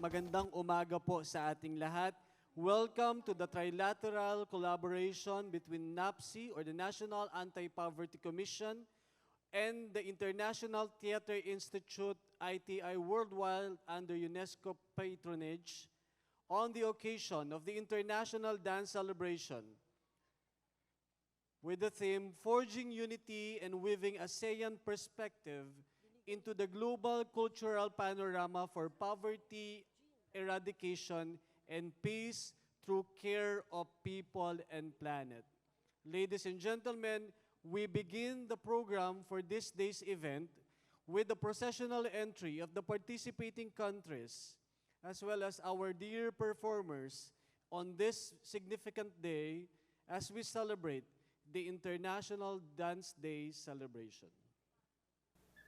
Magandang umaga po sa ating lahat. Welcome to the Trilateral collaboration between NAPSI or the National Anti-Poverty Commission and the International Theatre Institute ITI Worldwide under UNESCO patronage on the occasion of the International Dance Celebration with the theme Forging Unity and Weaving ASEAN Perspective into the Global Cultural Panorama for Poverty, Eradication, and Peace through Care of People and Planet. Ladies and gentlemen, we begin the program for this day's event with the processional entry of the participating countries as well as our dear performers on this significant day as we celebrate the International Dance Day celebration.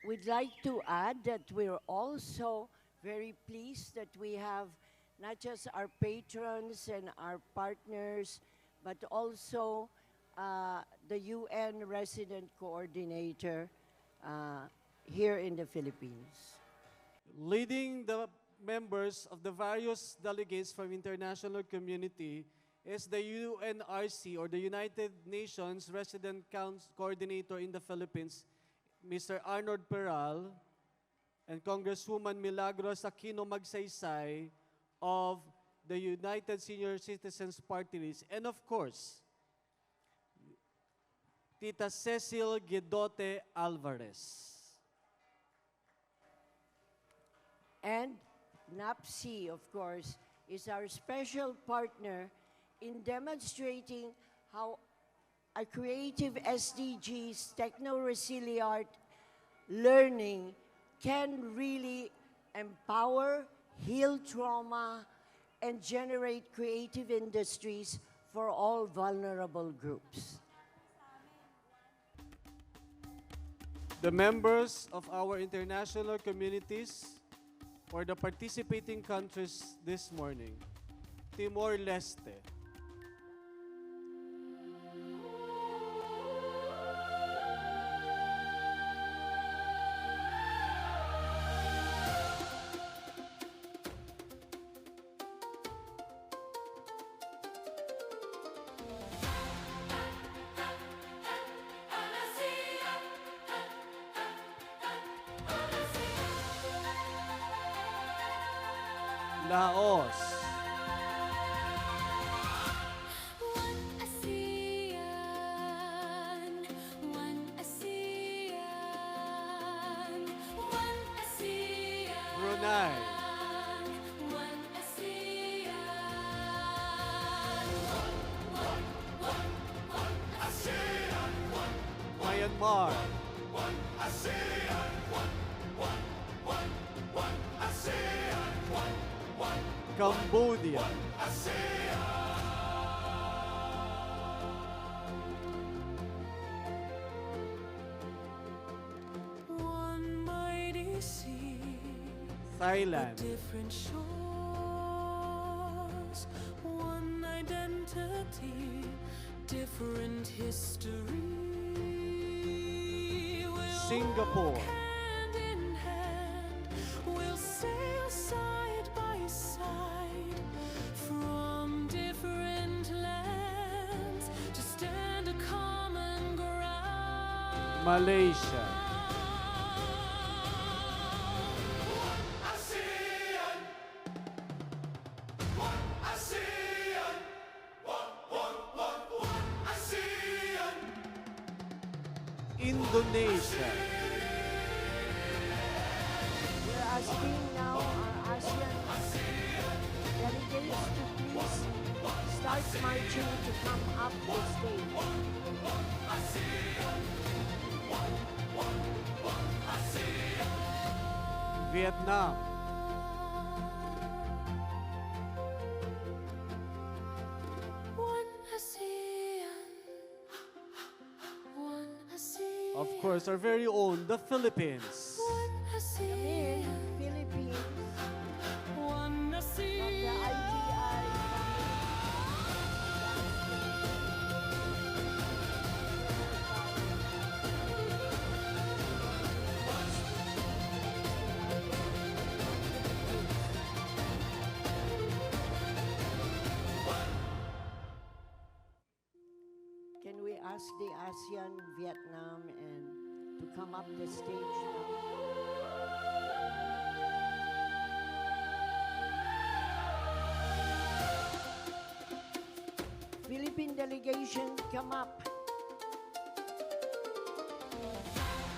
We'd like to add that we're also very pleased that we have not just our patrons and our partners, but also the UN resident coordinator here in the Philippines. Leading the members of the various delegates from international community is the UNRC or the United Nations Resident Coordinator in the Philippines, Mr. Arnold Peral, and Congresswoman Milagros Aquino Magsaysay of the United Senior Citizens Party List, and of course, Tita Cecil Guidote Alvarez. And NAPSI, of course, is our special partner in demonstrating how a creative SDGs, techno-resilient learning can really empower, heal trauma, and generate creative industries for all vulnerable groups. The members of our international communities or the participating countries this morning, Timor-Leste, Laos, One ASEAN, one ASEAN, Brunei, one ASEAN, Myanmar, Cambodia, one mighty sea, Thailand, different shores, one identity, different history. We'll Singapore, walk hand in hand, we'll sail side by side from different lands to stand a common ground. Malaysia, Indonesia, We're asking now our ASEAN delegates to please start marching to come up the stage. Vietnam, One ASEAN, one ASEAN, of course, our very own, the Philippines, one ASEAN, Philippines, one the ASEAN. ITI. ask the ASEAN, Vietnam, and to come up the stage now. Philippine delegation, come up.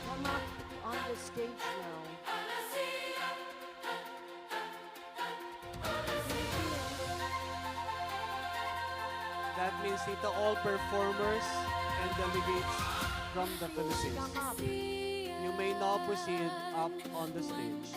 Come up on the stage now. That means ito all performers and delegates from the Philippines. Come up. You may now proceed up on the stage.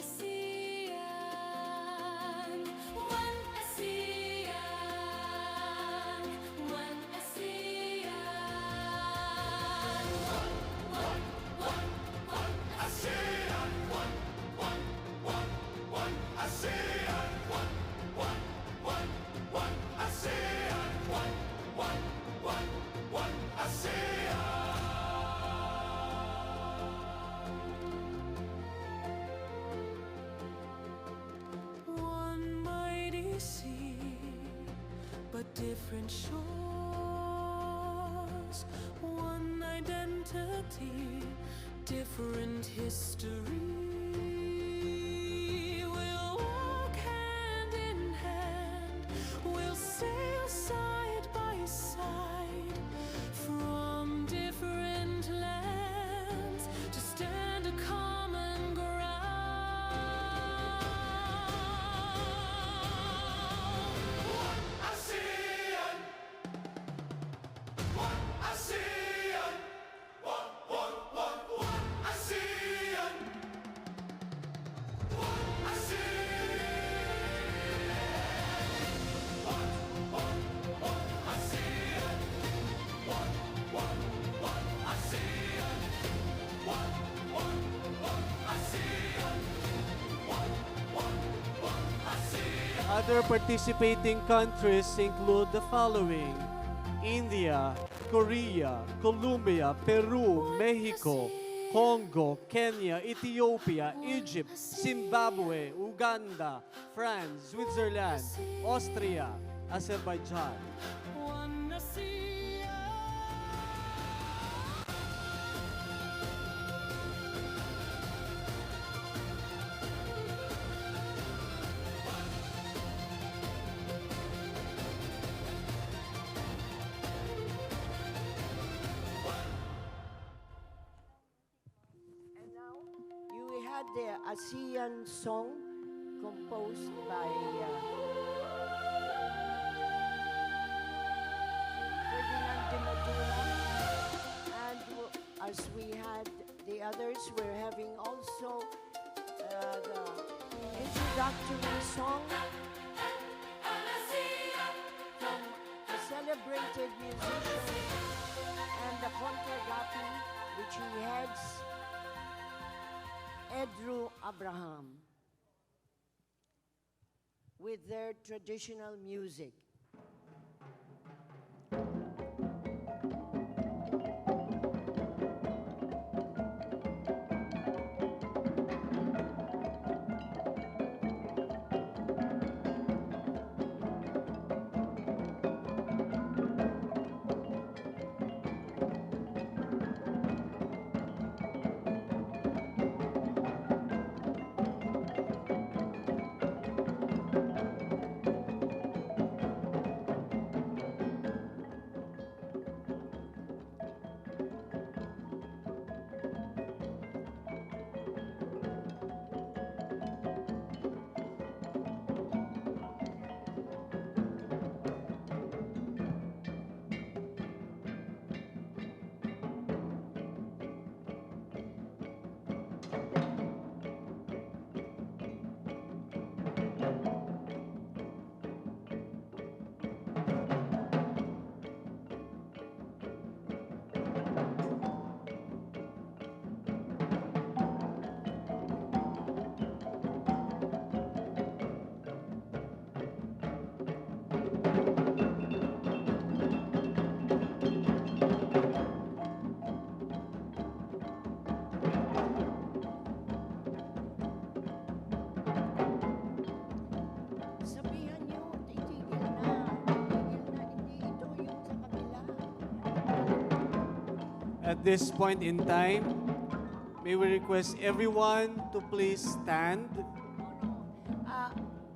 One mighty sea, but different shores. One identity, different history. We'll walk hand in hand. We'll sail side by side from different lands to stand a common ground. ASEAN, ASEAN, ASEAN, Other participating countries include the following: India, Korea, Colombia, Peru, Mexico, Congo, Kenya, Ethiopia, Egypt, Zimbabwe, Uganda, France, Switzerland, Austria, Azerbaijan. one ASEAN. And now you had the ASEAN song composed by Ferdinand de Maduna. And as we had the others, we're having also the introductory song from a celebrated musician and the contragati, which he heads, Edru Abraham, with their traditional music. At this point in time, may we request everyone to please stand.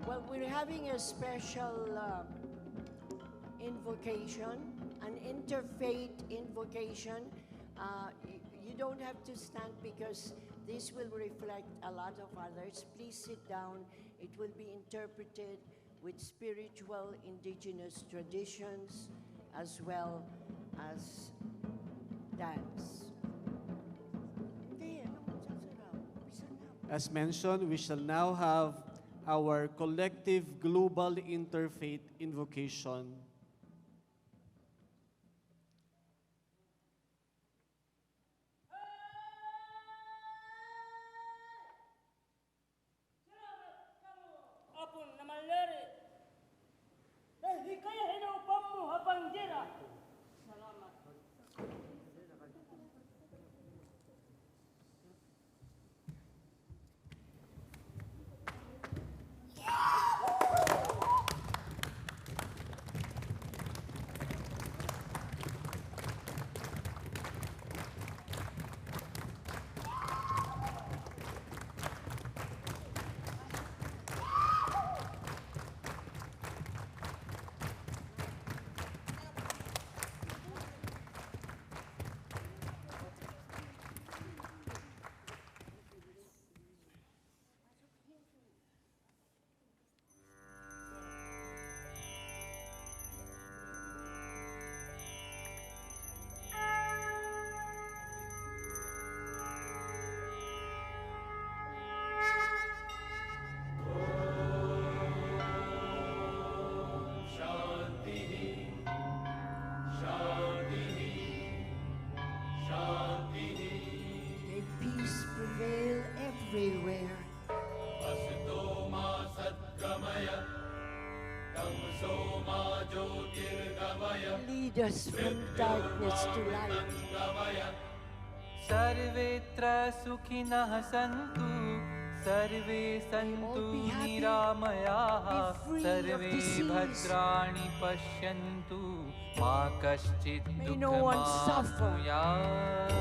Well, we're having a special invocation, an interfaith invocation. You don't have to stand because this will reflect a lot of others. Please sit down. It will be interpreted with spiritual indigenous traditions as well as dance. As mentioned, we shall now have our collective global interfaith invocation. Apun namalari. Hikaya hinupam mo habang dira. Salamat. May peace prevail everywhere. Lead us from darkness to light. सर्वेत्र सुखिनः सन्तु सर्वे सन्तु be happy, निरामयाः be free of survey disease. भद्राणि पश्यन्तु मा कश्चित् May no one suffer. दुःखमाप्नुयात्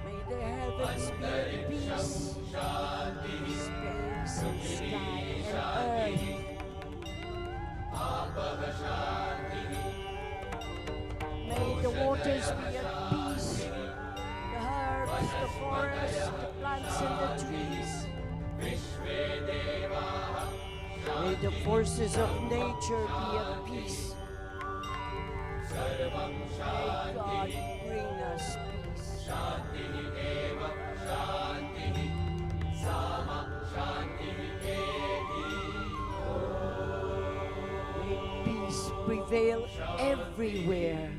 May the heavens be at peace. Space and sky and earth. May the waters be at peace. The herbs, the forest, the plants and the trees. May the forces of nature be at peace. May God bring us peace. May peace prevail everywhere.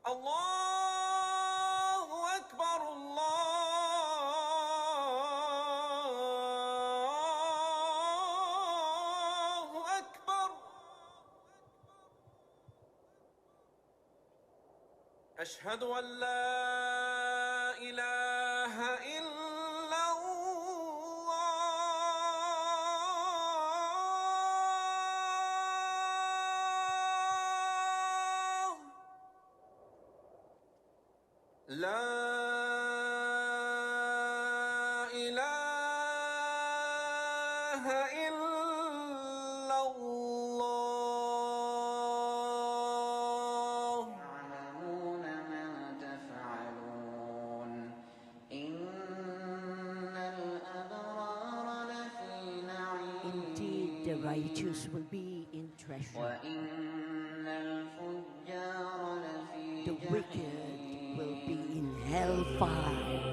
الله أكبر الله أكبر أشهد أن لا إله إلا الله لا إله إلا الله يعلمون ما تفعلون إن الأبرار لفي نعيم Indeed, the righteous will be in treasure. وإن الفجار لفي The wicked will be in hellfire.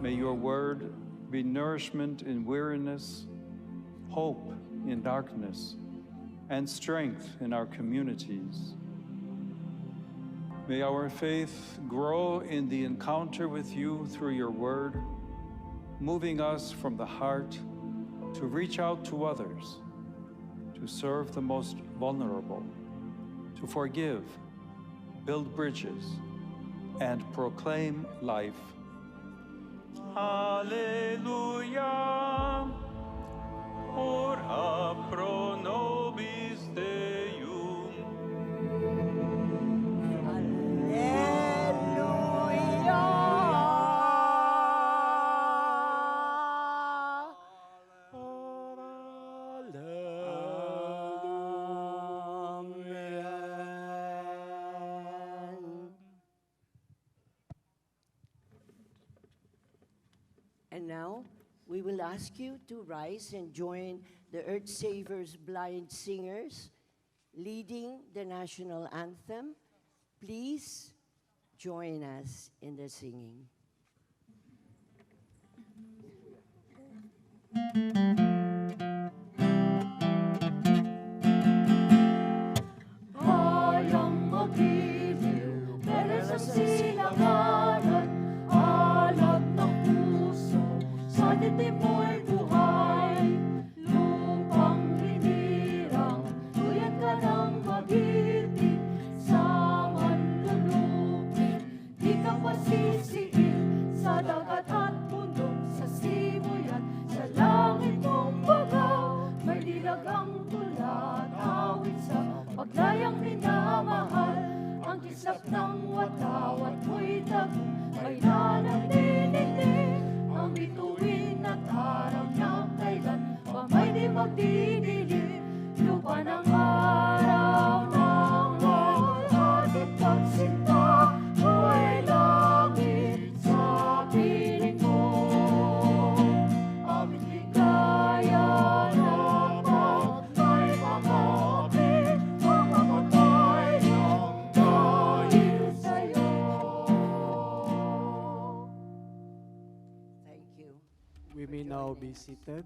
May your word be nourishment in weariness, hope in darkness, and strength in our communities. May our faith grow in the encounter with you through your word, moving us from the heart to reach out to others, to serve the most vulnerable, to forgive, build bridges, and proclaim life. Hallelujah. Ora pro nobis Deum. And now, we will ask you to rise and join the Earth Savers Blind Singers leading the national anthem. Please join us in the singing. Hayang magiliw, meron sa silanganan, alab ng puso, sa dilim mo'y buhay. Lupang hinirang, tuyat ka ng mag-ibig, sa manlulupin, di ka masisiil, sa dagat at bundok, sa simoy at sa langit mong bagaw. May dilag ang tula at awit sa paglayang minamahal, ang kislap ng watawat mo'y tagumpay na nagdinitig, ang bituin at araw niyang kailan pa may di magdidilim, lupa ng araw ng at pagsinta mo'y langit sa piling mo, aming ligaya na pag may makapit, ang mamatay ng now be seated.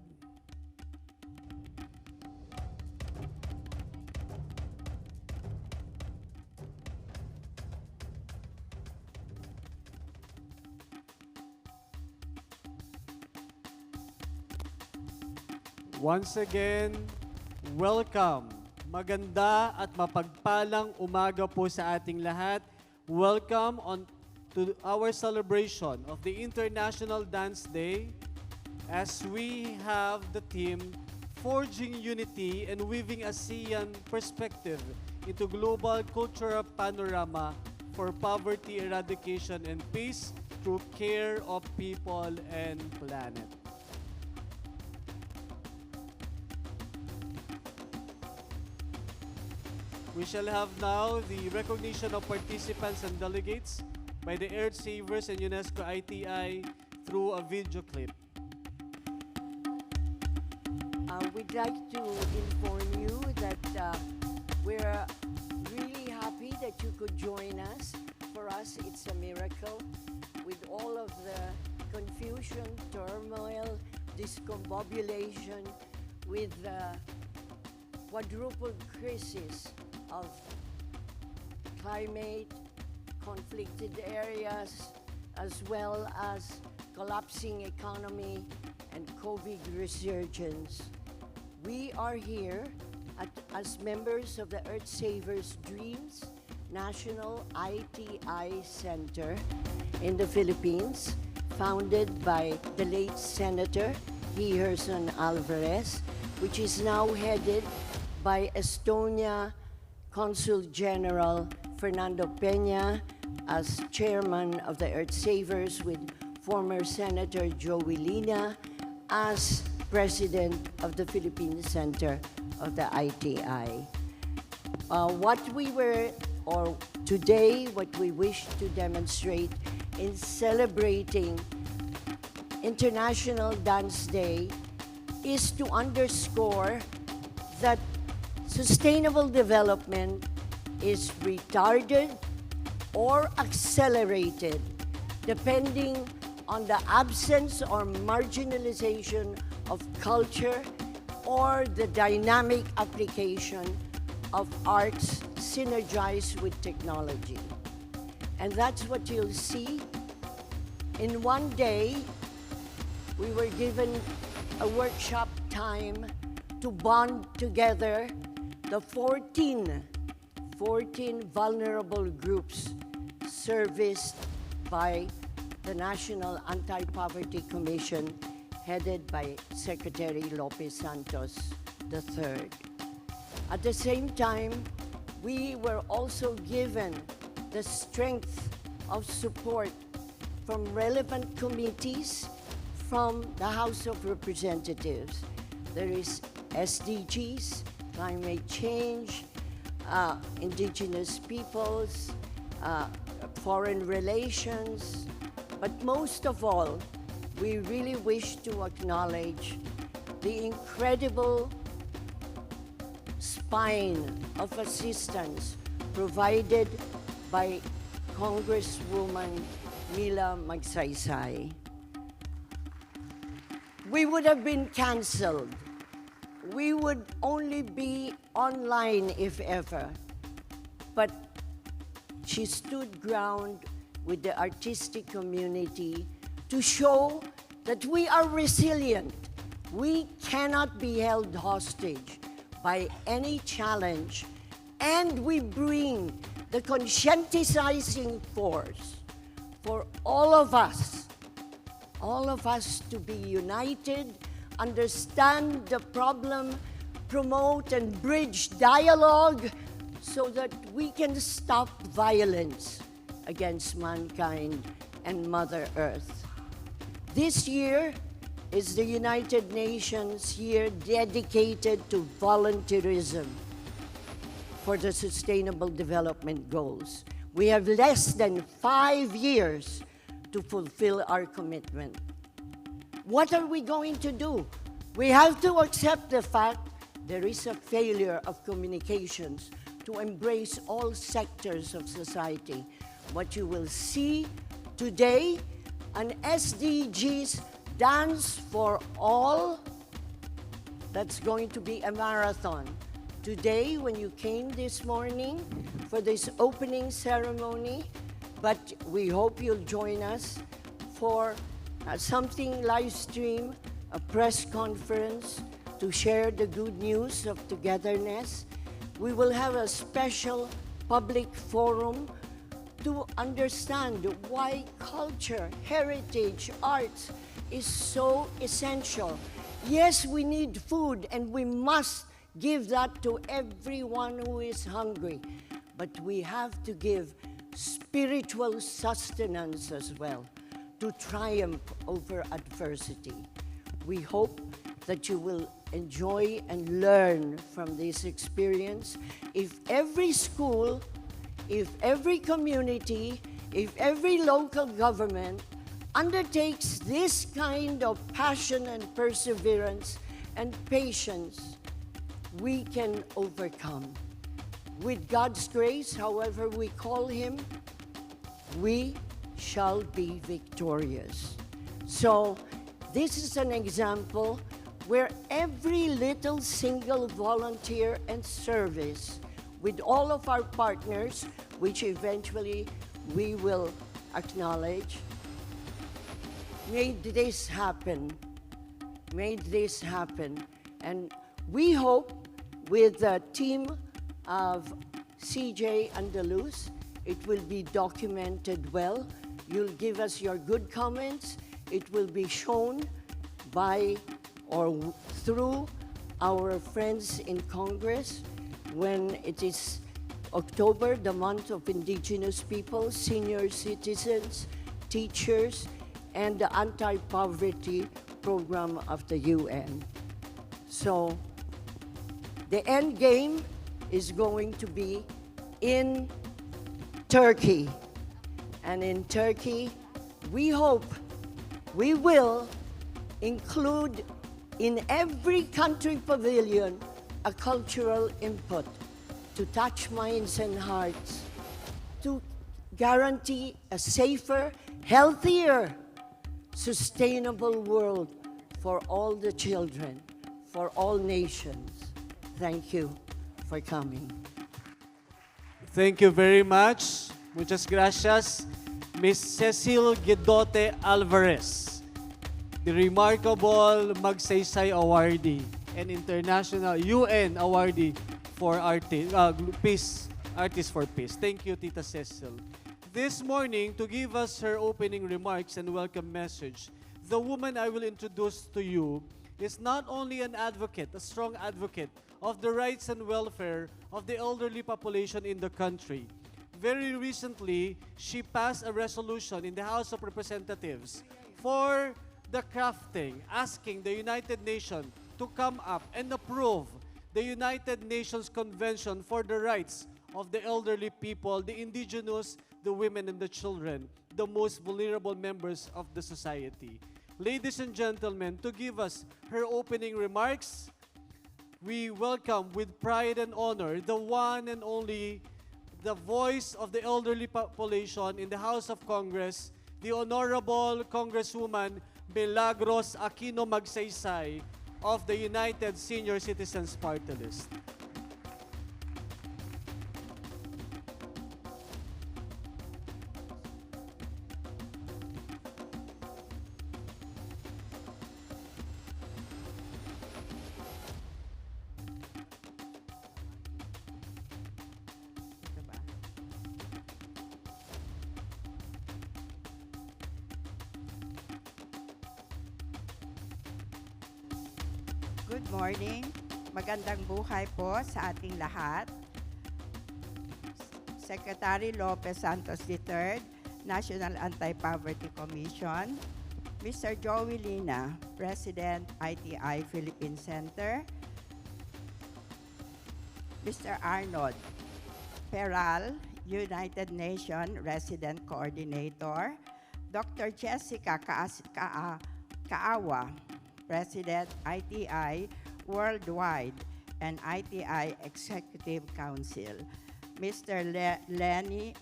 Once again, welcome. Maganda at mapagpalang umaga po sa ating lahat. Welcome to our celebration of the International Dance Day as we have the theme Forging Unity and Weaving ASEAN Perspective into Global Cultural Panorama for Poverty Eradication and Peace through Care of People and Planet. We shall have now the recognition of participants and delegates by the Earth Savers and UNESCO ITI through a video clip. We'd like to inform you that we're really happy that you could join us. For us, it's a miracle. With all of the confusion, turmoil, discombobulation, with the quadruple crisis of climate, conflicted areas, as well as collapsing economy and COVID resurgence. We are here as members of the Earth Savers Dreams National ITI Center in the Philippines, founded by the late Senator Gerson Alvarez, which is now headed by Estonia Consul General Fernando Peña as chairman of the Earth Savers, with former Senator Joey Lina as president of the Philippine Center of the ITI. Today, what we wish to demonstrate in celebrating International Dance Day is to underscore that sustainable development is retarded or accelerated depending on the absence or marginalization of culture or the dynamic application of arts synergized with technology. And that's what you'll see. In one day, we were given a workshop time to bond together the 14 vulnerable groups serviced by the National Anti-Poverty Commission headed by Secretary Lopez Santos III. At the same time, we were also given the strength of support from relevant committees from the House of Representatives. There is SDGs, climate change, indigenous peoples, foreign relations, but most of all, we really wish to acknowledge the incredible spine of assistance provided by Congresswoman Mila Magsaysay. We would have been canceled. We would only be online if ever. But she stood ground with the artistic community to show that we are resilient. We cannot be held hostage by any challenge, and we bring the conscientizing force for all of us to be united, understand the problem, promote and bridge dialogue so that we can stop violence against mankind and Mother Earth. This year is the United Nations year dedicated to volunteerism for the Sustainable Development Goals. We have less than 5 years to fulfill our commitment. What are we going to do? We have to accept the fact there is a failure of communications to embrace all sectors of society. What you will see today, an SDGs Dance for All, that's going to be a marathon. Today, when you came this morning for this opening ceremony, but we hope you'll join us for something live stream, a press conference to share the good news of togetherness. We will have a special public forum to understand why culture, heritage, arts is so essential. Yes, we need food and we must give that to everyone who is hungry, but we have to give spiritual sustenance as well to triumph over adversity. We hope that you will enjoy and learn from this experience. If every school, if every community, if every local government undertakes this kind of passion and perseverance and patience, we can overcome. With God's grace, however we call Him, we shall be victorious. So this is an example where every little single volunteer and service with all of our partners, which eventually we will acknowledge, made this happen. And we hope with the team of CJ Andalus, it will be documented well. You'll give us your good comments. It will be shown by or through our friends in Congress when it is October, the month of Indigenous people, senior citizens, teachers, and the anti-poverty program of the UN. So the end game is going to be in Turkey. And in Turkey, we hope we will include in every country pavilion a cultural input to touch minds and hearts, to guarantee a safer, healthier, sustainable world for all the children, for all nations. Thank you for coming. Thank you very much. Muchas gracias, Ms. Cecil Guidote Alvarez, the remarkable Magsaysay Awardee and International UN Awardee for Peace, Artists for Peace. Thank you, Tita Cecil. This morning, to give us her opening remarks and welcome message, the woman I will introduce to you is not only an advocate, a strong advocate of the rights and welfare of the elderly population in the country. Very recently, she passed a resolution in the House of Representatives for the crafting, asking the United Nations to come up and approve the United Nations Convention for the Rights of the Elderly People, the indigenous, the women, and the children, the most vulnerable members of the society. Ladies and gentlemen, to give us her opening remarks, we welcome with pride and honor the one and only, the voice of the elderly population in the House of Congress, the Honorable Congresswoman Milagros Aquino Magsaysay of the United Senior Citizens Party List. Good morning. Magandang buhay po sa ating lahat. Secretary Lopez Santos III, National Anti-Poverty Commission. Mr. Joey Lina, President, ITI Philippine Center. Mr. Arnold Peral, United Nations Resident Coordinator. Dr. Jessica Kaawa, President, ITI Worldwide and ITI Executive Council. Mr. Lerny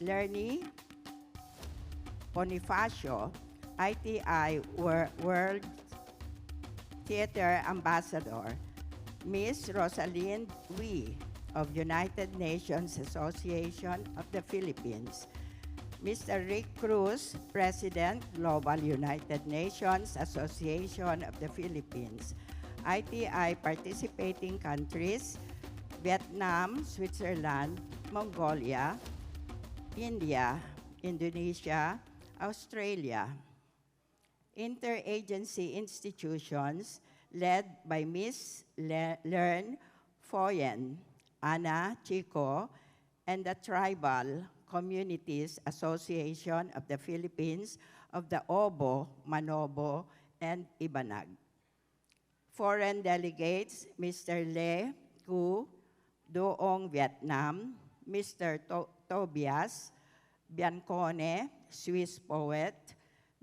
Bonifacio, ITI World Theater Ambassador, Ms. Rosalind Wee of United Nations Association of the Philippines, Mr. Rick Cruz, President, Global United Nations Association of the Philippines, ITI participating countries, Vietnam, Switzerland, Mongolia, India, Indonesia, Australia. Interagency institutions led by Ms. Learn Foyen, Anna Chico, and the Tribal Communities Association of the Philippines of the Obo, Manobo, and Ibanag. Foreign delegates, Mr. Le Cu, Doong, Vietnam, Mr. Tobias Biancone, Swiss poet,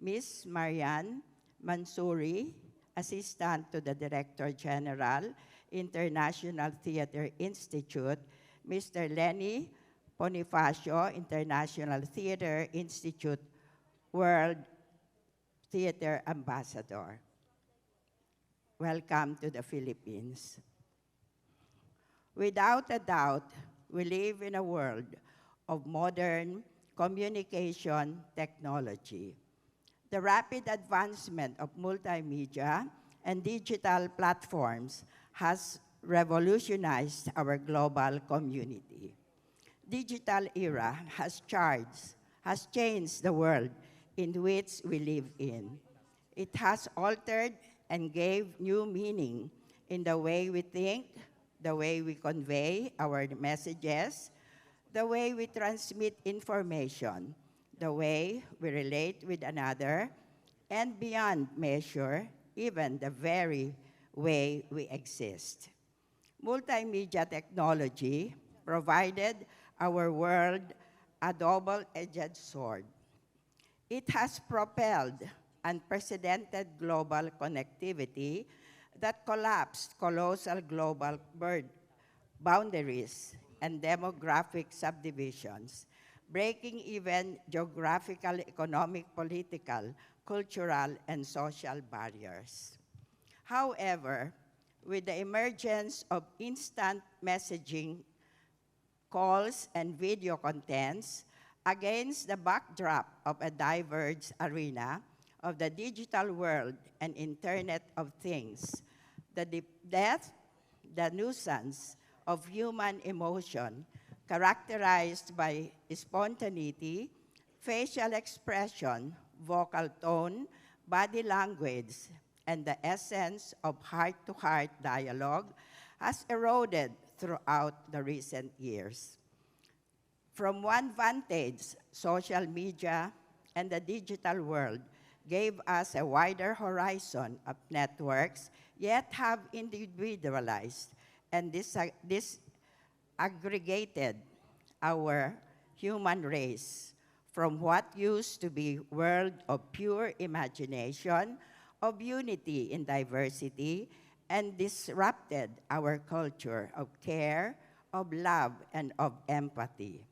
Ms. Marianne Mansouri, Assistant to the Director General, International Theater Institute, Mr. Lenny Bonifacio, International Theater Institute, World Theater Ambassador. Welcome to the Philippines. Without a doubt, we live in a world of modern communication technology. The rapid advancement of multimedia and digital platforms has revolutionized our global community. Digital era has changed the world in which we live in. It has altered and gave new meaning in the way we think, the way we convey our messages, the way we transmit information, the way we relate with another, and beyond measure, even the very way we exist. Multimedia technology provided our world a double-edged sword. It has propelled unprecedented global connectivity that collapsed colossal global boundaries and demographic subdivisions, breaking even geographical, economic, political, cultural, and social barriers. However, with the emergence of instant messaging, calls, and video contents, against the backdrop of a diverse arena of the digital world and Internet of Things, the depth, the nuisance of human emotion, characterized by spontaneity, facial expression, vocal tone, body language, and the essence of heart-to-heart dialogue, has eroded throughout the recent years. From one vantage, social media and the digital world gave us a wider horizon of networks, yet have individualized and disaggregated our human race from what used to be a world of pure imagination, of unity in diversity, and disrupted our culture of care, of love, and of empathy.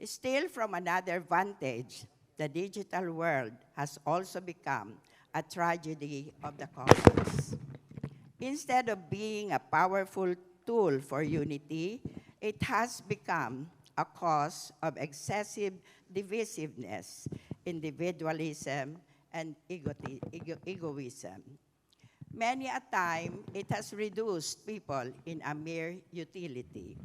Still, from another vantage, the digital world has also become a tragedy of the commons. Instead of being a powerful tool for unity, it has become a cause of excessive divisiveness, individualism, and egoism. Many a time, it has reduced people in a mere utility.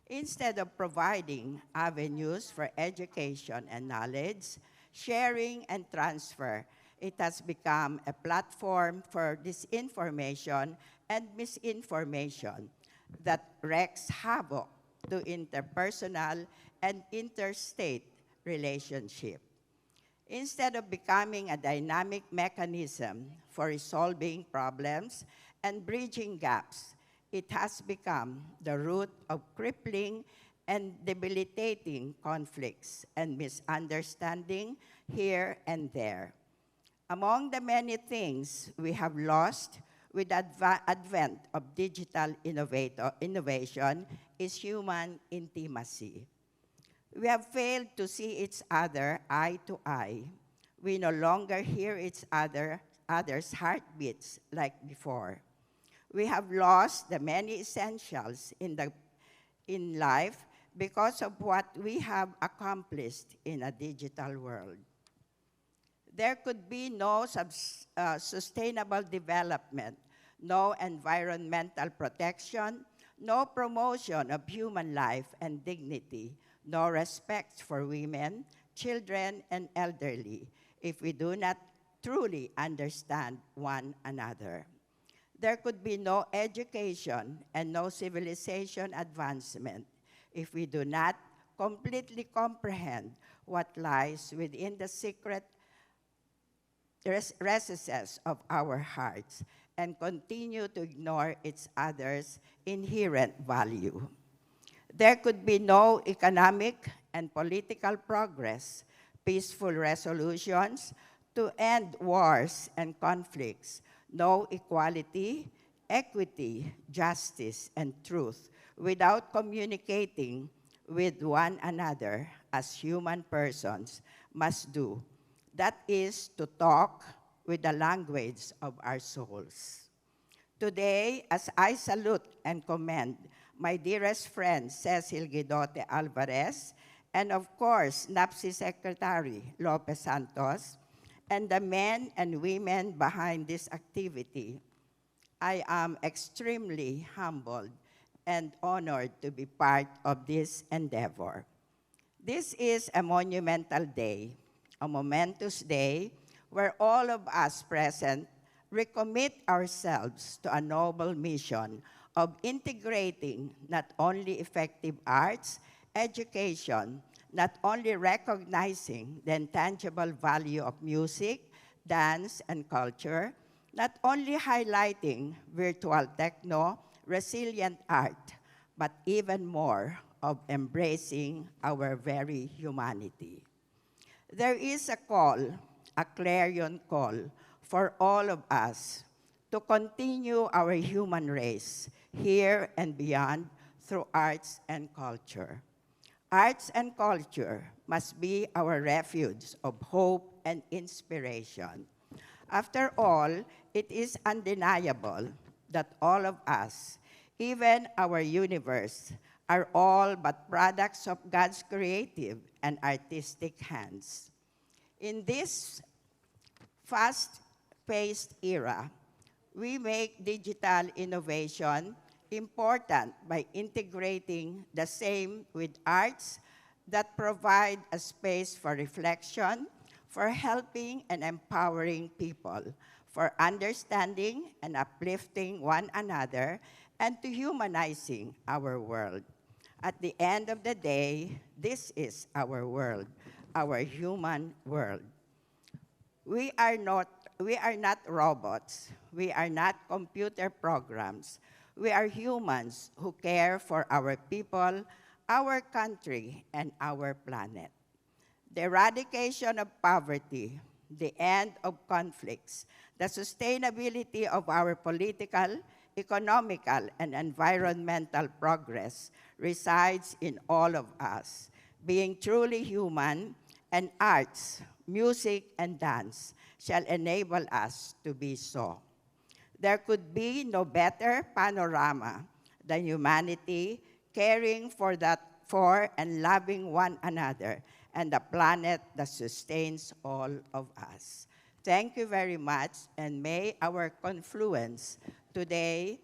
Instead of providing avenues for education and knowledge, sharing and transfer, it has become a platform for disinformation and misinformation that wreaks havoc to interpersonal and interstate relationships. Instead of becoming a dynamic mechanism for resolving problems and bridging gaps, it has become the root of crippling and debilitating conflicts and misunderstanding here and there. Among the many things we have lost with the advent of digital innovation is human intimacy. We have failed to see each other eye to eye. We no longer hear each other others' heartbeats like before. We have lost the many essentials in life because of what we have accomplished in a digital world. There could be no sustainable development, no environmental protection, no promotion of human life and dignity, no respect for women, children, and elderly if we do not truly understand one another. There could be no education and no civilization advancement if we do not completely comprehend what lies within the secret recesses of our hearts and continue to ignore each other's inherent value. There could be no economic and political progress, peaceful resolutions to end wars and conflicts, no equality, equity, justice, and truth without communicating with one another as human persons must do. That is to talk with the language of our souls. Today, as I salute and commend my dearest friend, Cecil Guidote Alvarez, and of course, NAPSI Secretary Lopez Santos, and the men and women behind this activity, I am extremely humbled and honored to be part of this endeavor. This is a monumental day, a momentous day where all of us present recommit ourselves to a noble mission of integrating not only effective arts, education, not only recognizing the intangible value of music, dance, and culture, not only highlighting virtual techno-resilient art, but even more of embracing our very humanity. There is a call, a clarion call, for all of us to continue our human race here and beyond through arts and culture. Arts and culture must be our refuge of hope and inspiration. After all, it is undeniable that all of us, even our universe, are all but products of God's creative and artistic hands. In this fast-paced era, we make digital innovation important by integrating the same with arts that provide a space for reflection, for helping and empowering people, for understanding and uplifting one another, and to humanizing our world. At the end of the day, this is our world, our human world. We are not robots. We are not computer programs. We are humans who care for our people, our country, and our planet. The eradication of poverty, the end of conflicts, the sustainability of our political, economical, and environmental progress resides in all of us. Being truly human, and arts, music, and dance shall enable us to be so. There could be no better panorama than humanity caring for and loving one another and the planet that sustains all of us. Thank you very much, and may our confluence today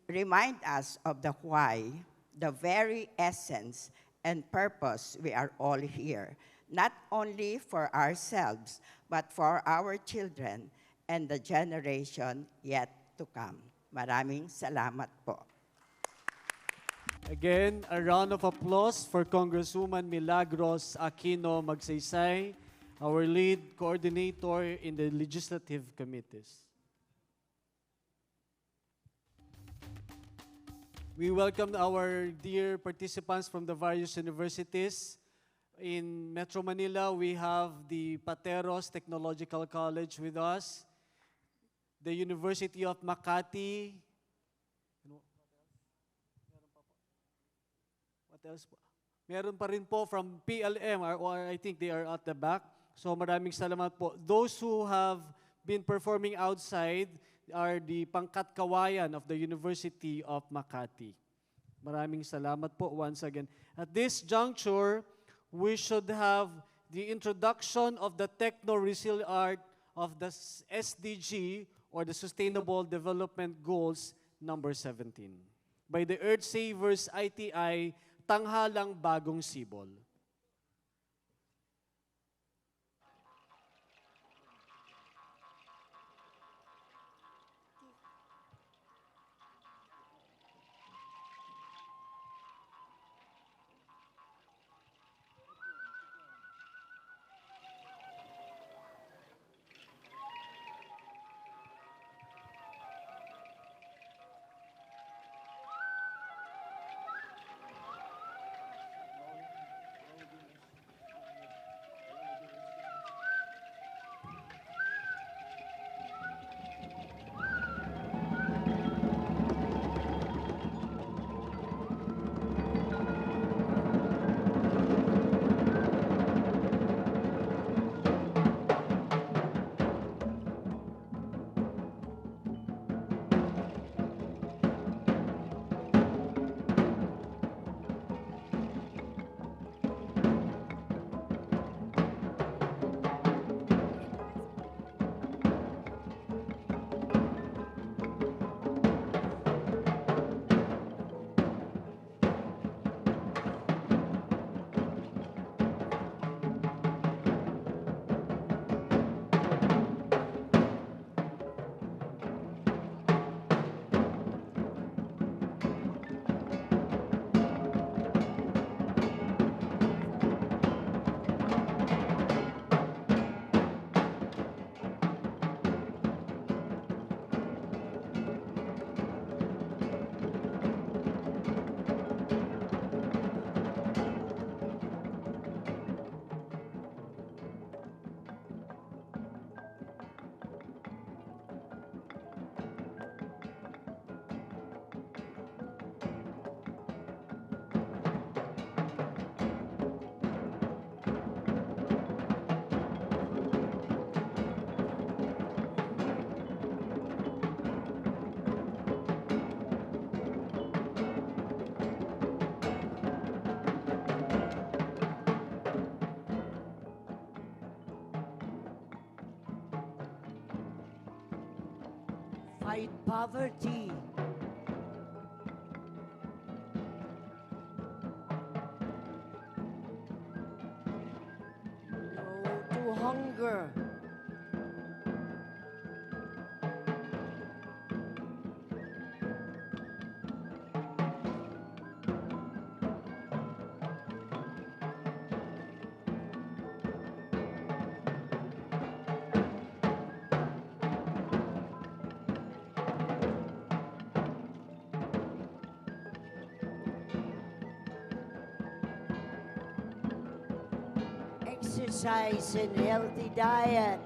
remind us of the why, the very essence and purpose we are all here, not only for ourselves, but for our children and the generation yet to come. Maraming salamat po. Again, a round of applause for Congresswoman Milagros Aquino Magsaysay, our lead coordinator in the legislative committees. We welcome our dear participants from the various universities. In Metro Manila, we have the Pateros Technological College with us, the University of Makati. What else? Meron pa rin po from PLM, or I think they are at the back. So maraming salamat po. Those who have been performing outside are the Pangkat Kawayan of the University of Makati. Maraming salamat po once again. At this juncture, we should have the introduction of the techno-resilient art of the SDG, or the Sustainable Development Goals number 17, by the Earth Savers ITI Tanghalang Bagong Sibol. Fight poverty. No to hunger. Exercise and healthy diet.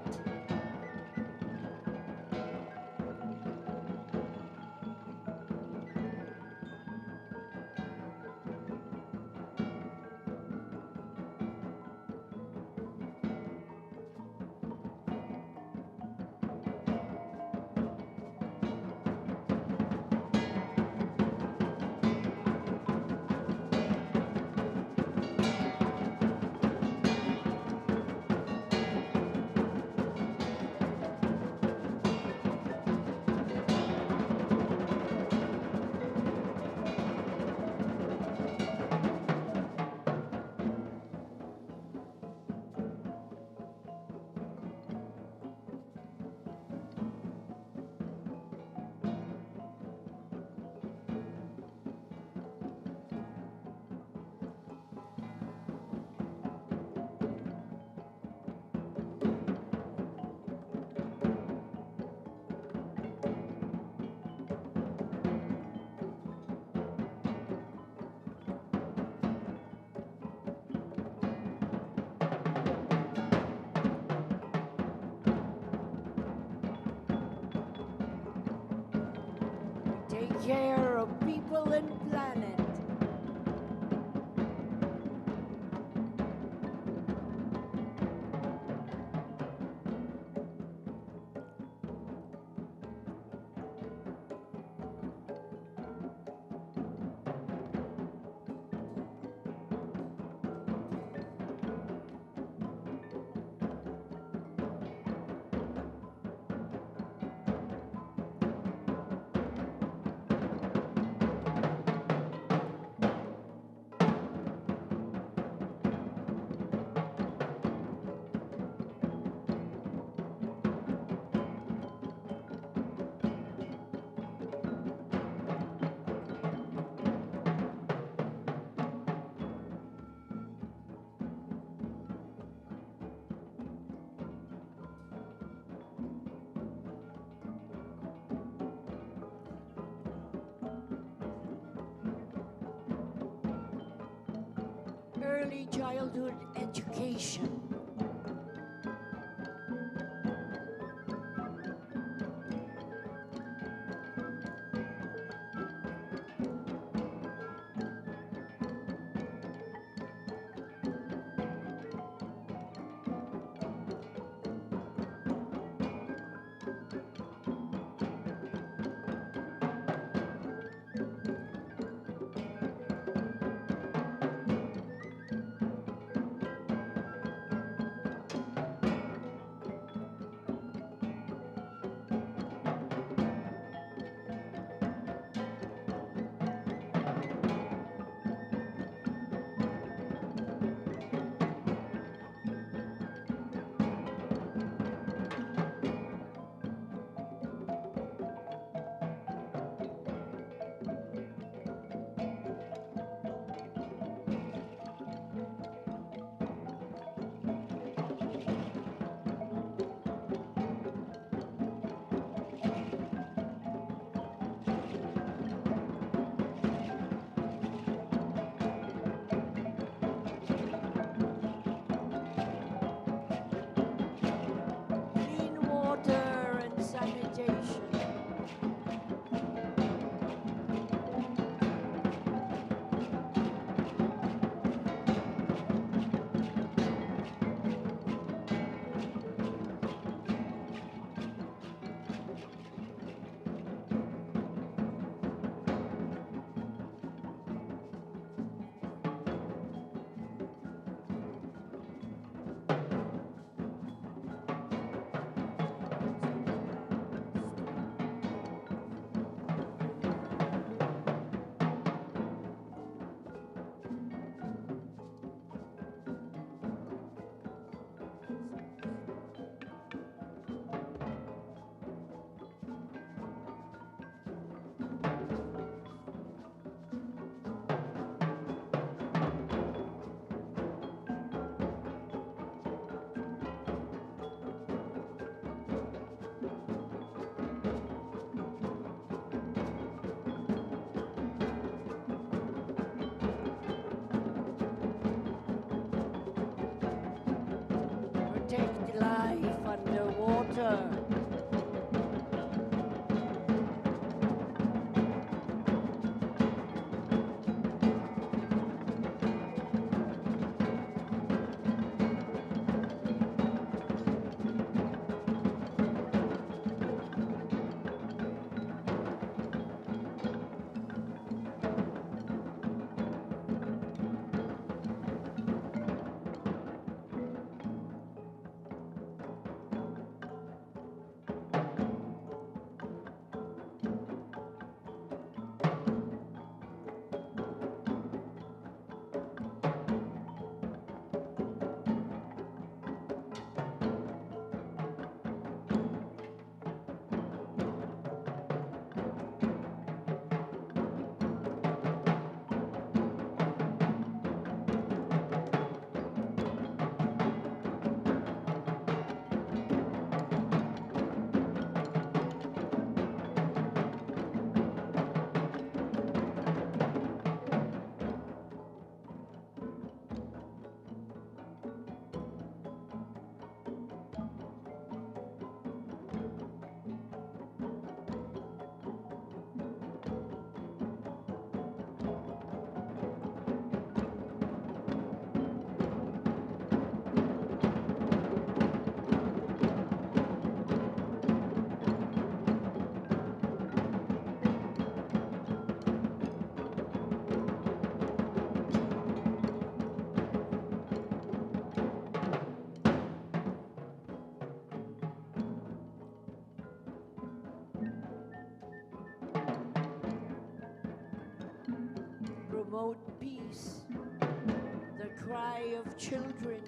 Take care of people and planet. early childhood education. Clean water and sanitation. Protect life underwater. Promote peace, the cry of children.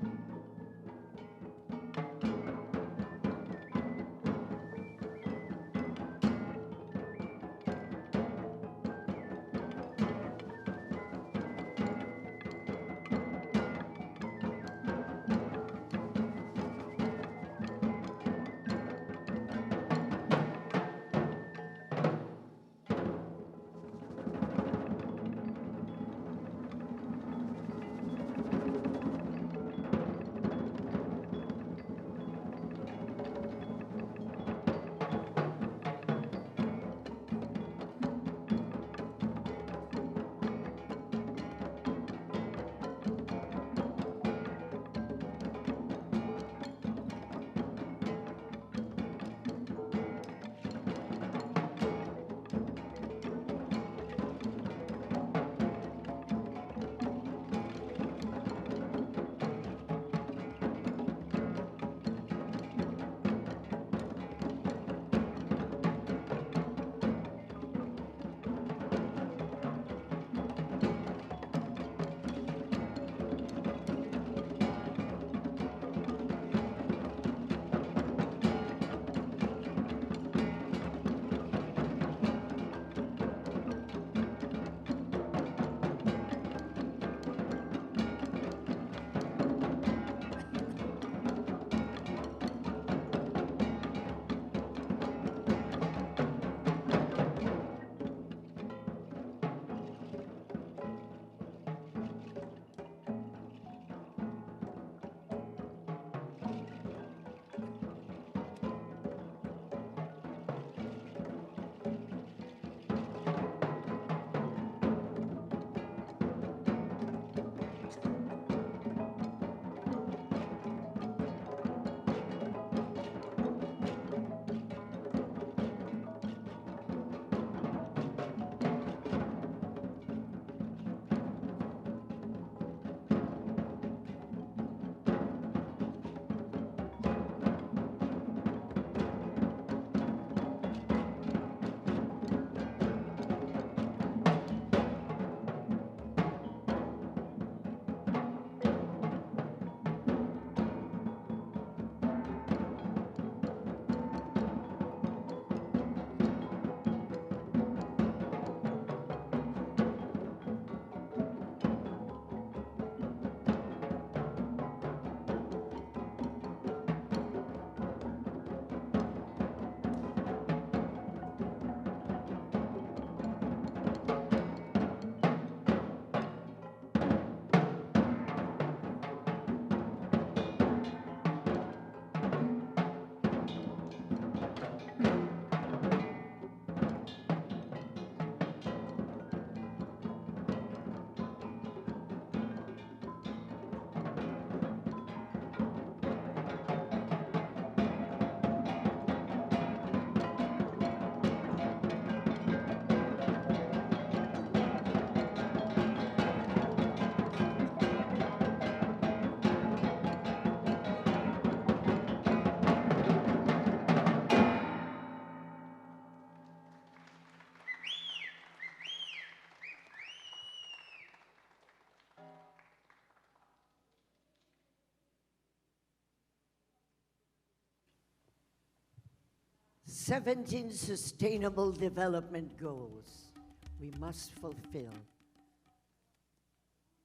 17 Sustainable Development Goals we must fulfill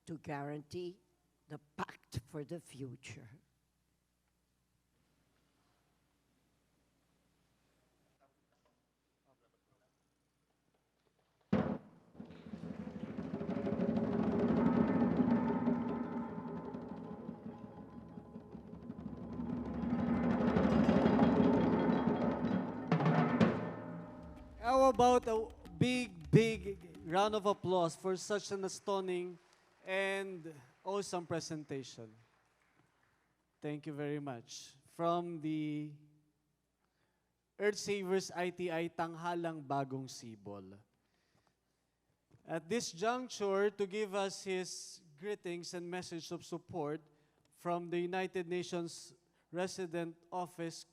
to guarantee the pact for the future. How about a big round of applause for such an stunning and awesome presentation? Thank you very much. From the Earth Savers ITI Tanghalang Bagong Sibol. At this juncture, to give us his greetings and message of support from the United Nations Resident Office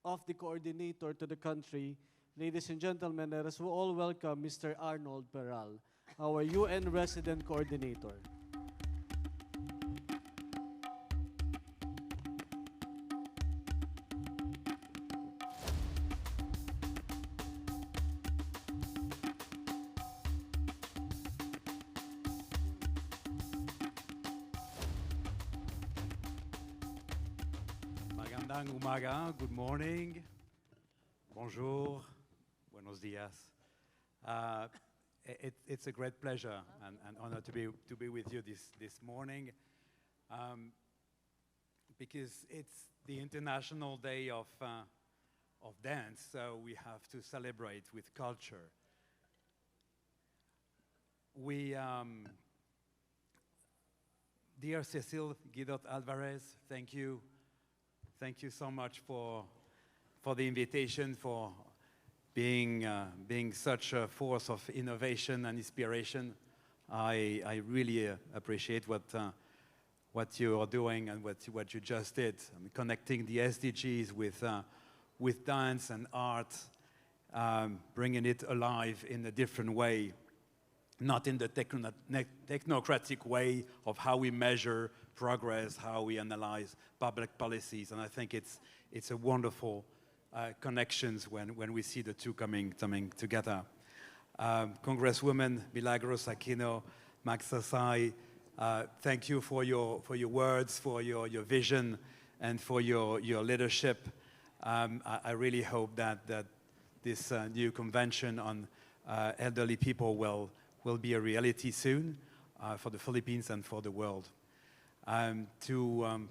of the Coordinator to the country, ladies and gentlemen, let us all welcome Mr. Arnold Peral, our UN Resident Coordinator. Magandang umaga, good morning, bonjour, buenos dias. It's a great pleasure and honor to be with you this morning, because it's the International Day of Dance, so we have to celebrate with culture. We, dear Cecile Guidot Alvarez, thank you. Thank you so much for the invitation, for being such a force of innovation and inspiration. I really appreciate what you are doing and what you just did. I mean, connecting the SDGs with dance and art, bringing it alive in a different way, not in the technocratic way of how we measure progress, how we analyze public policies. And I think it's a wonderful connections when we see the two coming together. Congresswoman Milagros Aquino, Max Sassai, thank you for your words, for your vision, and for your leadership. I really hope that this new convention on elderly people will be a reality soon for the Philippines and for the world. To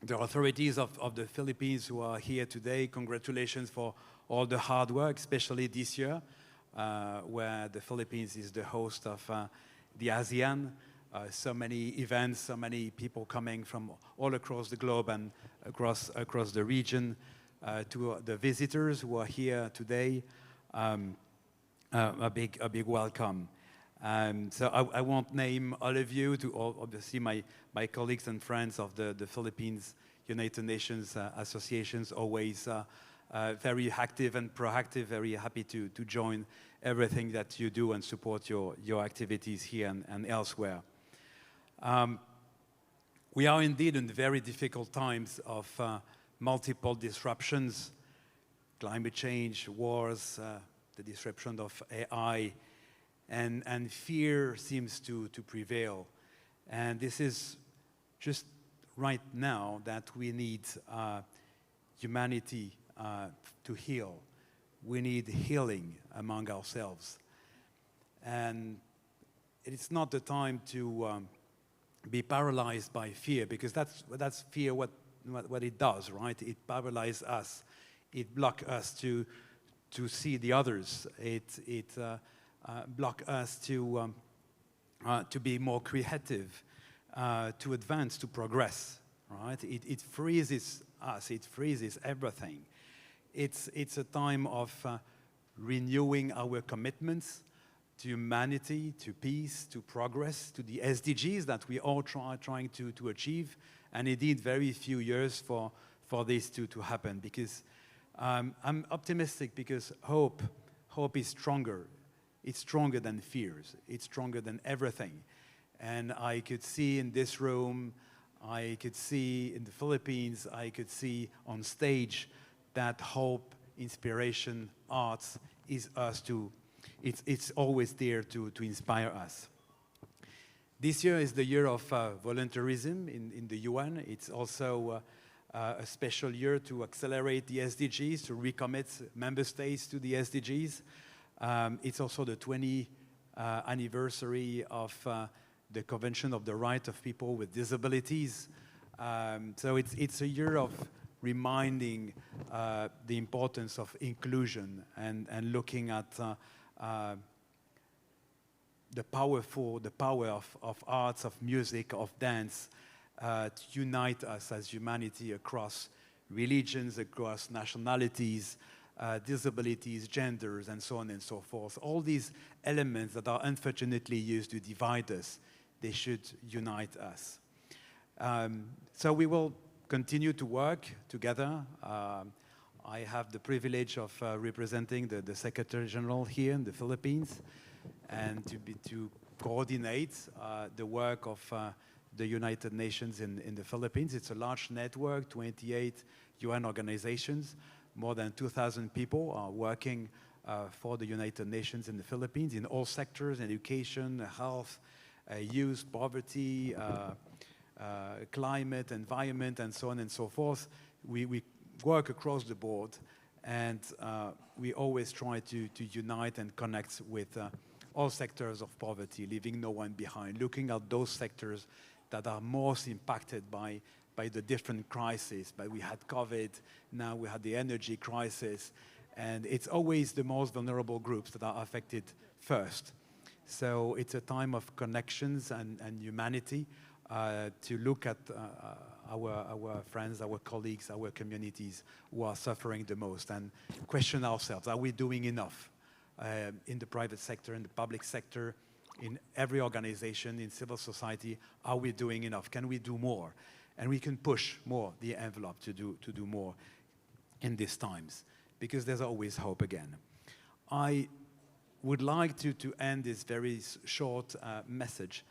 the authorities of the Philippines who are here today, congratulations for all the hard work, especially this year, where the Philippines is the host of the ASEAN. So many events, so many people coming from all across the globe and across the region. To the visitors who are here today, a big welcome. So I won't name all of you, obviously my colleagues and friends of the Philippines United Nations associations, always very active and proactive, very happy to join everything that you do and support your activities here and elsewhere. We are indeed in very difficult times of multiple disruptions, climate change, wars, the disruption of AI, and fear seems to prevail. And this is just right now that we need humanity to heal. We need healing among ourselves. And it's not the time to be paralyzed by fear, because that's fear what it does, right? It paralyzes us. It blocks us to see the others. It block us to be more creative, to advance, to progress, right? It freezes us, it freezes everything. It's a time of renewing our commitments to humanity, to peace, to progress, to the SDGs that we all trying to achieve, and indeed very few years for this to happen, because I'm optimistic, because hope is stronger. It's stronger than fears. It's stronger than everything. And I could see in this room, I could see in the Philippines, I could see on stage that hope inspiration, arts is us to, it's always there to inspire us. This year is the year of voluntarism in the UN. It's also a special year to accelerate the SDGs, to recommit member states to the SDGs. It's also the 20th anniversary of the Convention of the Rights of People with Disabilities. So it's a year of reminding the importance of inclusion and looking at the power of arts, of music, of dance to unite us as humanity across religions, across nationalities, disabilities, genders, and so on and so forth. All these elements that are unfortunately used to divide us, they should unite us. So we will continue to work together. I have the privilege of representing the Secretary General here in the Philippines, and to coordinate the work of the United Nations in the Philippines. It's a large network, 28 UN organizations, more than 2,000 people are working for the United Nations in the Philippines in all sectors: education, health, youth, poverty, climate, environment, and so on and so forth. We work across the board, and we always try to unite and connect with all sectors of poverty, leaving no one behind, looking at those sectors that are most impacted by the different crises. But we had COVID, now we had the energy crisis, and it's always the most vulnerable groups that are affected first. So it's a time of connections and humanity to look at our friends, our colleagues, our communities who are suffering the most, and question ourselves, are we doing enough in the private sector, in the public sector, in every organization, in civil society? Are we doing enough? Can we do more? And we can push more the envelope to do more in these times, because there's always hope again. I would like to end this very short message,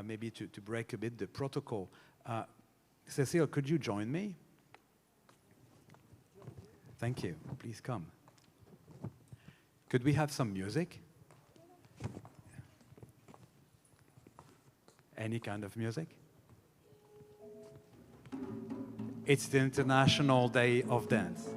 maybe to break a bit the protocol. Cecile, could you join me? Thank you. Please come. Could we have some music? Any kind of music? It's the International Day of Dance.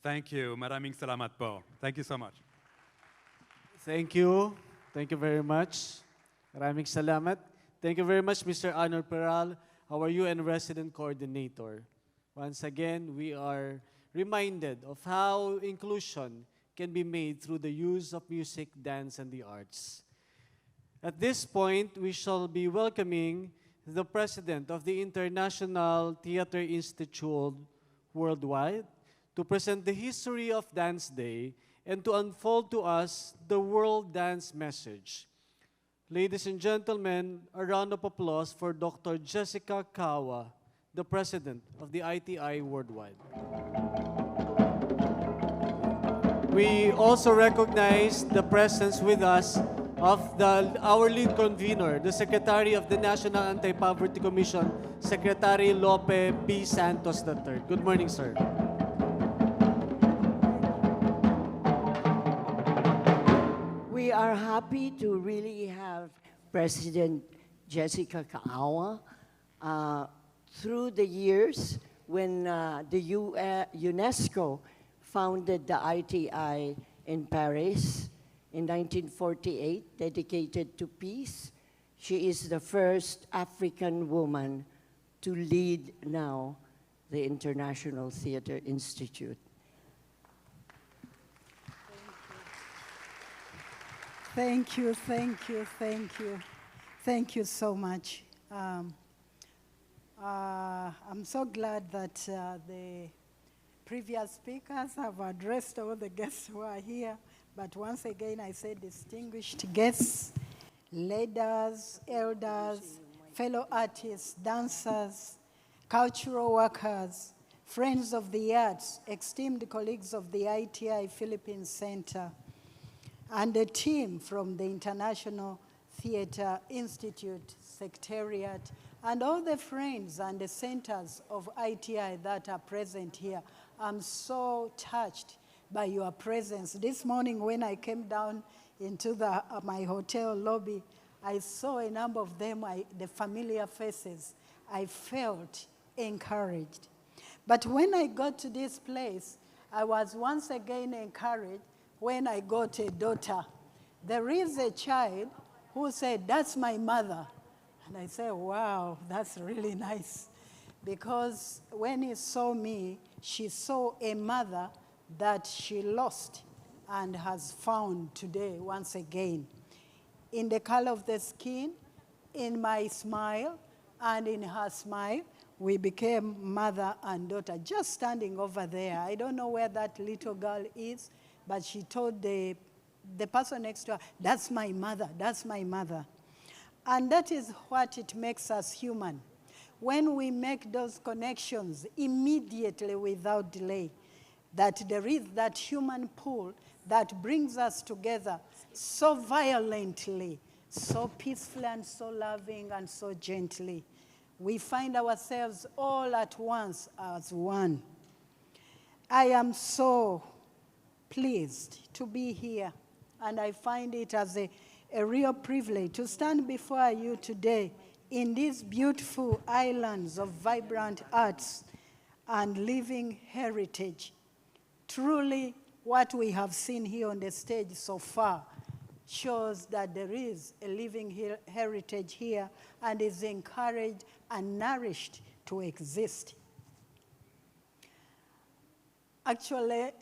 Thank you. Maraming salamat po. Thank you so much. Thank you. Thank you very much. Maraming salamat. Thank you very much, Mr. Honor Peral, our UN Resident Coordinator. Once again, we are reminded of how inclusion can be made through the use of music, dance, and the arts. At this point, we shall be welcoming the President of the International Theatre Institute Worldwide to present the history of Dance Day and to unfold to us the World Dance Message. Ladies and gentlemen, a round of applause for Dr. Jessica Kawa, the President of the ITI Worldwide. We also recognize the presence with us of our lead convener, the Secretary of the National Anti-Poverty Commission, Secretary Lope P. Santos III. Good morning, sir. We are happy to really have President Jessica Kawa. Through the years, when the UNESCO founded the ITI in Paris, in 1948, dedicated to peace. She is the first African woman to lead now the International Theatre Institute. Thank you, thank you, thank you. Thank you so much. I'm so glad that the previous speakers have addressed all the guests who are here. But once again, I say distinguished guests, leaders, elders, fellow artists, dancers, cultural workers, friends of the arts, esteemed colleagues of the ITI Philippines Center, and a team from the International Theatre Institute Secretariat, and all the friends and the centers of ITI that are present here. I'm so touched by your presence. This morning when I came down into my hotel lobby, I saw a number of them, the familiar faces. I felt encouraged. But when I got to this place, I was once again encouraged when I got a daughter. There is a child who said, "That's my mother." And I said, wow, that's really nice. Because when he saw me, she saw a mother that she lost and has found today once again. In the color of the skin, in my smile, and in her smile, we became mother and daughter, just standing over there. I don't know where that little girl is, but she told the person next to her, "That's my mother, that's my mother." And that is what it makes us human. When we make those connections immediately without delay, that there is that human pull that brings us together so violently, so peacefully and so loving and so gently. We find ourselves all at once as one. I am so pleased to be here, and I find it as a real privilege to stand before you today in these beautiful islands of vibrant arts and living heritage. Truly, what we have seen here on the stage so far shows that there is a living heritage here and is encouraged and nourished to exist. Actually,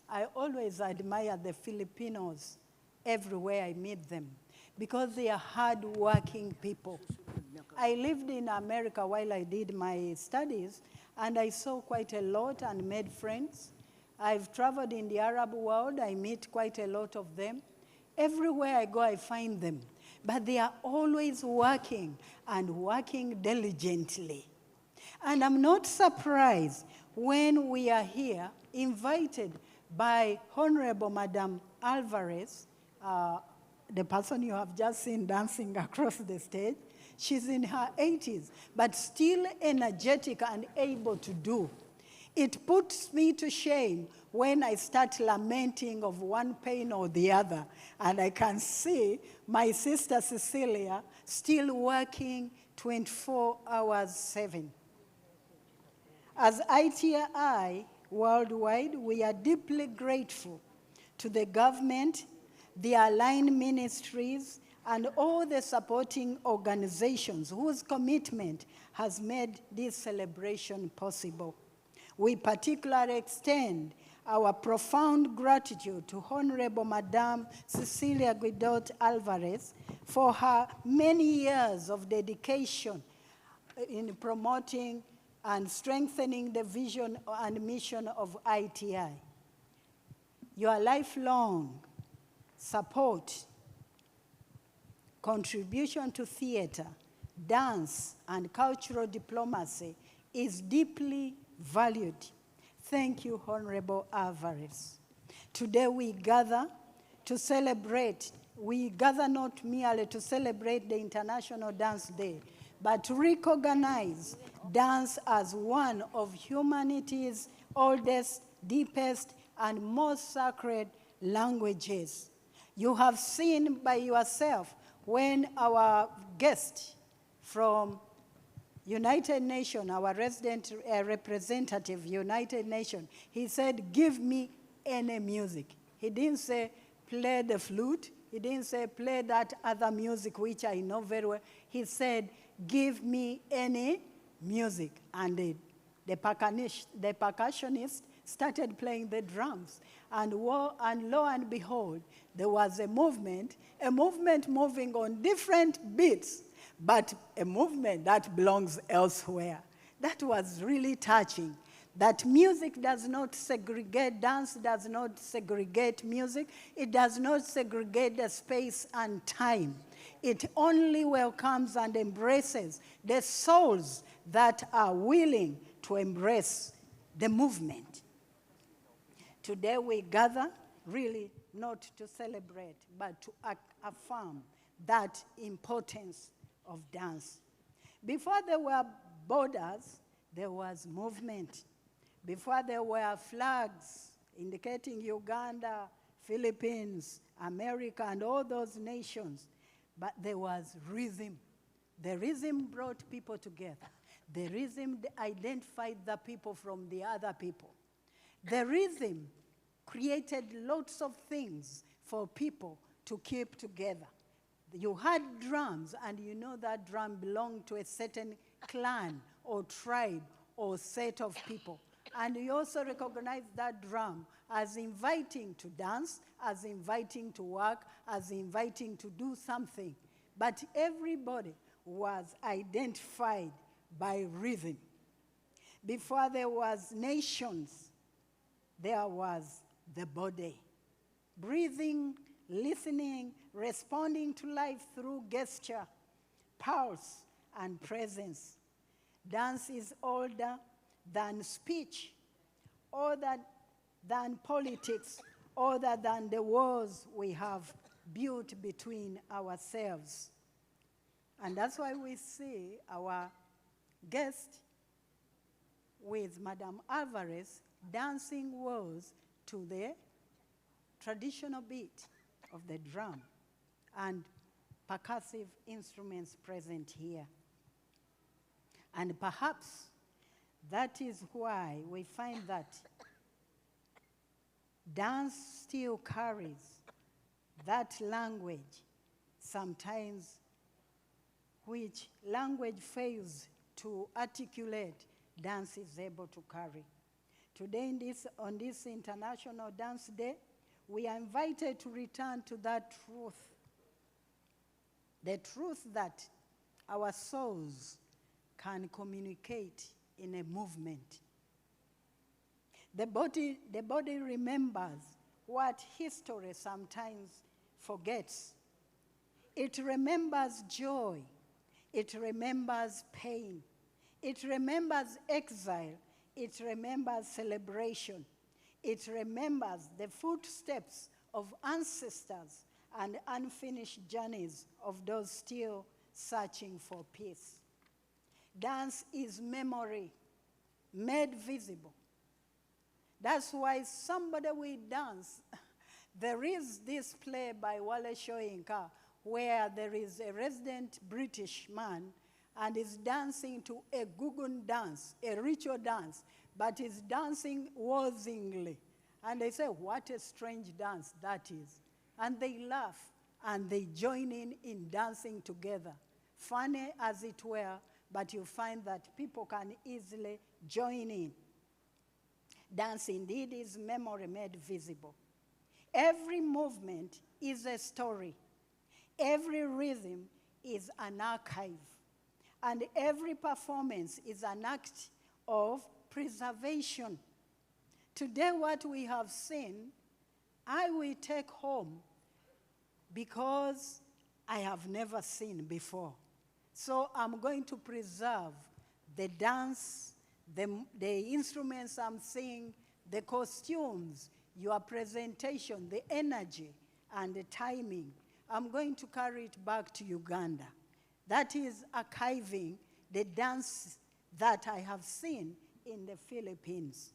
I always admire the Filipinos everywhere I meet them because they are hard-working people. I lived in America while I did my studies, and I saw quite a lot and made friends. I've traveled in the Arab world. I meet quite a lot of them. Everywhere I go, I find them. But they are always working and working diligently. And I'm not surprised when we are here invited by Honorable Madam Alvarez, the person you have just seen dancing across the stage. She's in her 80s, but still energetic and able to do. It puts me to shame when I start lamenting of one pain or the other, and I can see my sister Cecilia still working 24 hours 7. As ITI Worldwide, we are deeply grateful to the government, the aligned ministries, and all the supporting organizations whose commitment has made this celebration possible. We particularly extend our profound gratitude to Honorable Madame Cecilia Guidot Alvarez for her many years of dedication in promoting and strengthening the vision and mission of ITI. Your lifelong support, contribution to theater, dance, and cultural diplomacy is deeply valued. Thank you, Honorable Alvarez. Today we gather to celebrate. We gather not merely to celebrate the International Dance Day, but to recognize dance as one of humanity's oldest, deepest, and most sacred languages. You have seen by yourself when our guest from United Nations, our resident representative, United Nations, he said, "Give me any music." He didn't say, play the flute. He didn't say play that other music, which I know very well. He said, give me any music. And the percussionist started playing the drums. And lo and behold, there was a movement moving on different beats, but a movement that belongs elsewhere. That was really touching. That music does not segregate, dance does not segregate music. It does not segregate the space and time. It only welcomes and embraces the souls that are willing to embrace the movement. Today we gather really not to celebrate, but to affirm that importance of dance. Before there were borders, there was movement. Before there were flags indicating Uganda, Philippines, America, and all those nations, but there was rhythm. The rhythm brought people together. The rhythm identified the people from the other people. The rhythm created lots of things for people to keep together. You had drums, and you know that drum belonged to a certain clan or tribe or set of people. And you also recognize that drum as inviting to dance, as inviting to work, as inviting to do something. But everybody was identified by rhythm. Before there was nations, there was the body. Breathing, listening, responding to life through gesture, pulse, and presence. Dance is older than speech, older than politics, older than the walls we have built between ourselves. And that's why we see our guest with Madame Alvarez dancing waltz to the traditional beat of the drum and percussive instruments present here. And perhaps that is why we find that dance still carries that language, sometimes which language fails to articulate, dance is able to carry. Today on this International Dance Day, we are invited to return to that truth. The truth that our souls can communicate in a movement. The body remembers what history sometimes forgets. It remembers joy. It remembers pain. It remembers exile. It remembers celebration. It remembers the footsteps of ancestors and unfinished journeys of those still searching for peace. Dance is memory made visible. That's why somebody will dance. There is this play by Wale Soyinka where there is a resident British man and is dancing to a Gugun dance, a ritual dance, but is dancing waltzingly. And they say, what a strange dance that is. And they laugh and they join in dancing together. Funny as it were, but you find that people can easily join in. Dance indeed is memory made visible. Every movement is a story. Every rhythm is an archive. And every performance is an act of preservation. Today what we have seen, I will take home because I have never seen before. So I'm going to preserve the dance, the instruments I'm seeing, the costumes, your presentation, the energy, and the timing. I'm going to carry it back to Uganda. That is archiving the dance that I have seen in the Philippines.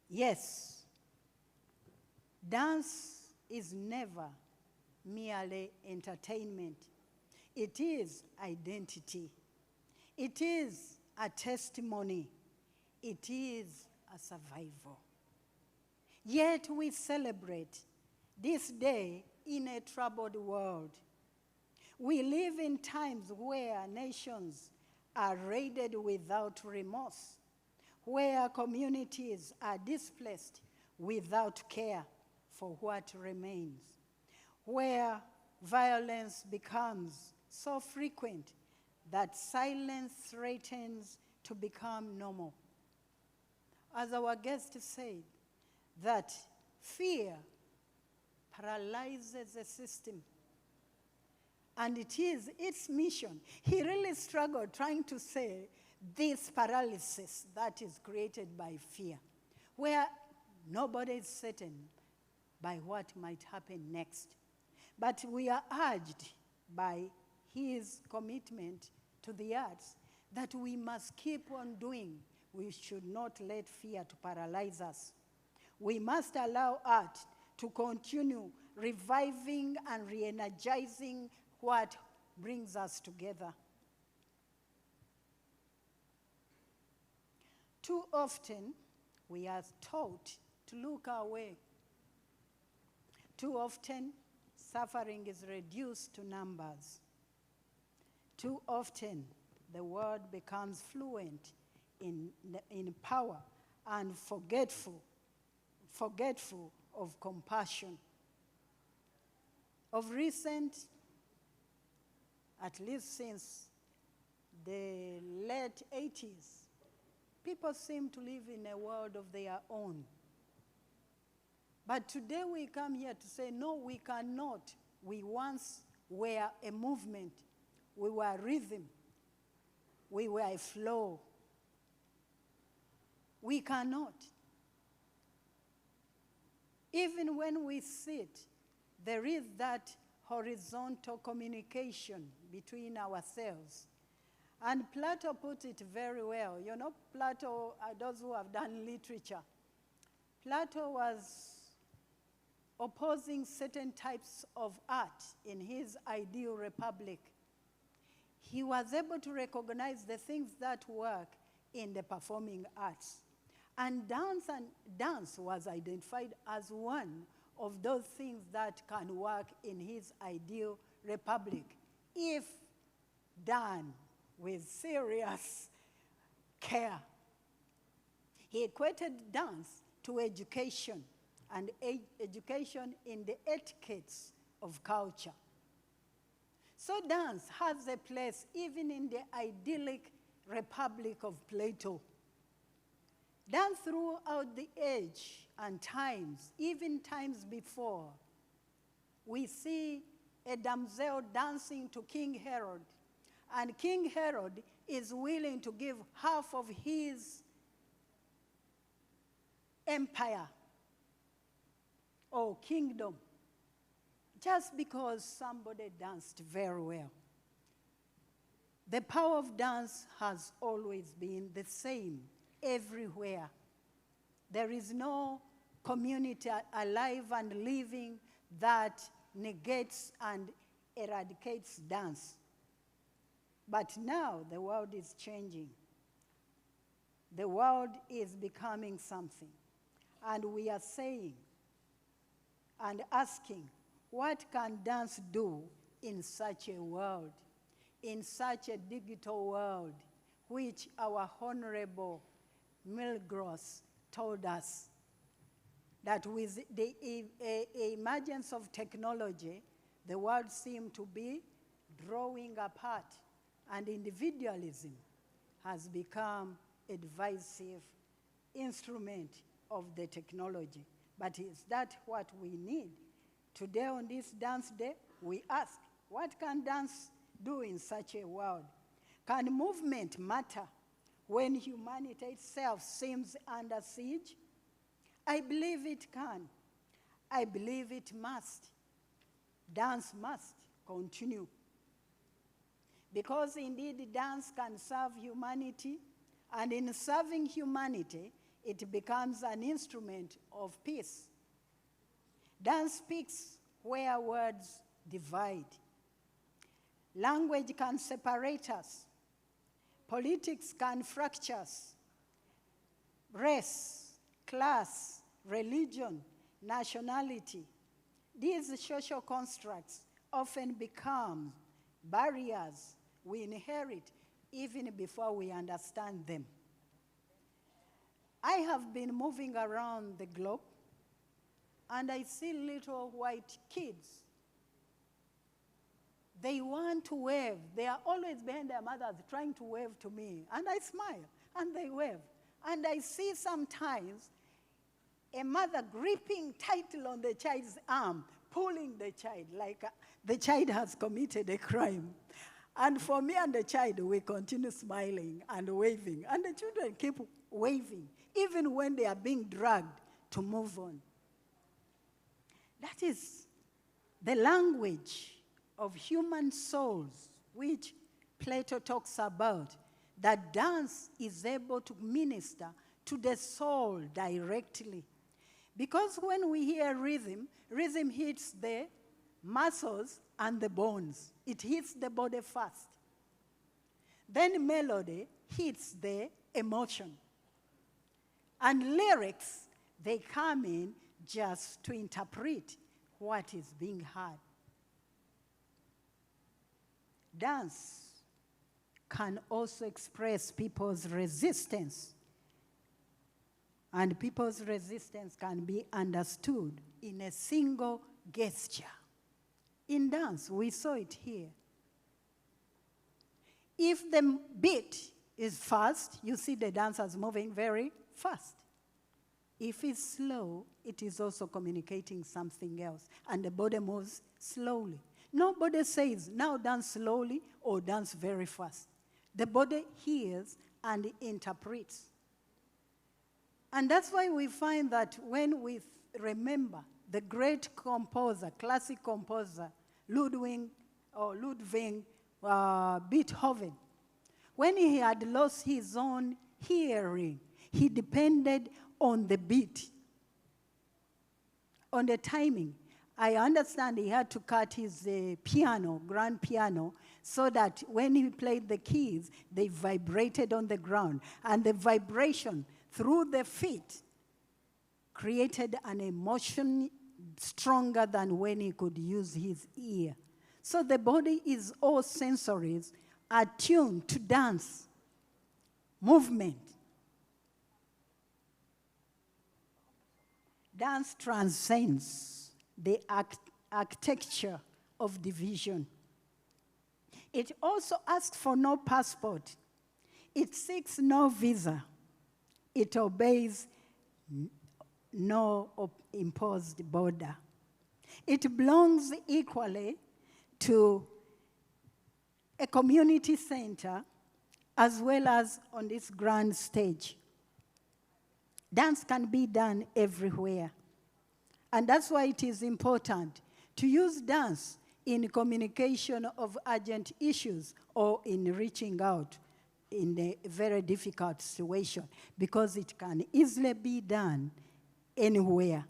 Yes, dance is never merely entertainment. It is identity. It is a testimony. It is a survival. Yet we celebrate this day in a troubled world. We live in times where nations are raided without remorse, where communities are displaced without care for what remains, where violence becomes so frequent that silence threatens to become normal. As our guest said, that fear paralyzes the system. And it is its mission. He really struggled trying to say this paralysis that is created by fear, where nobody is certain by what might happen next. But we are urged by his commitment to the arts that we must keep on doing. We should not let fear to paralyze us. We must allow art to continue reviving and re-energizing what brings us together. Too often, we are taught to look away. Too often, suffering is reduced to numbers. Too often, the world becomes fluent in power and forgetful of compassion. Of recent, at least since the late 80s, people seem to live in a world of their own. But today we come here to say, no, we cannot. We once were a movement. We were rhythm. We were a flow. We cannot. Even when we sit, there is that horizontal communication between ourselves. And Plato put it very well. You know, Plato, those who have done literature, Plato was opposing certain types of art in his ideal republic. He was able to recognize the things that work in the performing arts. And dance was identified as one of those things that can work in his ideal republic, if done with serious care. He equated dance to education, and education in the etiquettes of culture. So dance has a place even in the idyllic republic of Plato. Done throughout the age and times, even times before, we see a damsel dancing to King Herod, and King Herod is willing to give half of his empire or kingdom just because somebody danced very well. The power of dance has always been the same everywhere. There is no community alive and living that negates and eradicates dance. But now the world is changing. The world is becoming something. And we are saying and asking, what can dance do in such a world, in such a digital world, which our Honorable Milgros told us that with the emergence of technology, the world seemed to be drawing apart, and individualism has become a divisive instrument of the technology. But is that what we need? Today on this dance day, we ask, what can dance do in such a world? Can movement matter when humanity itself seems under siege? I believe it can. I believe it must. Dance must continue. Because indeed dance can serve humanity, and in serving humanity, it becomes an instrument of peace. Dance speaks where words divide. Language can separate us. Politics can fracture us. Race, class, religion, nationality. These social constructs often become barriers we inherit even before we understand them. I have been moving around the globe, and I see little white kids. They want to wave. They are always behind their mothers trying to wave to me. And I smile, and they wave. And I see sometimes a mother gripping tightly on the child's arm, pulling the child like the child has committed a crime. And for me and the child, we continue smiling and waving. And the children keep waving, even when they are being dragged to move on. That is the language of human souls, which Plato talks about, that dance is able to minister to the soul directly. Because when we hear rhythm, rhythm hits the muscles and the bones. It hits the body first. Then melody hits the emotion. And lyrics, they come in just to interpret what is being heard. Dance can also express people's resistance. And people's resistance can be understood in a single gesture. In dance, we saw it here. If the beat is fast, you see the dancers moving very fast. If it's slow, it is also communicating something else, and the body moves slowly. Nobody says, now dance slowly or dance very fast. The body hears and interprets. And that's why we find that when we remember the great composer, classic composer, Ludwig Beethoven, when he had lost his own hearing, he depended on the beat, on the timing. I understand he had to cut his grand piano, so that when he played the keys, they vibrated on the ground. And the vibration through the feet created an emotion stronger than when he could use his ear. So the body is all sensories attuned to dance, movement. Dance transcends the architecture of division. It also asks for no passport. It seeks no visa. It obeys no imposed border. It belongs equally to a community center as well as on this grand stage. Dance can be done everywhere. And that's why it is important to use dance in communication of urgent issues or in reaching out in a very difficult situation, because it can easily be done anywhere.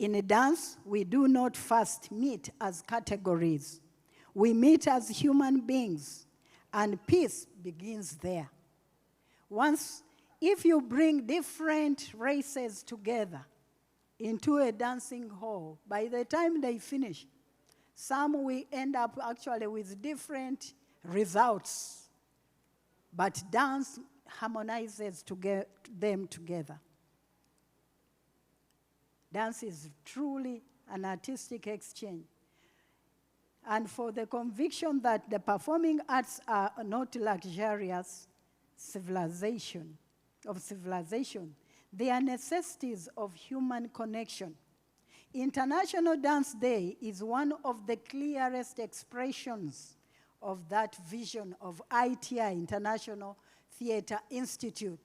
In a dance, we do not first meet as categories. We meet as human beings, and peace begins there. If you bring different races together into a dancing hall, by the time they finish, some will end up actually with different results. But dance harmonizes them together. Dance is truly an artistic exchange. And for the conviction that the performing arts are not luxurious civilization, they are necessities of human connection. International Dance Day is one of the clearest expressions of that vision of ITI, International Theatre Institute,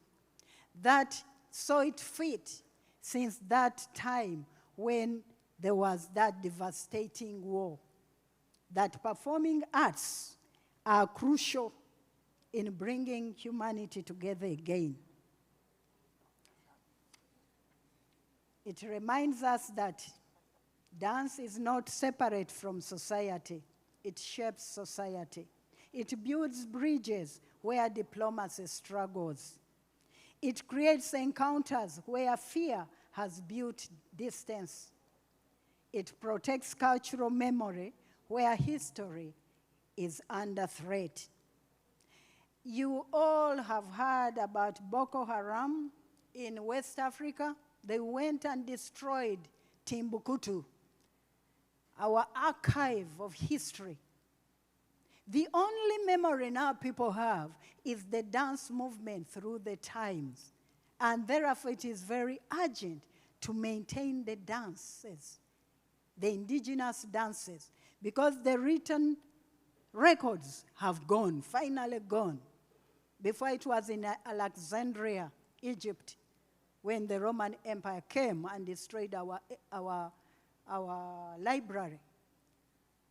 that saw it fit since that time when there was that devastating war, that performing arts are crucial in bringing humanity together again. It reminds us that dance is not separate from society. It shapes society. It builds bridges where diplomacy struggles. It creates encounters where fear has built distance. It protects cultural memory where history is under threat. You all have heard about Boko Haram in West Africa. They went and destroyed Timbuktu, our archive of history. The only memory now people have is the dance movement through the times. And therefore it is very urgent to maintain the dances, the indigenous dances, because the written records have gone, finally gone. Before it was in Alexandria, Egypt, when the Roman Empire came and destroyed our library.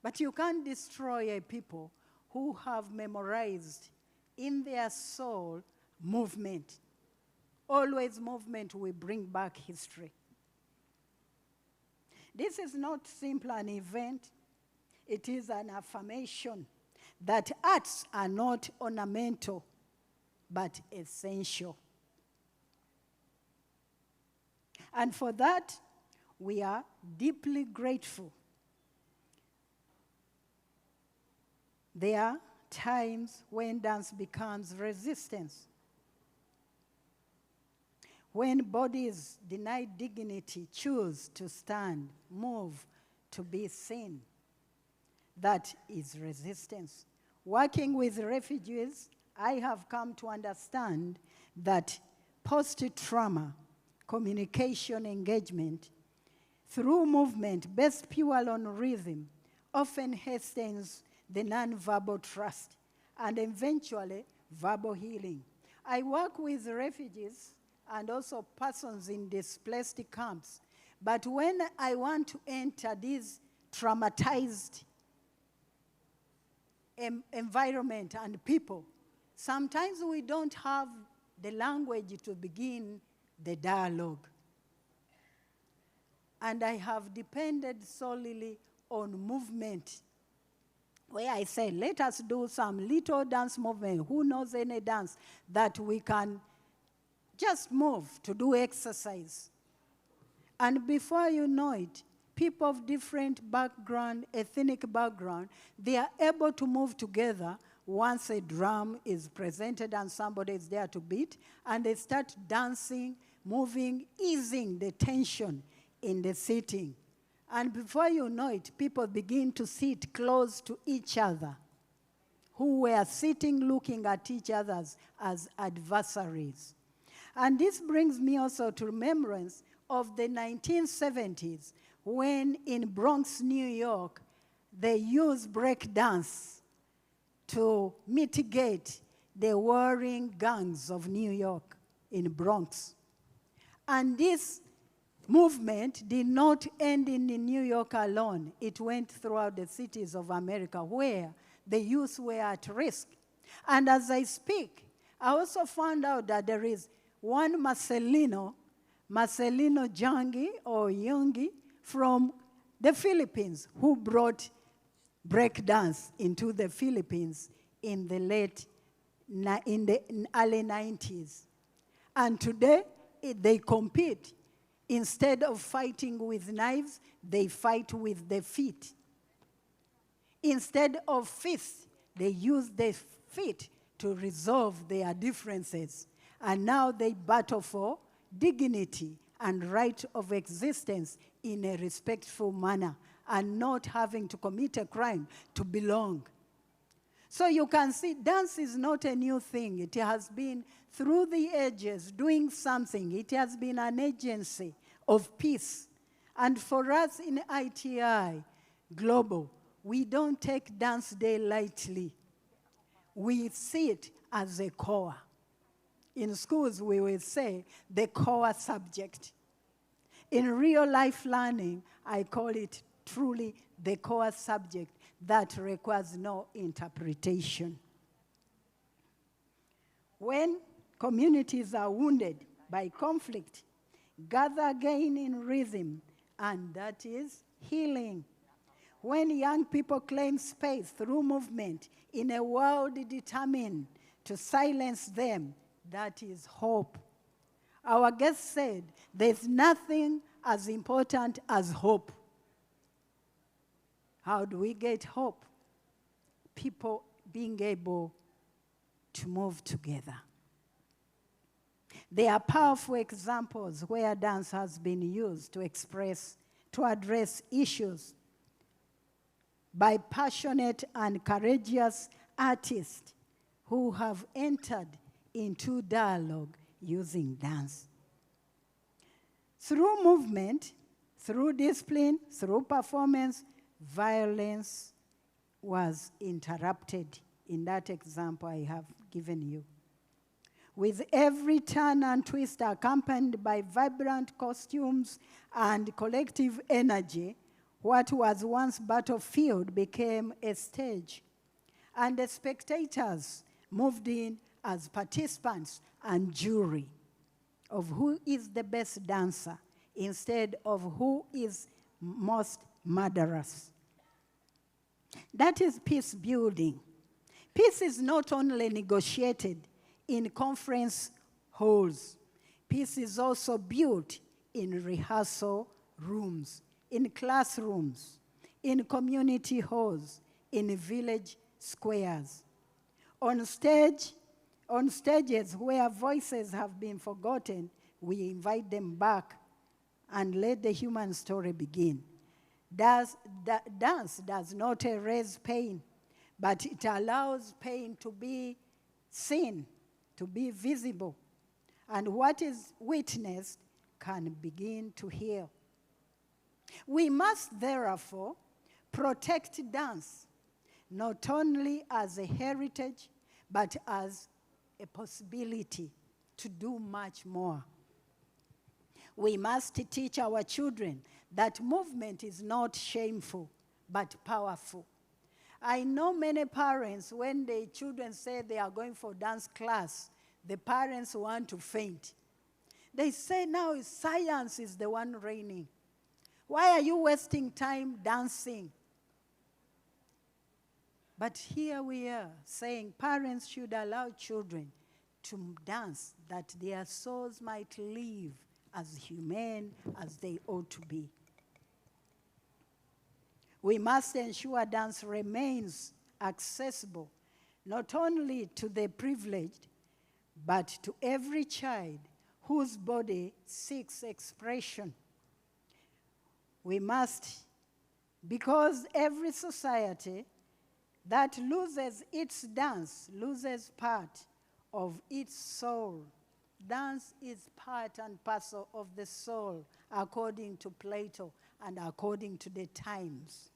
But you can't destroy a people who have memorized in their soul movement. Always movement will bring back history. This is not simply an event, it is an affirmation that arts are not ornamental, but essential. And for that, we are deeply grateful. There are times when dance becomes resistance. When bodies denied dignity choose to stand, move, to be seen, that is resistance. Working with refugees, I have come to understand that post-trauma communication engagement through movement based purely on rhythm often hastens the non-verbal trust and eventually verbal healing. I work with refugees and also persons in displaced camps, but when I want to enter these traumatized environment and people, sometimes we don't have the language to begin the dialogue. And I have depended solely on movement, where I say, let us do some little dance movement. Who knows any dance that we can just move to do exercise? And before you know it, people of different background, ethnic background, they are able to move together once a drum is presented and somebody is there to beat, and they start dancing, moving, easing the tension in the sitting. And before you know it, people begin to sit close to each other, who were sitting looking at each other as adversaries. And this brings me also to remembrance of the 1970s, when in Bronx, New York, they used break dance to mitigate the warring gangs of New York in Bronx. And this movement did not end in New York alone. It went throughout the cities of America where the youth were at risk. And as I speak, I also found out that there is one Marcelino Jangi or Yungi from the Philippines who brought breakdance into the Philippines in the early 90s. And today, they compete. Instead of fighting with knives, they fight with their feet. Instead of fists, they use their feet to resolve their differences. And now they battle for dignity and right of existence in a respectful manner, and not having to commit a crime to belong. So you can see dance is not a new thing. It has been through the ages doing something. It has been an agency of peace. And for us in ITI Global, we don't take Dance Day lightly. We see it as a core. In schools, we will say the core subject. In real life learning, I call it truly the core subject that requires no interpretation. When communities are wounded by conflict, gather again in rhythm, and that is healing. When young people claim space through movement in a world determined to silence them, that is hope. Our guest said, there's nothing as important as hope. How do we get hope? People being able to move together. There are powerful examples where dance has been used to address issues by passionate and courageous artists who have entered into dialogue using dance. Through movement, through discipline, through performance, violence was interrupted in that example I have given you. With every turn and twist accompanied by vibrant costumes and collective energy, what was once battlefield became a stage, and the spectators moved in as participants and jury of who is the best dancer instead of who is most murderous. That is peace building. Peace is not only negotiated in conference halls. Peace is also built in rehearsal rooms, in classrooms, in community halls, in village squares. On stages where voices have been forgotten, we invite them back and let the human story begin. Dance does not erase pain, but it allows pain to be seen, to be visible, and what is witnessed can begin to heal. We must therefore protect dance, not only as a heritage, but as a possibility to do much more. We must teach our children that movement is not shameful, but powerful. I know many parents, when the children say they are going for dance class, the parents want to faint. They say now science is the one reigning. Why are you wasting time dancing? But here we are saying parents should allow children to dance, that their souls might live as humane as they ought to be. We must ensure dance remains accessible, not only to the privileged, but to every child whose body seeks expression. We must, because every society that loses its dance loses part of its soul. Dance is part and parcel of the soul, according to Plato and according to the times.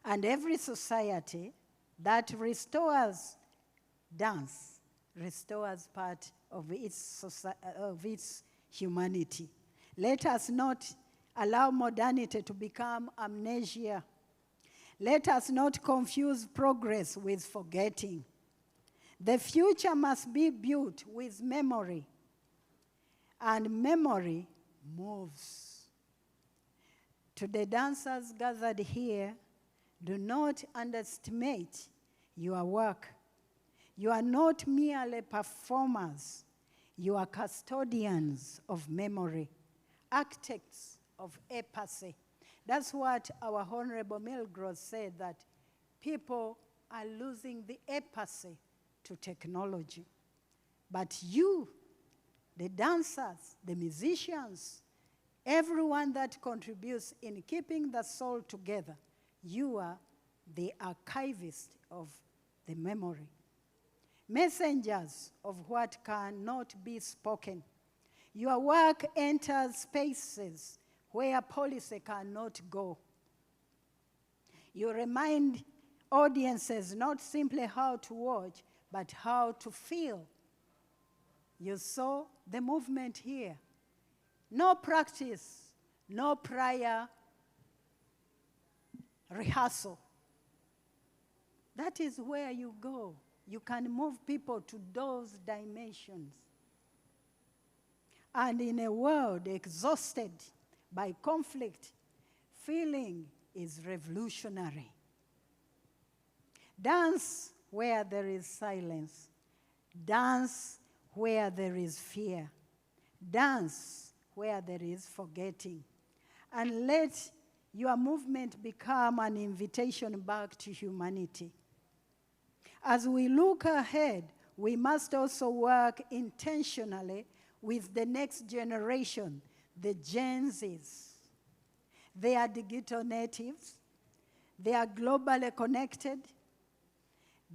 And every society that restores dance restores part of its humanity. Let us not allow modernity to become amnesia. Let us not confuse progress with forgetting. The future must be built with memory, and memory moves. To the dancers gathered here, do not underestimate your work. You are not merely performers. You are custodians of memory, architects of apathy. That's what our Honorable Milgros said, that people are losing the apathy to technology. But you, the dancers, the musicians, everyone that contributes in keeping the soul together, you are the archivist of the memory. Messengers of what cannot be spoken. Your work enters spaces where policy cannot go. You remind audiences not simply how to watch, but how to feel. You saw the movement here. No practice, no prior rehearsal. That is where you go. You can move people to those dimensions. And in a world exhausted by conflict, feeling is revolutionary. Dance where there is silence. Dance where there is fear. Dance where there is forgetting. And let your movement become an invitation back to humanity. As we look ahead, we must also work intentionally with the next generation, the Gen Zs. They are digital natives. They are globally connected.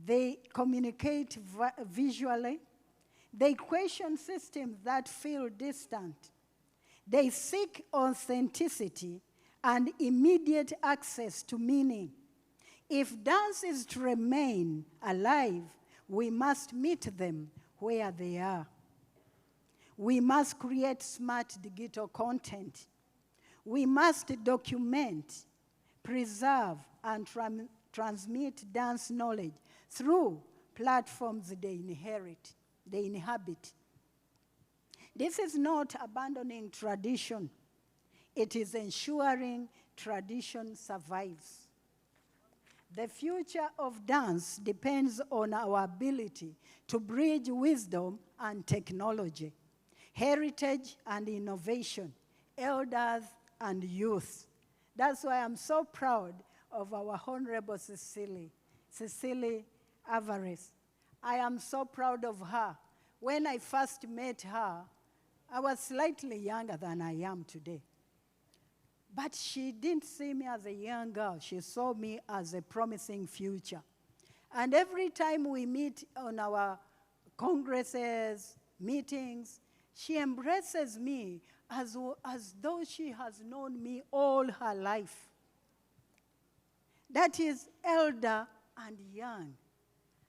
They communicate visually. They question systems that feel distant. They seek authenticity and immediate access to meaning. If dance is to remain alive, we must meet them where they are. We must create smart digital content. We must document, preserve, and transmit dance knowledge through platforms they inhabit. This is not abandoning tradition. It is ensuring tradition survives. The future of dance depends on our ability to bridge wisdom and technology, heritage and innovation, elders and youth. That's why I'm so proud of our Honorable Cecily Alvarez. I am so proud of her. When I first met her, I was slightly younger than I am today. But she didn't see me as a young girl. She saw me as a promising future. And every time we meet on our congresses, meetings, she embraces me as though she has known me all her life. That is elder and young,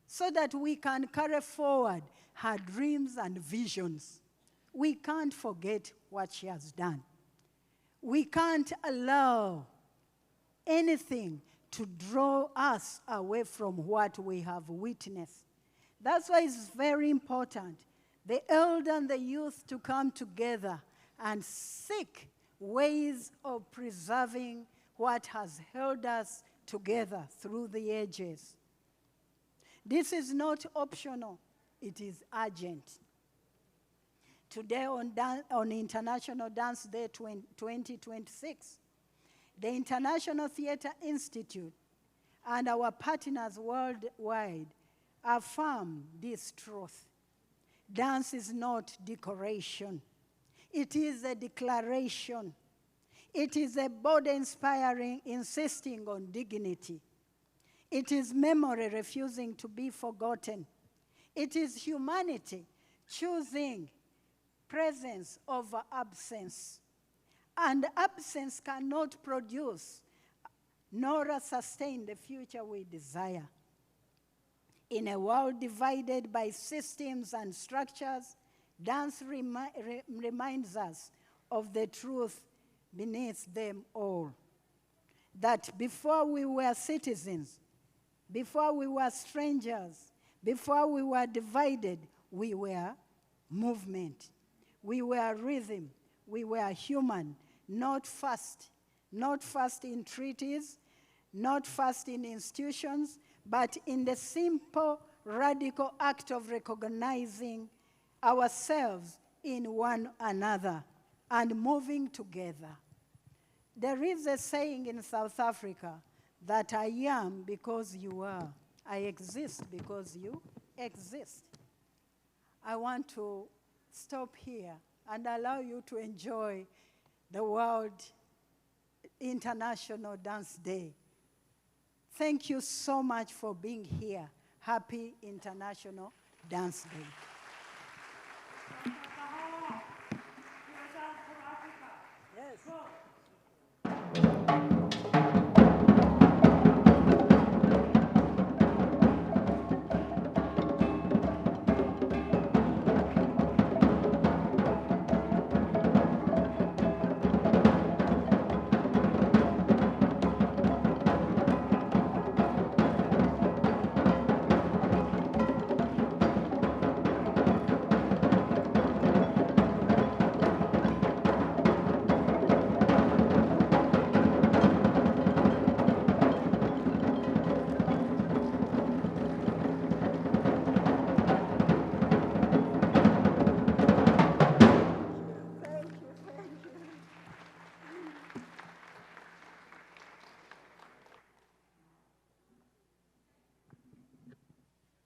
so that we can carry forward her dreams and visions. We can't forget what she has done. We can't allow anything to draw us away from what we have witnessed. That's why it's very important, the elder and the youth to come together and seek ways of preserving what has held us together through the ages. This is not optional, it is urgent. Today on International Dance Day 2026, the International Theatre Institute and our partners worldwide affirm this truth. Dance is not decoration. It is a declaration. It is a body-inspiring, insisting on dignity. It is memory refusing to be forgotten. It is humanity choosing presence over absence. And absence cannot produce nor sustain the future we desire. In a world divided by systems and structures, dance reminds us of the truth beneath them all. That before we were citizens, before we were strangers, before we were divided, we were movement. We were rhythm. We were human, not first in treaties, not first in institutions, but in the simple, radical act of recognizing ourselves in one another and moving together. There is a saying in South Africa that I am because you are. I exist because you exist. I want to stop here and allow you to enjoy the World International Dance Day. Thank you so much for being here. Happy International Dance Day.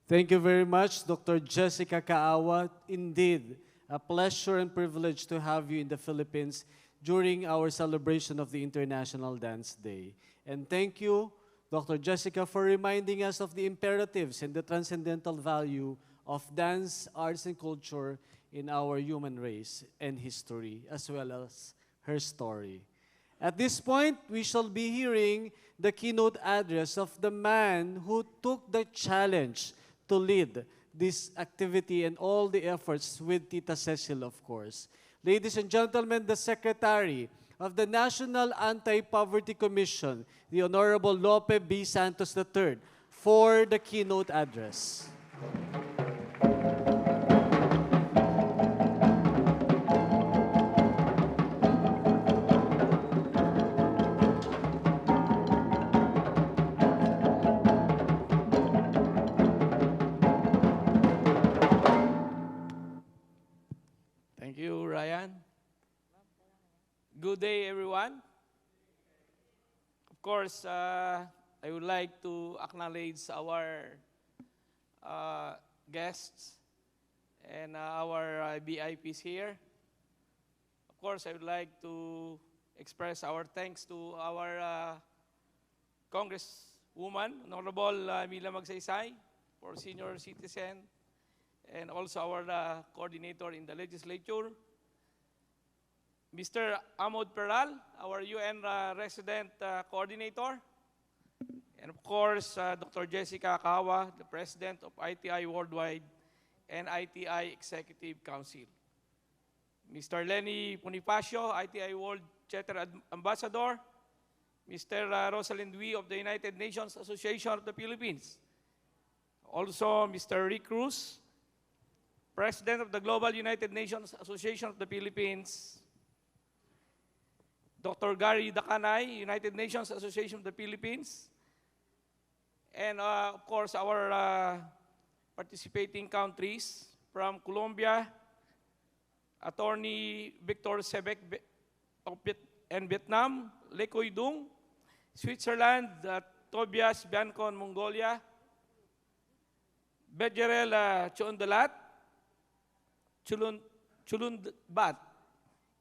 Thank you very much, Dr. Jessica Kaawa. Indeed, a pleasure and privilege to have you in the Philippines during our celebration of the International Dance Day. And thank you, Dr. Jessica, for reminding us of the imperatives and the transcendental value of dance, arts, and culture in our human race and history, as well as her story. At this point, we shall be hearing the keynote address of the man who took the challenge to lead this activity and all the efforts with Tita Cecil, of course. Ladies and gentlemen, the Secretary of the National Anti-Poverty Commission, the Honorable Lope B. Santos III, for the keynote address. Thank you, Ryan. Good day, everyone. Of course, I would like to acknowledge our guests and our VIPs here. Of course, I would like to express our thanks to our Congresswoman, Honorable Mila Magsaysay, for senior citizen, and also our coordinator in the legislature, Mr. Ahmad Peral, our UN resident coordinator, and of course, Dr. Jessica Kawa, the president of ITI Worldwide and ITI Executive Council. Mr. Lenny Bonifacio, ITI World Charter Ambassador, Mr. Rosalind Wee of the United Nations Association of the Philippines. Also, Mr. Rick Cruz, President of the Global United Nations Association of the Philippines. Dr. Gary Dakanay, United Nations Association of the Philippines. And of course, our participating countries from Colombia, Attorney Victor Sebek and Vietnam, Le Coy Dung, Switzerland, Tobias Biancon, Mongolia, Bejerel Chondalat, Chulunbat,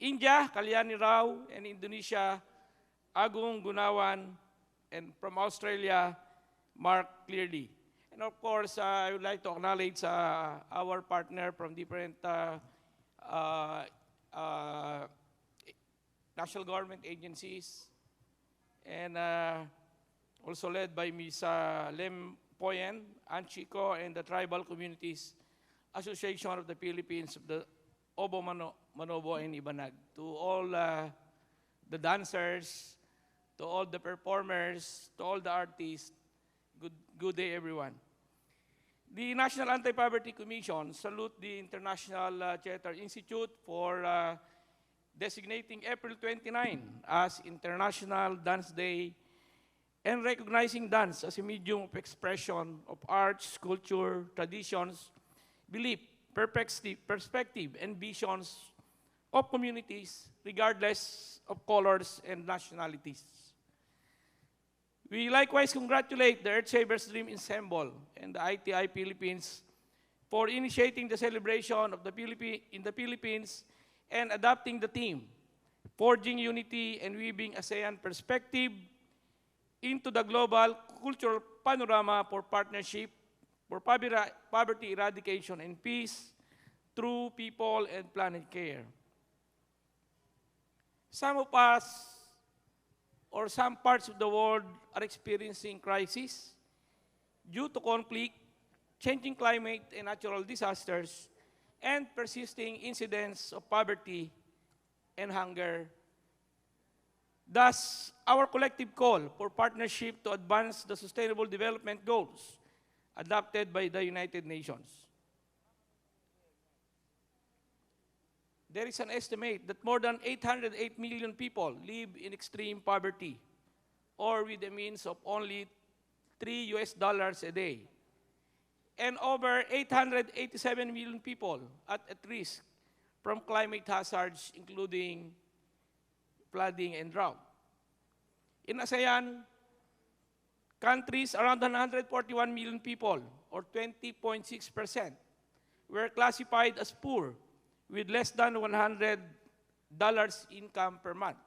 India, Kalyani Rao, and Indonesia, Agung Gunawan, and from Australia, Mark Clearly. And of course, I would like to acknowledge our partner from different national government agencies, and also led by Ms. Lem Poyen, Anchico, and the Tribal Communities Association of the Philippines of the Obo Manobo and Ibanag. To all the dancers, to all the performers, to all the artists, good day, everyone. The National Anti-Poverty Commission salute the International Theater Institute for designating April 29 as International Dance Day and recognizing dance as a medium of expression of arts, culture, traditions, belief, perspective, and visions of communities regardless of colors and nationalities. We likewise congratulate the Earth Savers Dream Ensemble and the ITI Philippines for initiating the celebration of in the Philippines and adopting the theme, Forging Unity and Weaving ASEAN Perspective into the Global Cultural Panorama for Partnership for Poverty Eradication and Peace through People and Planet Care. Some of us, or some parts of the world, are experiencing crisis due to conflict, changing climate and natural disasters, and persisting incidents of poverty and hunger. Thus, our collective call for partnership to advance the Sustainable Development Goals adopted by the United Nations. There is an estimate that more than 808 million people live in extreme poverty, or with the means of only $3 a day. And over 887 million people at risk from climate hazards, including flooding and drought. In ASEAN, countries, around 141 million people, or 20.6%, were classified as poor with less than $100 income per month.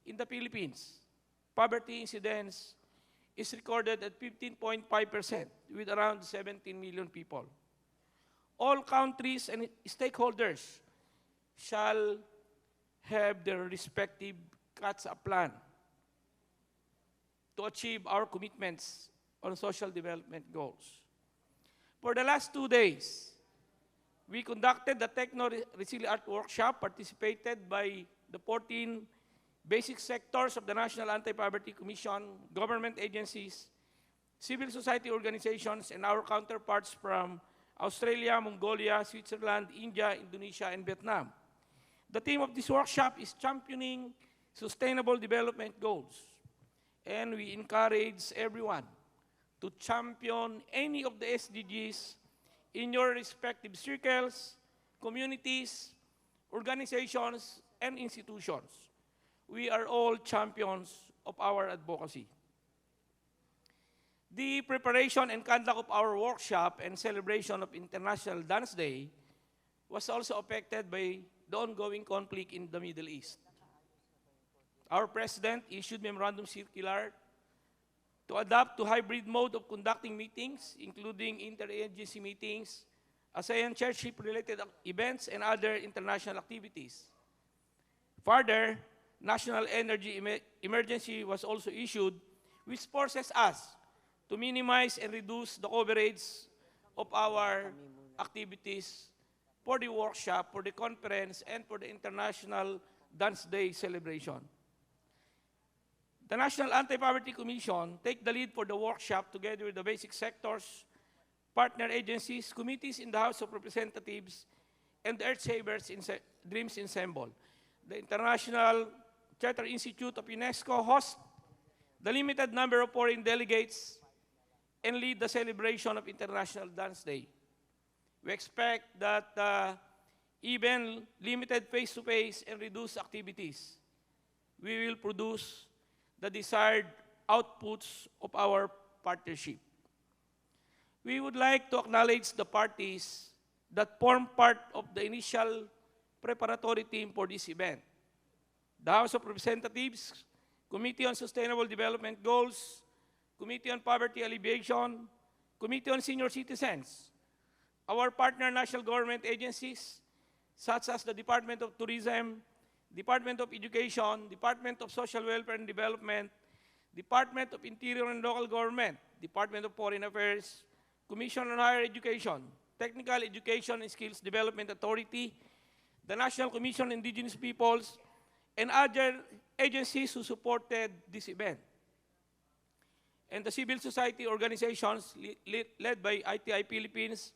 In the Philippines, poverty incidence is recorded at 15.5% with around 17 million people. All countries and stakeholders shall have their respective catch-up plan to achieve our commitments on social development goals. For the last 2 days, we conducted the techno-resilient workshop participated by the 14 basic sectors of the National Anti-Poverty Commission, government agencies, civil society organizations, and our counterparts from Australia, Mongolia, Switzerland, India, Indonesia, and Vietnam. The theme of this workshop is championing sustainable development goals, and we encourage everyone to champion any of the SDGs in your respective circles, communities, organizations, and institutions. We are all champions of our advocacy. The preparation and conduct of our workshop and celebration of International Dance Day was also affected by the ongoing conflict in the Middle East. Our President issued memorandum circular to adapt to hybrid mode of conducting meetings, including interagency meetings, ASEAN chairship-related events, and other international activities. Further, national energy emergency was also issued, which forces us to minimize and reduce the coverage of our activities for the workshop, for the conference, and for the International Dance Day celebration. The National Anti-Poverty Commission take the lead for the workshop together with the basic sectors, partner agencies, committees in the House of Representatives, and the Earth Savers Dreams Ensemble. The International Charter Institute of UNESCO hosts the limited number of foreign delegates and lead the celebration of International Dance Day. We expect that even limited face-to-face and reduced activities, we will produce the desired outputs of our partnership. We would like to acknowledge the parties that form part of the initial preparatory team for this event. The House of Representatives, Committee on Sustainable Development Goals, Committee on Poverty Alleviation, Committee on Senior Citizens, our partner national government agencies, such as the Department of Tourism, Department of Education, Department of Social Welfare and Development, Department of Interior and Local Government, Department of Foreign Affairs, Commission on Higher Education, Technical Education and Skills Development Authority, the National Commission on Indigenous Peoples, and other agencies who supported this event. And the civil society organizations led by ITI Philippines,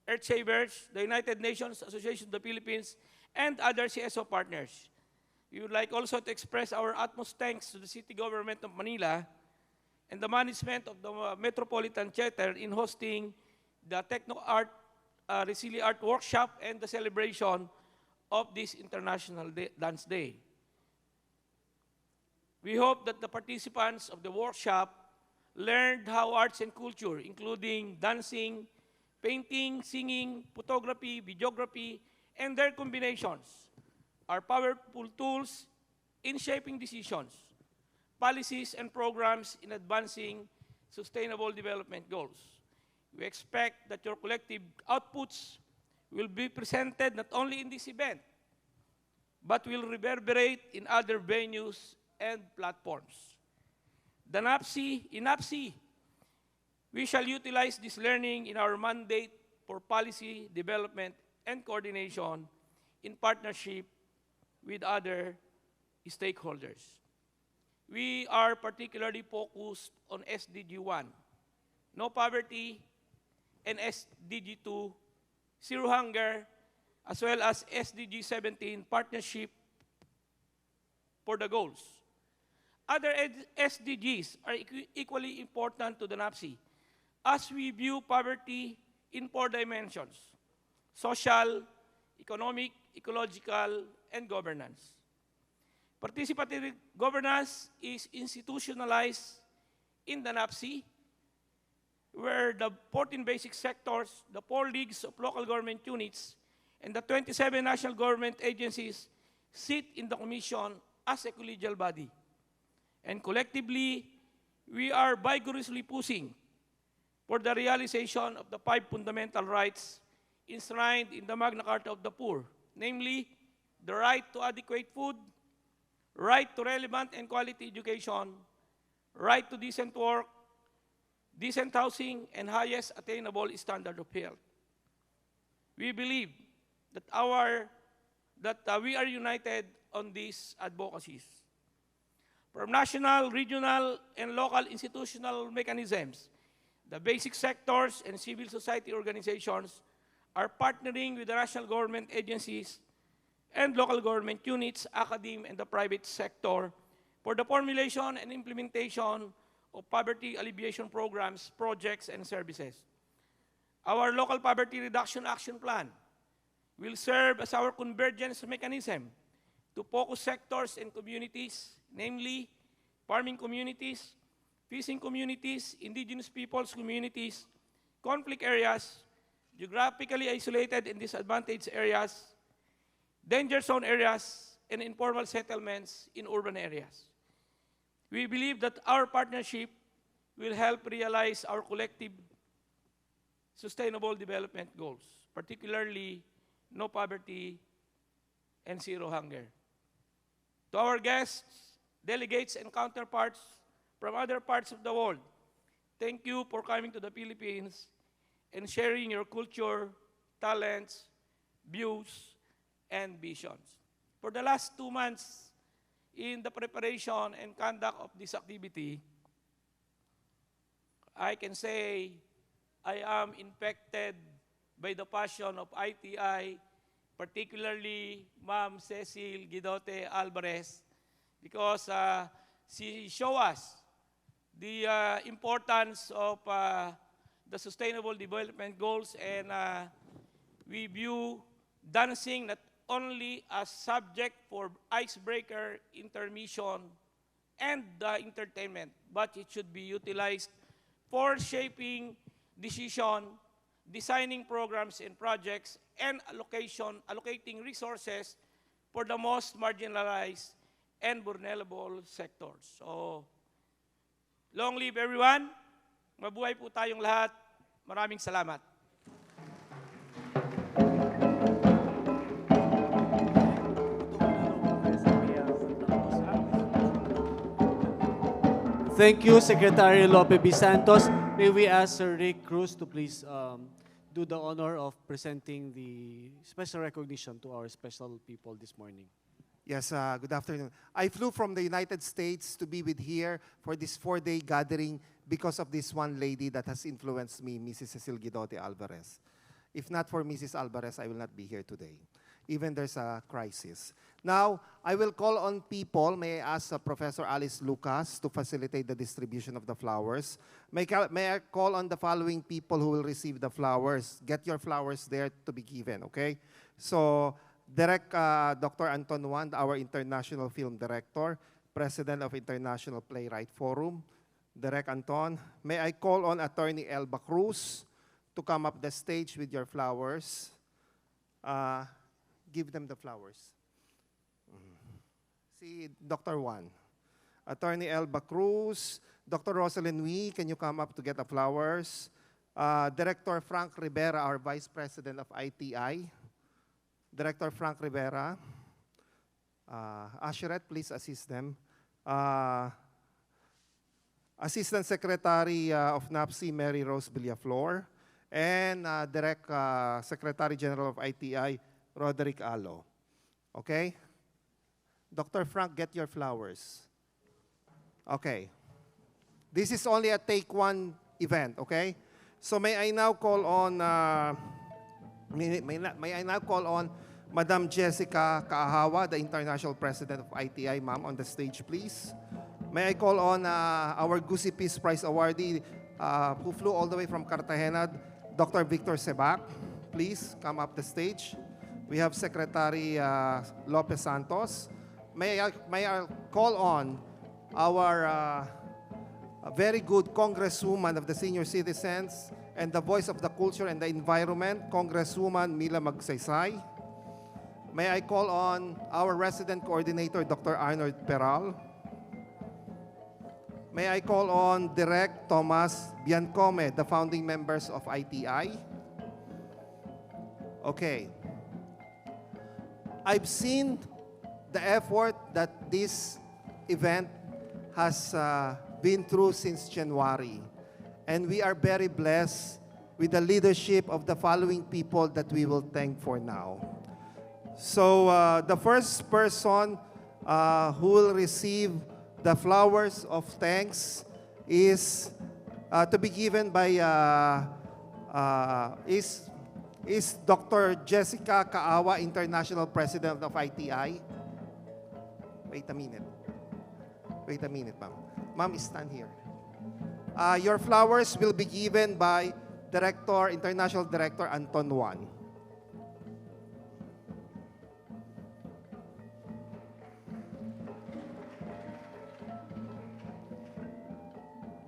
Earth Savers, the United Nations Association of the Philippines, and other CSO partners. We would like also to express our utmost thanks to the City Government of Manila and the management of the Metropolitan Theater in hosting the Resilient Art Workshop and the celebration of this International Dance Day. We hope that the participants of the workshop learned how arts and culture, including dancing, painting, singing, photography, videography, and their combinations are powerful tools in shaping decisions, policies, and programs in advancing sustainable development goals. We expect that your collective outputs will be presented not only in this event, but will reverberate in other venues and platforms. The ITI-NAPSI, we shall utilize this learning in our mandate for policy development and coordination in partnership with other stakeholders. We are particularly focused on SDG 1, no poverty, and SDG 2, zero hunger, as well as SDG 17, partnership for the goals. Other SDGs are equally important to the NAPSI, as we view poverty in 4 dimensions: social, economic, ecological, and governance. Participatory governance is institutionalized in the NAPSI, where the 14 basic sectors, the 4 leagues of local government units, and the 27 national government agencies sit in the Commission as a collegial body. And collectively, we are vigorously pushing for the realization of the 5 fundamental rights enshrined in the Magna Carta of the Poor, namely, the right to adequate food, right to relevant and quality education, right to decent work, decent housing, and highest attainable standard of health. We believe that we are united on these advocacies. From national, regional, and local institutional mechanisms, the basic sectors and civil society organizations are partnering with the national government agencies and local government units, academia, and the private sector for the formulation and implementation of poverty alleviation programs, projects, and services. Our local poverty reduction action plan will serve as our convergence mechanism to focus sectors and communities, namely farming communities, fishing communities, indigenous peoples communities, conflict areas, geographically isolated and disadvantaged areas, danger zone areas, and informal settlements in urban areas. We believe that our partnership will help realize our collective sustainable development goals, particularly no poverty and zero hunger. To our guests, delegates, and counterparts from other parts of the world, thank you for coming to the Philippines and sharing your culture, talents, views, and visions. For the last 2 months, in the preparation and conduct of this activity, I can say I am infected by the passion of ITI, particularly Ma'am Cecil Guidote Alvarez, because she showed us the importance of the Sustainable Development Goals, and we view dancing not only as subject for icebreaker, intermission, and entertainment, but it should be utilized for shaping decision, designing programs and projects, and allocating resources for the most marginalized and vulnerable sectors. So, long live everyone. Mabuhay po tayong lahat. Maraming salamat. Thank you, Secretary Lope B. Santos. May we ask Sir Rick Cruz to please do the honor of presenting the special recognition to our special people this morning. Yes, good afternoon. I flew from the United States to be with here for this 4-day gathering because of this one lady that has influenced me, Mrs. Cecil Guidote Alvarez. If not for Mrs. Alvarez, I will not be here today, even there's a crisis. Now, I will call on people. May I ask Professor Alice Lucas to facilitate the distribution of the flowers. May I call on the following people who will receive the flowers. Get your flowers there to be given, okay? So, Dr. Anton Wand, our International Film Director, President of International Playwright Forum. Direk Anton. May I call on Attorney Elba Cruz to come up the stage with your flowers. Give them the flowers. See Dr. Juan. Attorney Elba Cruz. Dr. Rosalyn Wee, can you come up to get the flowers? Director Frank Rivera, our Vice President of ITI. Director Frank Rivera. Asheret, please assist them. Assistant Secretary of NAPSI, Mary Rose Villaflor. And Secretary General of ITI, Roderick Alo. Okay? Dr. Frank, get your flowers. Okay. This is only a take-one event, okay? So may I now call on may I now call on Madam Jessica Kaahawa, the International President of ITI, ma'am, on the stage, please. May I call on our Gusi Peace Prize awardee who flew all the way from Cartagena, Dr. Victor Sebac. Please come up the stage. We have Secretary Lopez Santos. May I call on our a very good Congresswoman of the Senior Citizens and the Voice of the Culture and the Environment, Congresswoman Mila Magsaysay. May I call on our resident coordinator, Dr. Arnold Peral. May I call on Direct Thomas Biancome, the founding members of ITI. Okay. I've seen the effort that this event has been through since January. And we are very blessed with the leadership of the following people that we will thank for now. So the first person who will receive the flowers of thanks is to be given by is Dr. Jessica Kaawa, International President of ITI. Wait a minute. Wait a minute, ma'am. Ma'am, stand here. Your flowers will be given by International Director Anton Juan.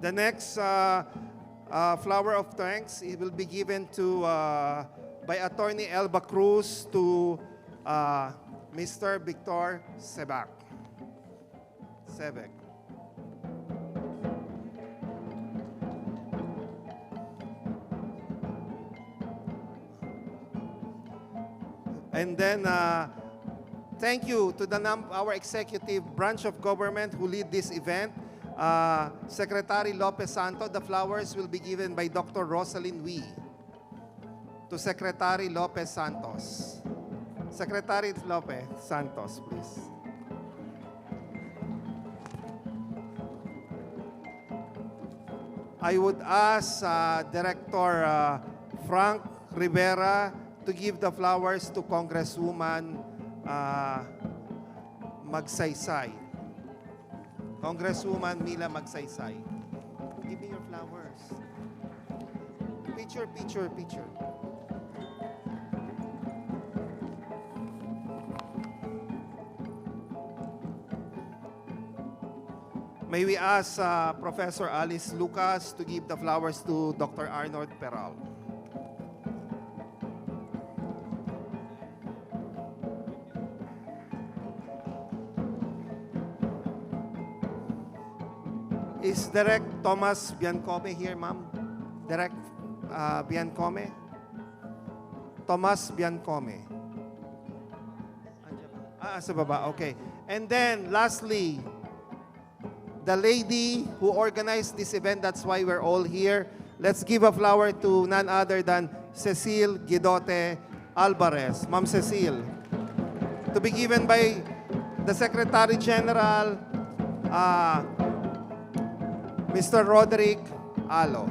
The next flower of thanks, it will be given to by Attorney Elba Cruz to Mr. Victor Sebek. And then, thank you to our executive branch of government who lead this event. Secretary Lopez Santos, the flowers will be given by Dr. Rosalyn Wee to Secretary Lopez Santos. Secretary Lopez Santos, please. I would ask Director Frank Rivera to give the flowers to Congresswoman Magsaysay. Congresswoman Mila Magsaysay. Give me your flowers. Picture. May we ask Professor Alice Lucas to give the flowers to Dr. Arnold Peral. Is Direct Thomas Biancome here, ma'am? Direct Biancome? Thomas Biancome. Sa baba, okay. And then, lastly, the lady who organized this event, that's why we're all here. Let's give a flower to none other than Cecile Guidote Alvarez. Ma'am Cecile. To be given by the Secretary General, Mr. Roderick Alo.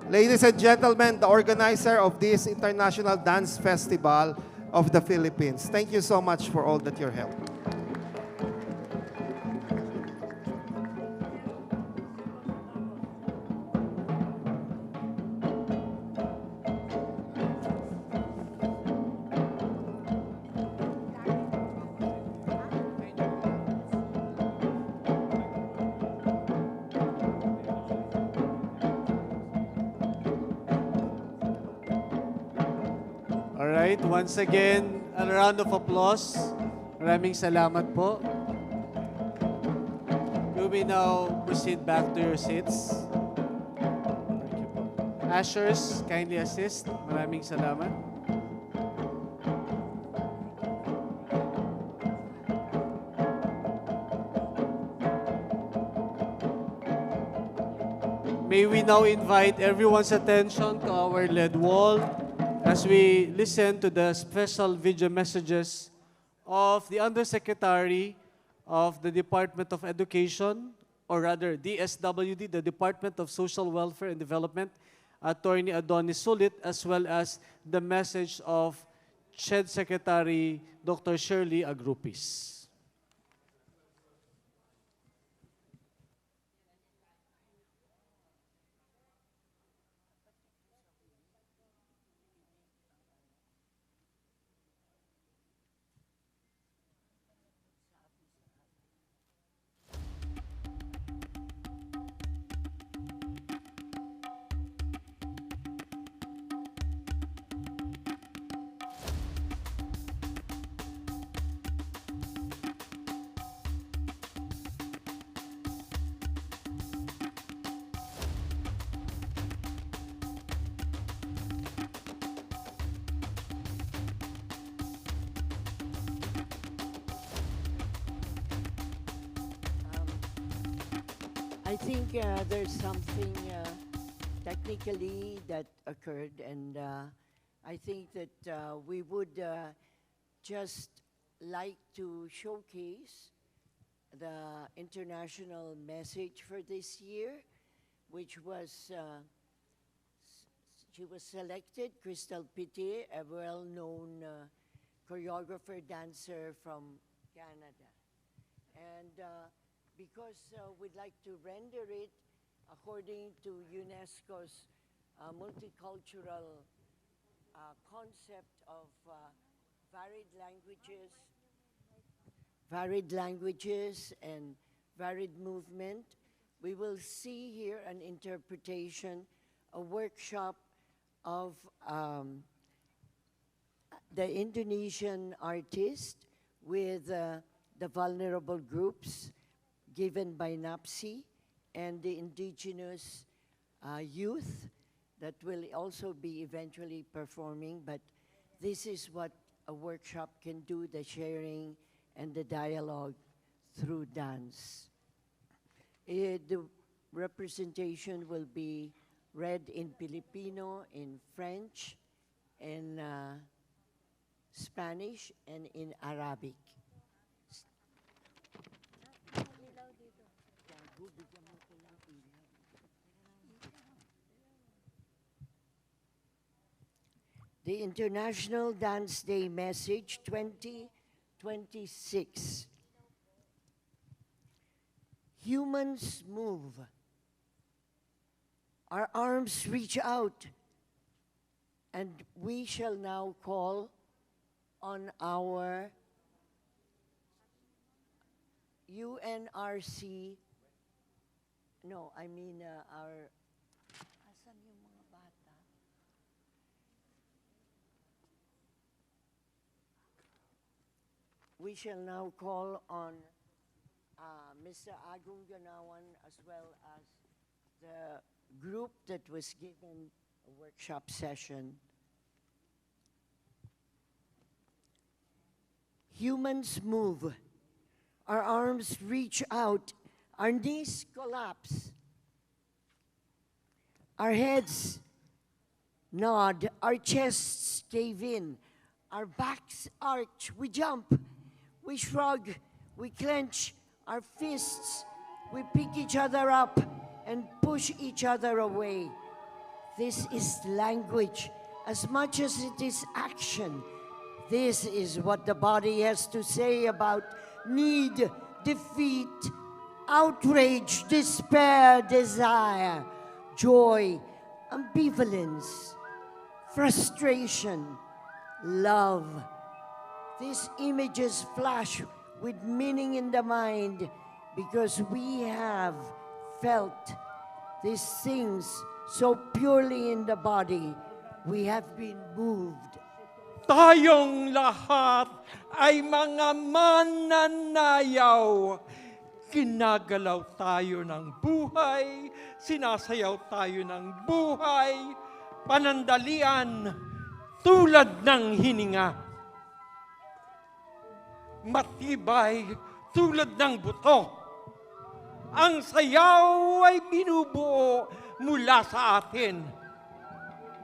Ladies and gentlemen, the organizer of this International Dance Festival of the Philippines, thank you so much for all that your help. Alright, once again, a round of applause. Maraming salamat po. You may now proceed back to your seats. Thank you po. Ushers, kindly assist. Maraming salamat. May we now invite everyone's attention to our LED wall as we listen to the special video messages of the Undersecretary of the Department of Education, or rather DSWD, the Department of Social Welfare and Development, Attorney Adonis Sulit, as well as the message of SHED Secretary Dr. Shirley Agrupis. I think there's something technically that occurred, and I think that we would just like to showcase the international message for this year, which was, she was selected, Crystal Pitti, a well-known choreographer, dancer from Canada. And because we'd like to render it according to UNESCO's multicultural concept of varied languages and varied movement, we will see here an interpretation, a workshop of the Indonesian artist with the vulnerable groups given by NAPSI and the indigenous youth that will also be eventually performing. But this is what a workshop can do, the sharing and the dialogue through dance. The representation will be read in Filipino, in French, in Spanish, and in Arabic. The International Dance Day Message 2026. Humans move. Our arms reach out, and we shall now call on our UNRC, no, I mean our, asan yung mga bata? We shall now call on Mr. Agung Ganawan, as well as the group that was given a workshop session. Humans move. Our arms reach out. Our knees collapse. Our heads nod. Our chests cave in. Our backs arch. We jump. We shrug. We clench our fists. We pick each other up and push each other away. This is language as much as it is action. This is what the body has to say about need, defeat, outrage, despair, desire, joy, ambivalence, frustration, love. These images flash with meaning in the mind because we have felt these things so purely in the body. We have been moved. Tayong lahat ay mga mananayaw. Ginagalaw tayo ng buhay, sinasayaw tayo ng buhay, panandalian tulad ng hininga. Matibay tulad ng buto. Ang sayaw ay binubuo mula sa atin.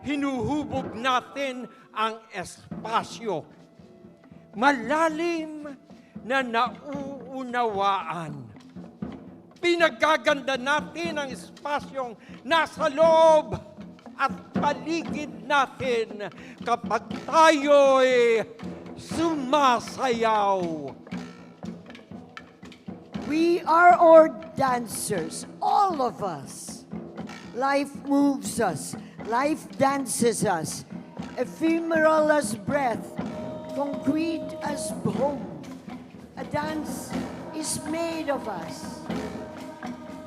Hinuhubog natin ang espasyo. Malalim na nauunawaan. Pinagaganda natin ang espasyong nasa loob at paligid natin kapag tayo'y sumasayaw. We are all dancers, all of us. Life moves us. Life dances us. Ephemeral as breath, concrete as home. A dance is made of us.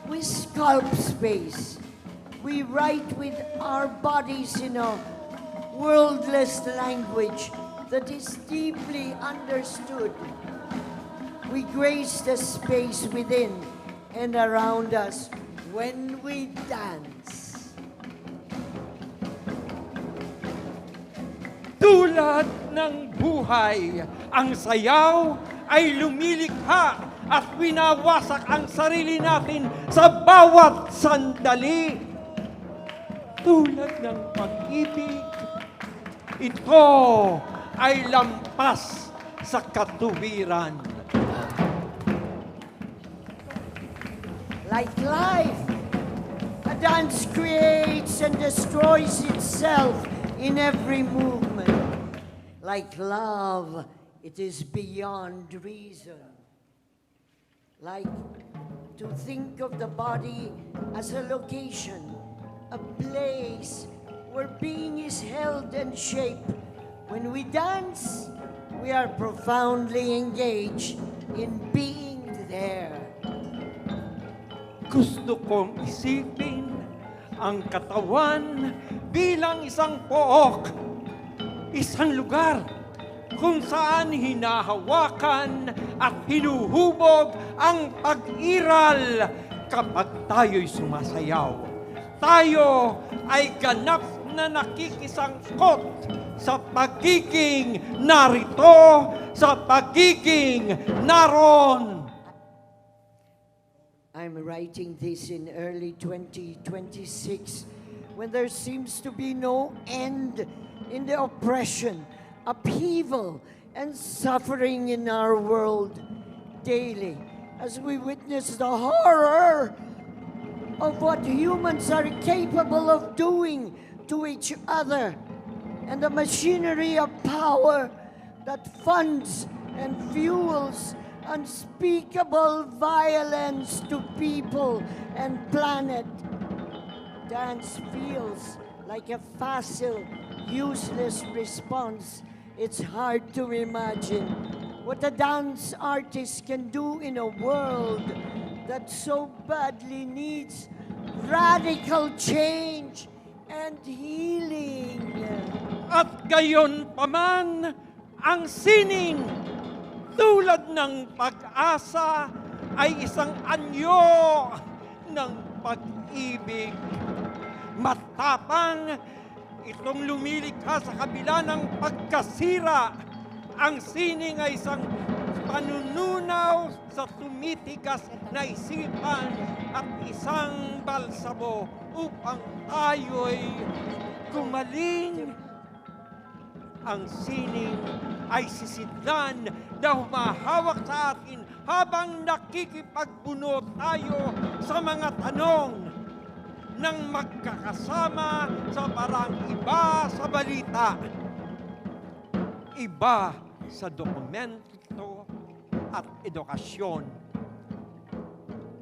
We sculpt space. We write with our bodies in a worldless language that is deeply understood. We grace the space within and around us when we dance. Tulad ng buhay, ang sayaw ay lumilikha at winawasak ang sarili natin sa bawat sandali. Tulad ng pag-ibig, ito ay lampas sa katuwiran. Like life, a dance creates and destroys itself in every movement. Like love, it is beyond reason. Like to think of the body as a location, a place where being is held and shaped. When we dance, we are profoundly engaged in being there. Gusto kong isipin ang katawan bilang isang pook, isang lugar kung saan hinahawakan at hinuhubog ang pag-iral kapag tayo'y sumasayaw. Tayo ay ganap na nakikisangkot sa pagiging narito, sa pagiging naroon. I'm writing this in early 2026 when there seems to be no end in the oppression, upheaval, and suffering in our world daily as we witness the horror of what humans are capable of doing to each other and the machinery of power that funds and fuels unspeakable violence to people and planet. Dance feels like a facile, useless response. It's hard to imagine what a dance artist can do in a world that so badly needs radical change and healing. At gayon paman, ang sining tulad ng pag-asa ay isang anyo ng pag-ibig. Matapang itong lumilikha sa kabila ng pagkasira. Ang sining ay isang panununaw sa tumitigas na isipan at isang balsamo upang tayo'y gumaling. Ang sining ay sisidlan na humahawak sa atin habang nakikipagbunot tayo sa mga tanong ng magkakasama sa parang iba sa balita, iba sa dokumento at edukasyon,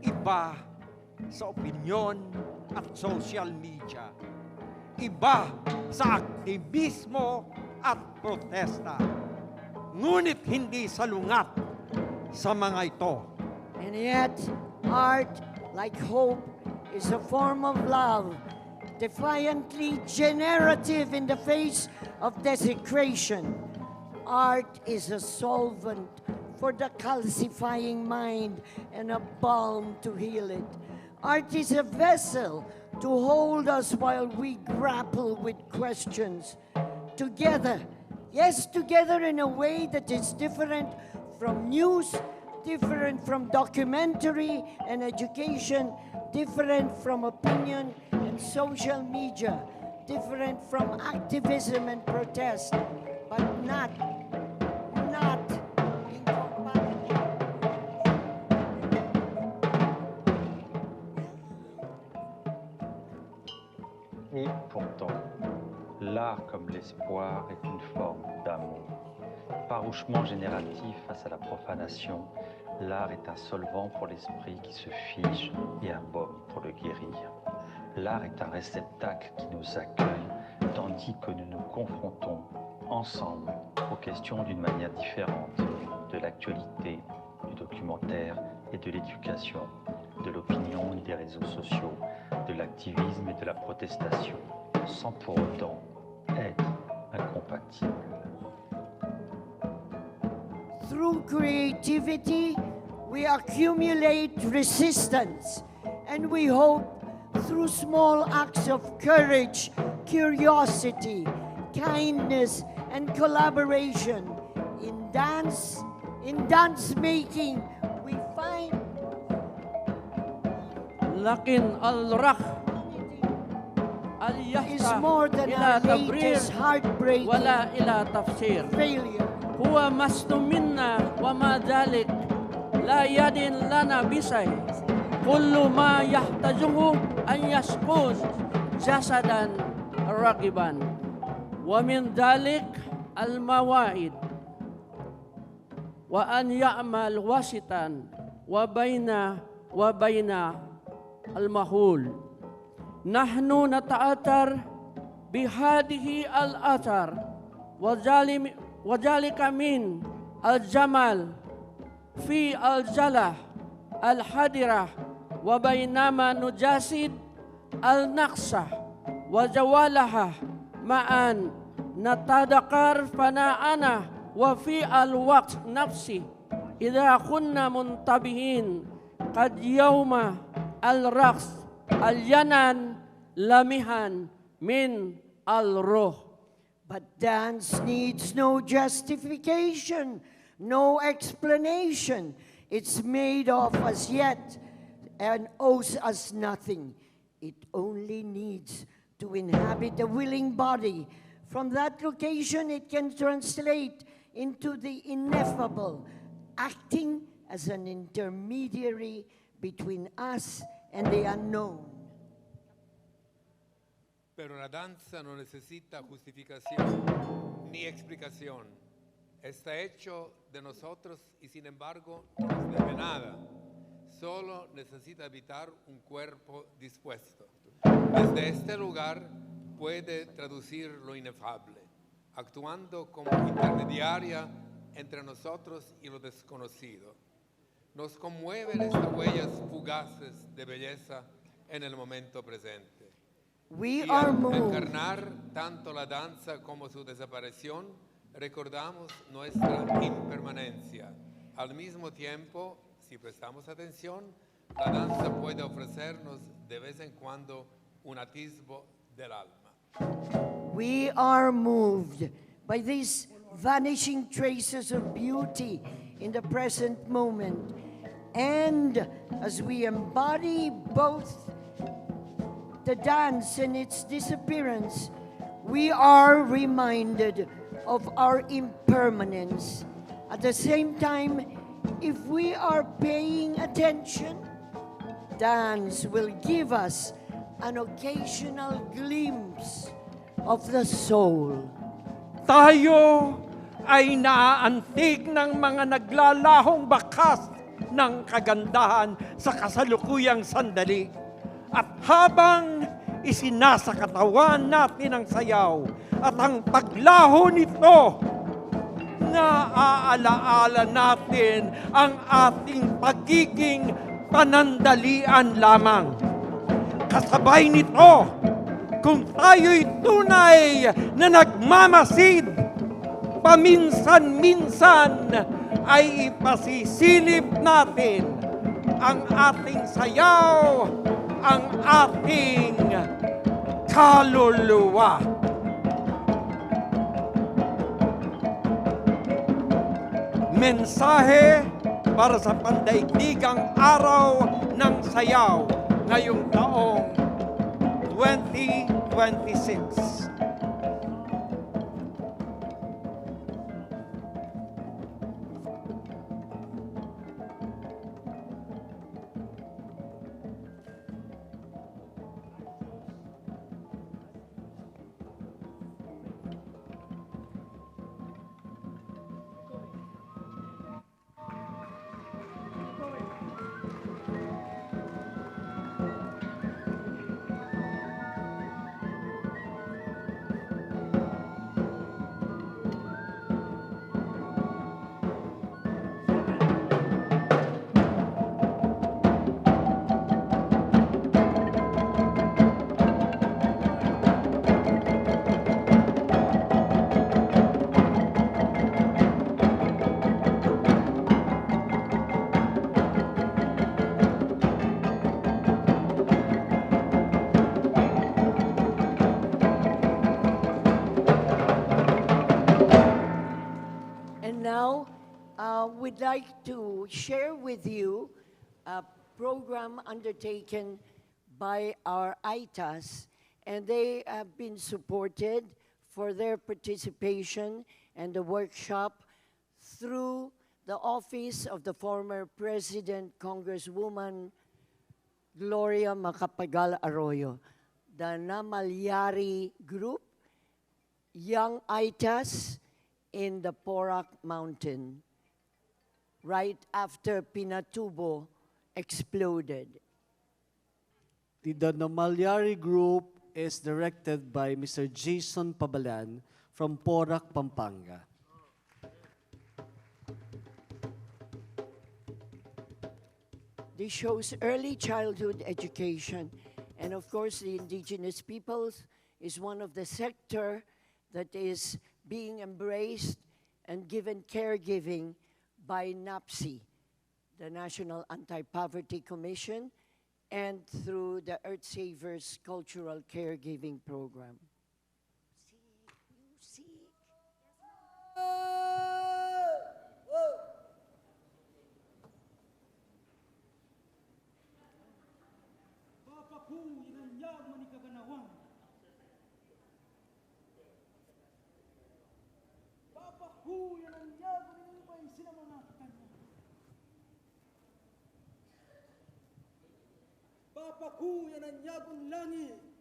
iba sa opinyon at social media, iba sa aktivismo at protesta. Ngunit hindi salungat sa mga ito. And yet, art, like hope, is a form of love, defiantly generative in the face of desecration. Art is a solvent for the calcifying mind and a balm to heal it. Art is a vessel to hold us while we grapple with questions. Together, yes, together in a way that is different from news, different from documentary and education, different from opinion and social media, different from activism and protest, but not incompatible. Et pourtant, l'art comme l'espoir est une forme d'amour. Farouchement génératif face à la profanation, l'art est un solvant pour l'esprit qui se fige et un baume pour le guérir. L'art est un réceptacle qui nous accueille, tandis que nous nous confrontons ensemble aux questions d'une manière différente, de l'actualité, du documentaire et de l'éducation, de l'opinion et des réseaux sociaux, de l'activisme et de la protestation, sans pour autant être incompatibles. Through creativity, we accumulate resistance, and we hope through small acts of courage, curiosity, kindness, and collaboration. In dance making, we find لكن الرخ is more than إلى our تبرير latest heartbreaking ولا إلى تفسير failure. هو مسن منا وما ذلك لا يدين لنا بشيء كل ما يحتاجه أن يشكون جسدا راغبا ومن ذلك المواعيد وأن يعمل وسطا وبين المهول نحن نتأثر بهذه الآثار وذلك من الجمال في الجلة الحاضرة وبينما نجسد النقصة وجوالها معا نتذكر فناءنا وفي الوقت نفسه إذا كنا منتبهين قد يوم الرقص الجنان لمحا من الروح. But dance needs no justification, no explanation. It's made of as yet and owes us nothing. It only needs to inhabit a willing body. From that location, it can translate into the ineffable, acting as an intermediary between us and the unknown. Pero la danza no necesita justificación ni explicación. Está hecho de nosotros y sin embargo no nos debe nada. Solo necesita habitar un cuerpo dispuesto. Desde este lugar puede traducir lo inefable, actuando como intermediaria entre nosotros y lo desconocido. Nos conmueven estas huellas fugaces de belleza en el momento presente. We y are al moved. encarnar tanto la danza como su desaparición, recordamos nuestra impermanencia. Al mismo tiempo, si prestamos atención, la danza puede ofrecernos de vez en cuando un atisbo del alma. We are moved by these vanishing traces of beauty in the present moment. And as we embody both the dance and its disappearance, we are reminded of our impermanence. At the same time, if we are paying attention, dance will give us an occasional glimpse of the soul. Tayo ay naaantig ng mga naglalahong bakas ng kagandahan sa kasalukuyang sandali. At habang isinasakatawan natin ang sayaw at ang paglaho nito, naaalaala natin ang ating pagiging panandalian lamang. Kasabay nito, kung tayo'y tunay na nagmamasid, paminsan-minsan ay ipasisilip natin ang ating sayaw, ang ating kaluluwa. Mensahe para sa pandaigdigang araw ng sayaw ngayong taong 2026. We'd like to share with you a program undertaken by our ITAs, and they have been supported for their participation and the workshop through the office of the former President, Congresswoman Gloria Macapagal Arroyo, the Namalyari Group, Young ITAs in the Porac Mountain, right after Pinatubo exploded. The Namalyari Group is directed by Mr. Jason Pabalan from Porac, Pampanga. This shows early childhood education. And of course, the indigenous peoples is one of the sector that is being embraced and given caregiving by NAPSI, the National Anti-Poverty Commission, and through the Earth Savers Cultural Caregiving Program. Bapakku yang nanyagun langit.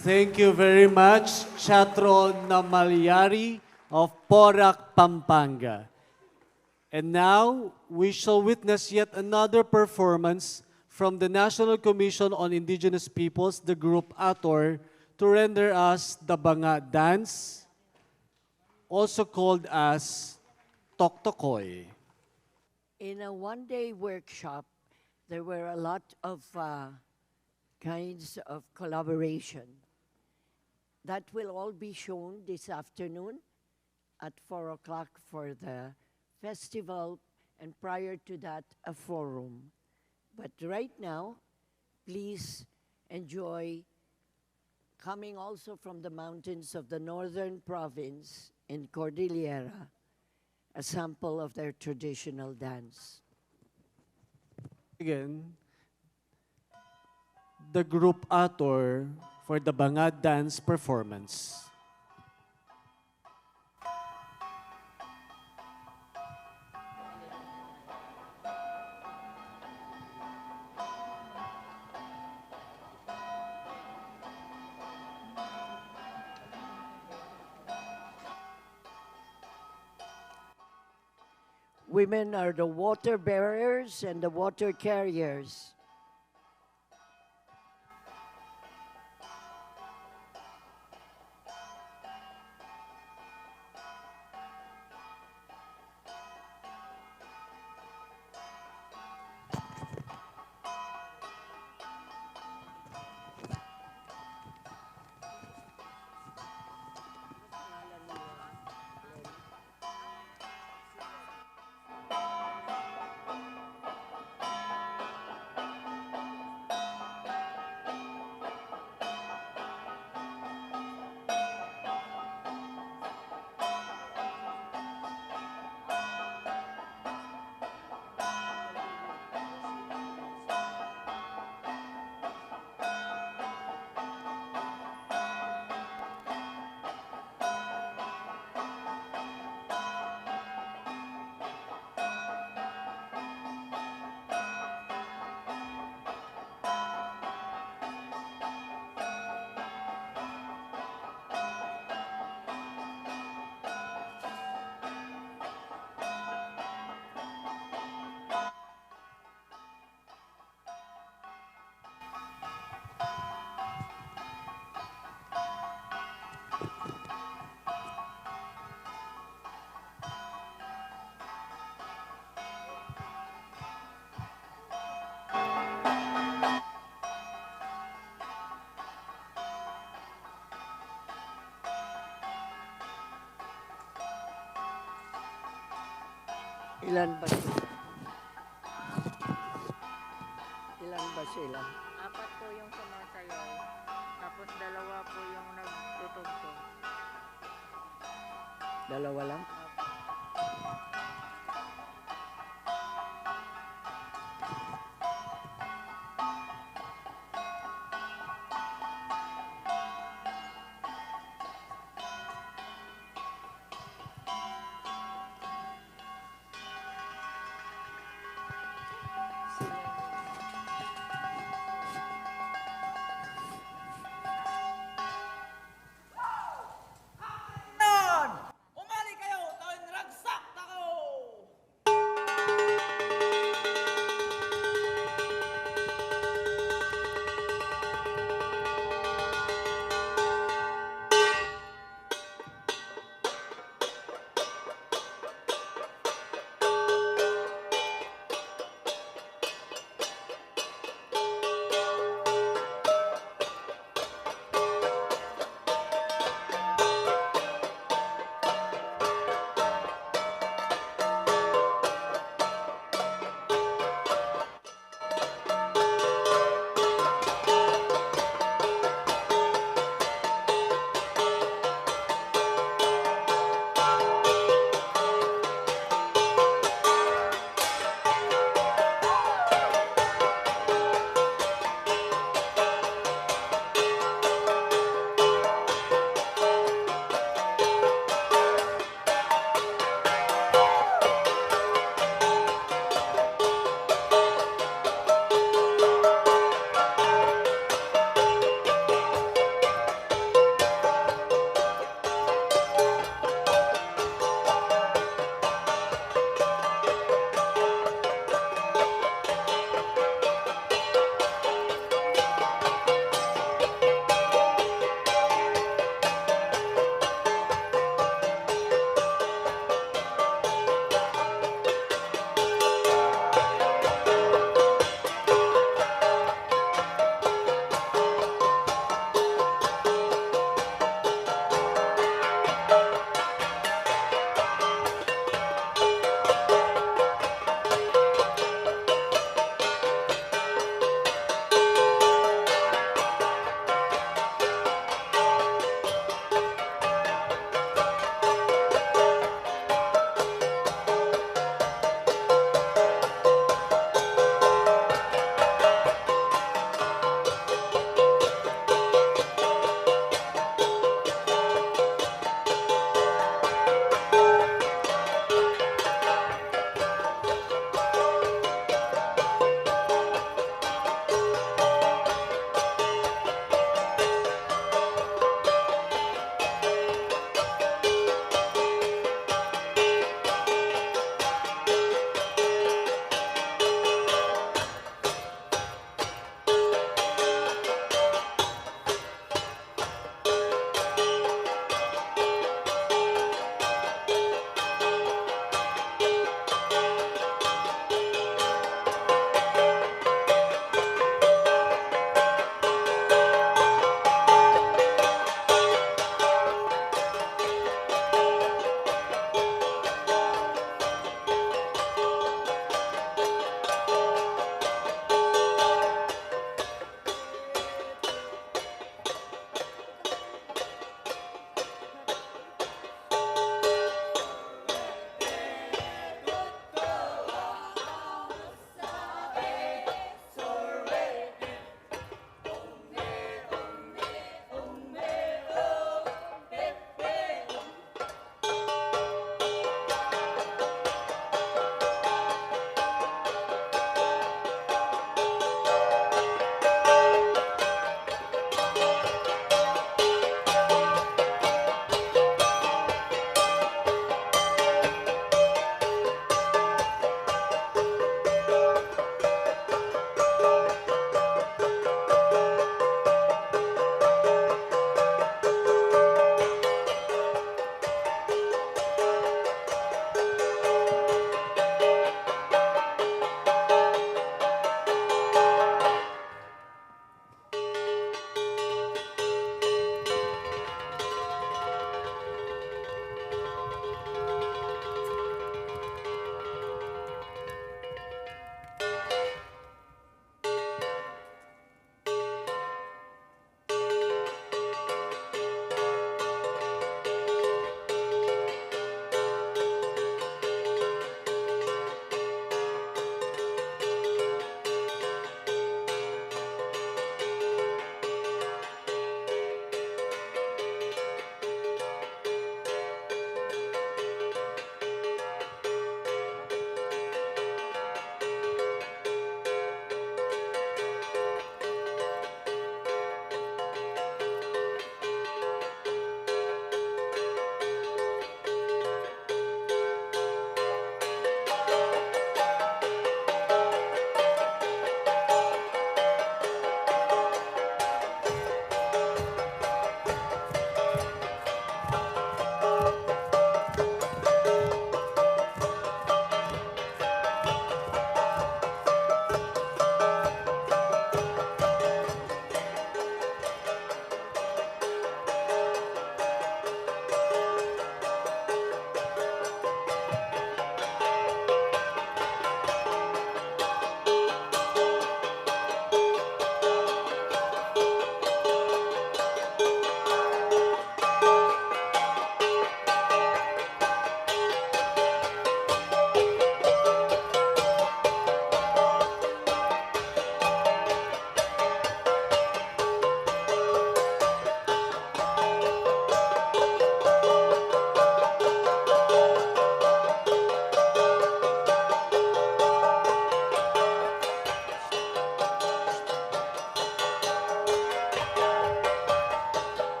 Thank you very much, Chatro Namalyari of Porac, Pampanga. And now, we shall witness yet another performance from the National Commission on Indigenous Peoples, the group ATOR, to render us the Banga dance, also called as Toktokoy. In a one-day workshop, there were a lot of kinds of collaboration. That will all be shown this afternoon at 4 o'clock for the festival, and prior to that, a forum. But right now, please enjoy, coming also from the mountains of the northern province in Cordillera, a sample of their traditional dance. Again, the group ATOR for the Banga dance performance. Women are the water bearers and the water carriers. Ilan ba sila? Ilan ba sila? 4 po yung sumasayaw. Tapos 2 po yung nagtutugtog. 2 lang? Umali kayo! Tawin ragsak! Tako!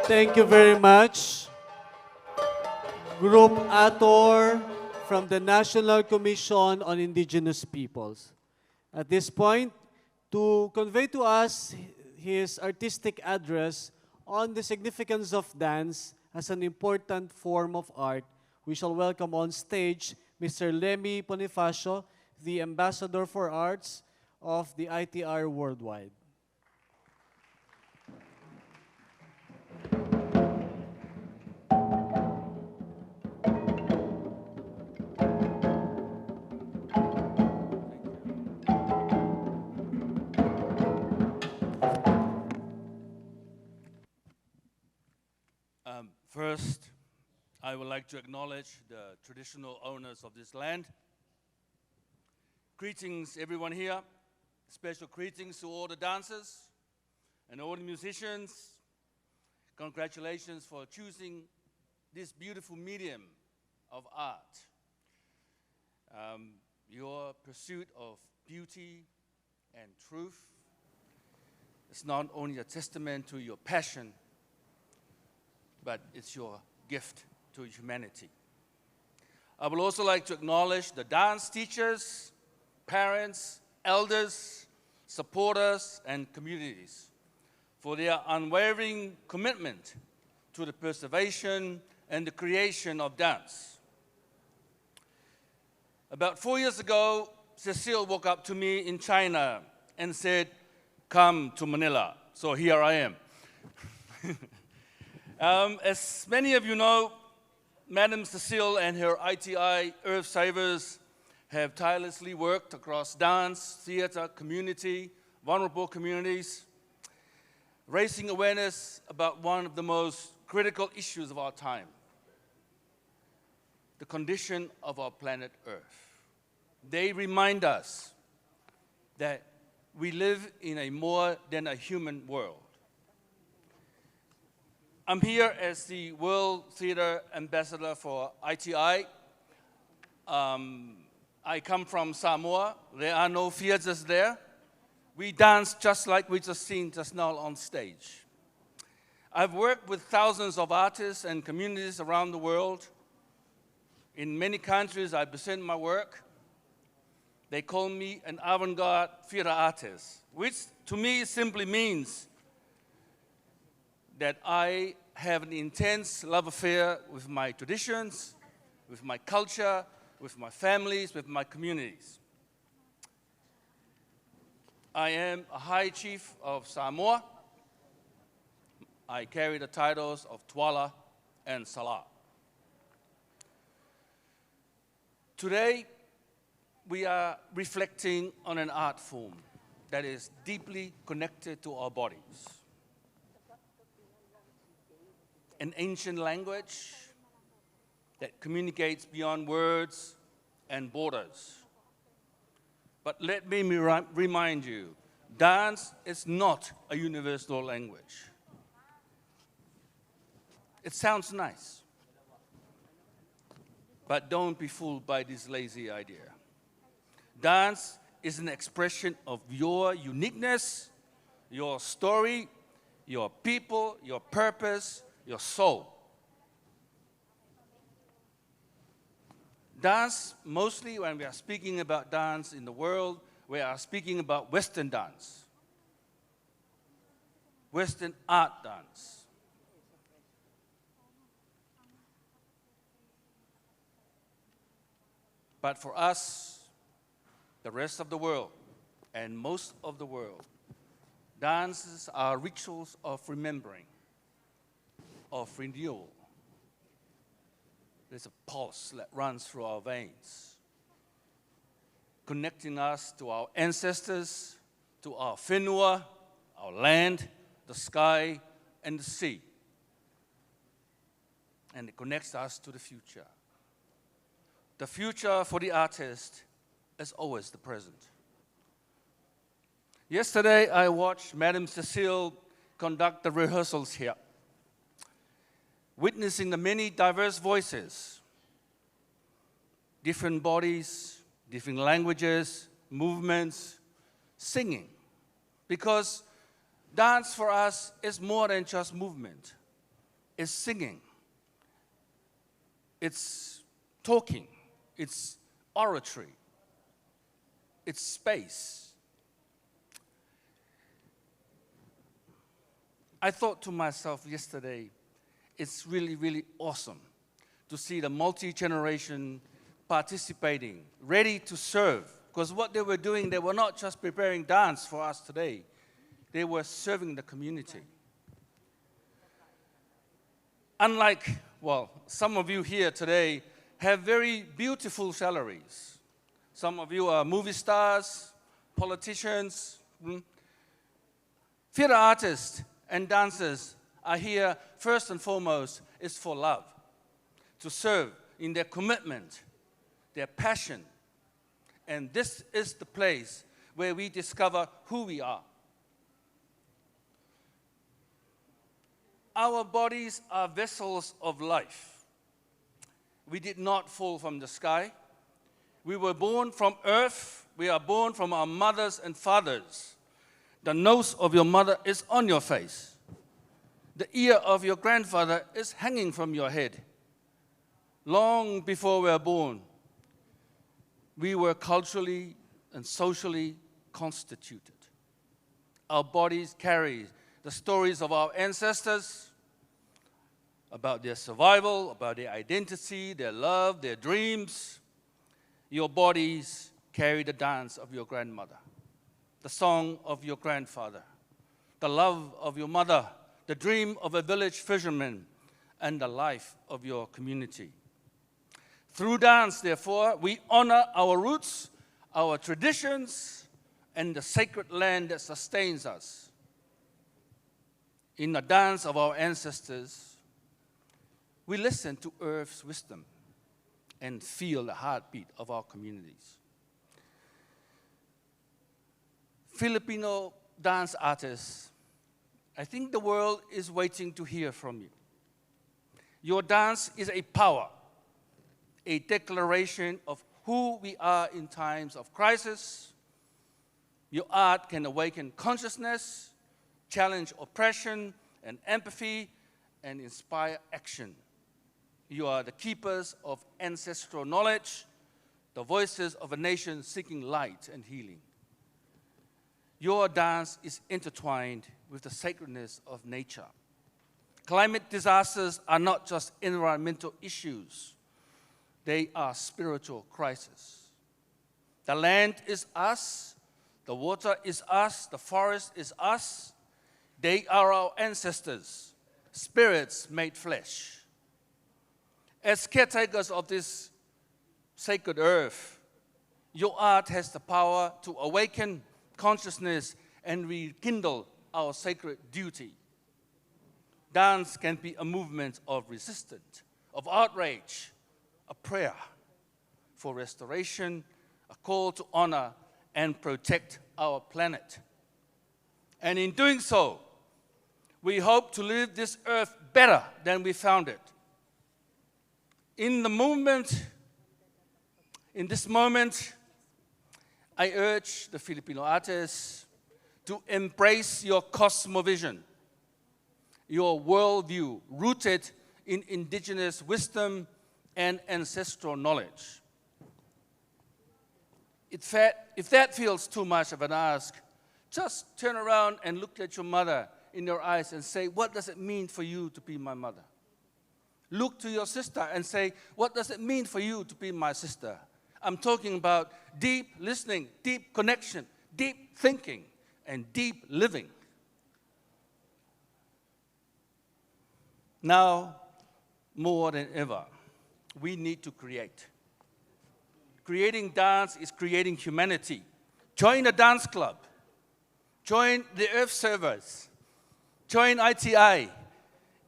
Thank you very much. Group Ator from the National Commission on Indigenous Peoples. At this point, to convey to us his artistic address on the significance of dance as an important form of art, we shall welcome on stage Mr. Lemmy Bonifacio, the Ambassador for Arts of the ITI Worldwide. First, I would like to acknowledge the traditional owners of this land. Greetings, everyone here. Special greetings to all the dancers and all the musicians. Congratulations for choosing this beautiful medium of art. Your pursuit of beauty and truth is not only a testament to your passion, but it's your gift to humanity. I would also like to acknowledge the dance teachers, parents, elders, supporters, and communities for their unwavering commitment to the preservation and the creation of dance. About 4 years ago, Cecile woke up to me in China and said, "Come to Manila." So here I am. As many of you know, Madam Cecile and her ITI Earth Savers have tirelessly worked across dance, theater, community, vulnerable communities, raising awareness about one of the most critical issues of our time, the condition of our planet Earth. They remind us that we live in a more than a human world. I'm here as the World Theater Ambassador for ITI. I come from Samoa. There are no theaters there. We dance just like we just seen just now on stage. I've worked with thousands of artists and communities around the world. In many countries, I present my work. They call me an avant-garde theater artist, which to me simply means that I have an intense love affair with my traditions, with my culture, with my families, with my communities. I am a High Chief of Samoa. I carry the titles of Tuala and Salah. Today, we are reflecting on an art form that is deeply connected to our bodies. An ancient language that communicates beyond words and borders. But let me remind you, dance is not a universal language. It sounds nice, but don't be fooled by this lazy idea. Dance is an expression of your uniqueness, your story, your people, your purpose, your soul. Dance, mostly when we are speaking about dance in the world, we are speaking about Western dance, Western art dance. But for us, the rest of the world, and most of the world, dances are rituals of remembering, of renewal. There's a pulse that runs through our veins, connecting us to our ancestors, to our whenua, our land, the sky, and the sea. And it connects us to the future. The future for the artist is always the present. Yesterday, I watched Madam Cecile conduct the rehearsals here. witnessing the many diverse voices, different bodies, different languages, movements, singing. Because dance for us is more than just movement. It's singing. It's talking. It's oratory. It's space. I thought to myself yesterday, it's really, really awesome to see the multi-generation participating, ready to serve. Because what they were doing, they were not just preparing dance for us today. They were serving the community. Unlike, well, some of you here today have very beautiful salaries. Some of you are movie stars, politicians. Theater artists and dancers are here first and foremost is for love, to serve in their commitment, their passion. And this is the place where we discover who we are. Our bodies are vessels of life. We did not fall from the sky. We were born from earth. We are born from our mothers and fathers. The nose of your mother is on your face. The ear of your grandfather is hanging from your head. Long before we were born, we were culturally and socially constituted. Our bodies carry the stories of our ancestors, about their survival, about their identity, their love, their dreams. Your bodies carry the dance of your grandmother, the song of your grandfather, the love of your mother, the dream of a village fisherman, and the life of your community. Through dance, therefore, we honor our roots, our traditions, and the sacred land that sustains us. In the dance of our ancestors, we listen to Earth's wisdom and feel the heartbeat of our communities. Filipino dance artists, I think the world is waiting to hear from you. Your dance is a power, a declaration of who we are in times of crisis. Your art can awaken consciousness, challenge oppression and empathy, and inspire action. You are the keepers of ancestral knowledge, the voices of a nation seeking light and healing. Your dance is intertwined with the sacredness of nature. Climate disasters are not just environmental issues. They are spiritual crises. The land is us, the water is us, the forest is us. They are our ancestors, spirits made flesh. As caretakers of this sacred earth, your art has the power to awaken consciousness and rekindle our sacred duty. Dance can be a movement of resistance, of outrage, a prayer for restoration, a call to honor and protect our planet. And in doing so, we hope to leave this earth better than we found it. In this moment, I urge the Filipino artists to embrace your cosmovision, your worldview rooted in indigenous wisdom and ancestral knowledge. If that feels too much of an ask, just turn around and look at your mother in your eyes and say, what does it mean for you to be my mother? Look to your sister and say, what does it mean for you to be my sister? I'm talking about deep listening, deep connection, deep thinking, and deep living. Now, more than ever, we need to create. Creating dance is creating humanity. Join a dance club. Join the Earth Servers. Join ITI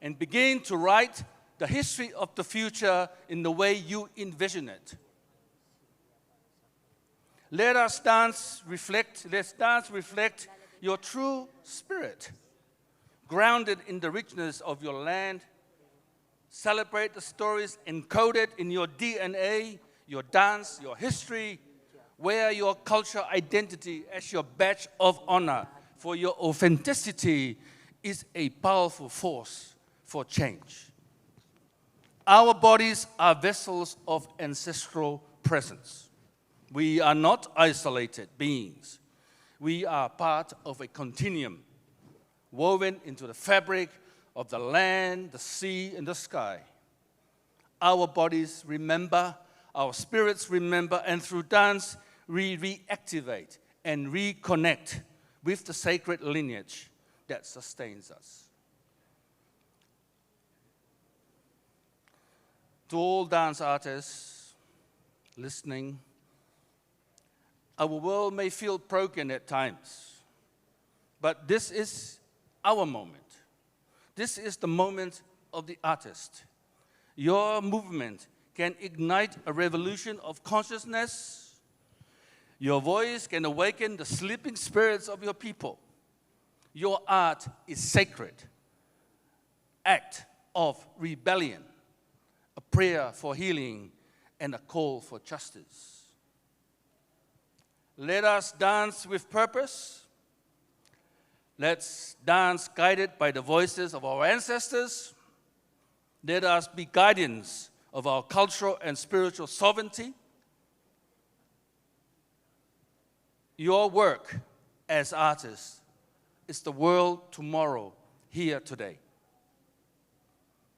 and begin to write the history of the future in the way you envision it. Let's dance reflect your true spirit, grounded in the richness of your land, Celebrate the stories encoded in your DNA, your dance, your history. Wear your cultural identity as your badge of honor, for your authenticity is a powerful force for change. Our bodies are vessels of ancestral presence. We are not isolated beings. We are part of a continuum woven into the fabric of the land, the sea, and the sky. Our bodies remember, our spirits remember, and through dance, we reactivate and reconnect with the sacred lineage that sustains us. To all dance artists listening, our world may feel broken at times, but this is our moment. This is the moment of the artist. Your movement can ignite a revolution of consciousness. Your voice can awaken the sleeping spirits of your people. Your art is sacred, act of rebellion, a prayer for healing, and a call for justice. Let us dance with purpose. Let's dance guided by the voices of our ancestors. Let us be guardians of our cultural and spiritual sovereignty. Your work as artists is the world tomorrow, here today.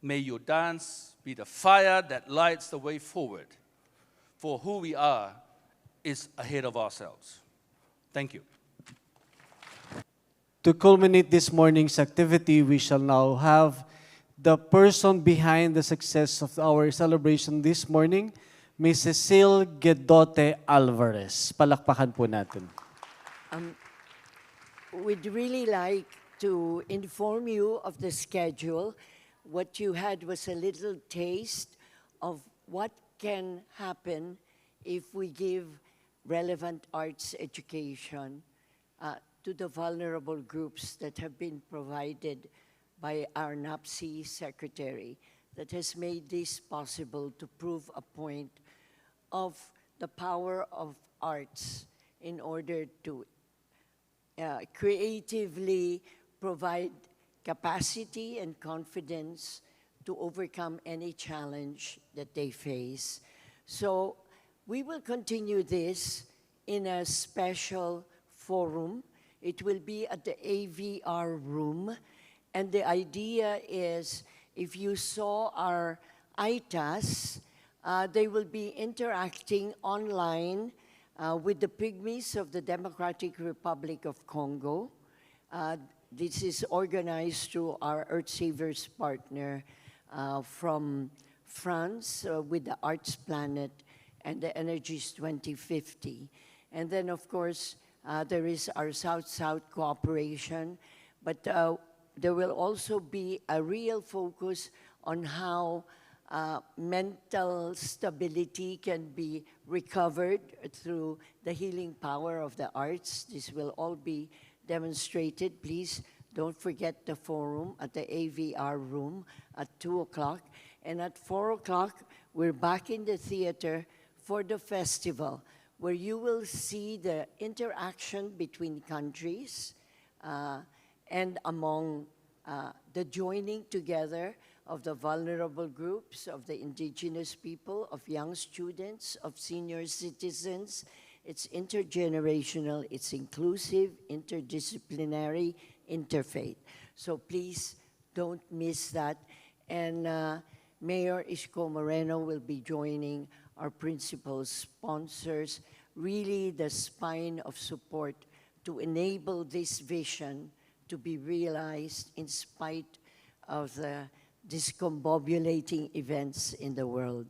May your dance be the fire that lights the way forward, for who we are is ahead of ourselves. Thank you. To culminate this morning's activity, we shall now have the person behind the success of our celebration this morning, Ms. Cecile Guidote Alvarez. Palakpakan po natin. We'd really like to inform you of the schedule. What you had was a little taste of what can happen if we give relevant arts education to the vulnerable groups that have been provided by our NAPSI secretary that has made this possible to prove a point of the power of arts in order to creatively provide capacity and confidence to overcome any challenge that they face. So we will continue this in a special forum. It will be at the AVR room. And the idea is, if you saw our ITAs, they will be interacting online with the pygmies of the Democratic Republic of Congo. This is organized through our Earth Savers partner from France with the Arts Planet and the Energies 2050. And then, of course, there is our South-South cooperation, but there will also be a real focus on how mental stability can be recovered through the healing power of the arts. This will all be demonstrated. Please don't forget the forum at the AVR room at 2 o'clock. And at 4 o'clock, we're back in the theater for the festival, where you will see the interaction between countries and among the joining together of the vulnerable groups, of the indigenous people, of young students, of senior citizens. It's intergenerational, it's inclusive, interdisciplinary, interfaith. So please don't miss that. And Mayor Isko Moreno will be joining our principal sponsors, really the spine of support to enable this vision to be realized in spite of the discombobulating events in the world.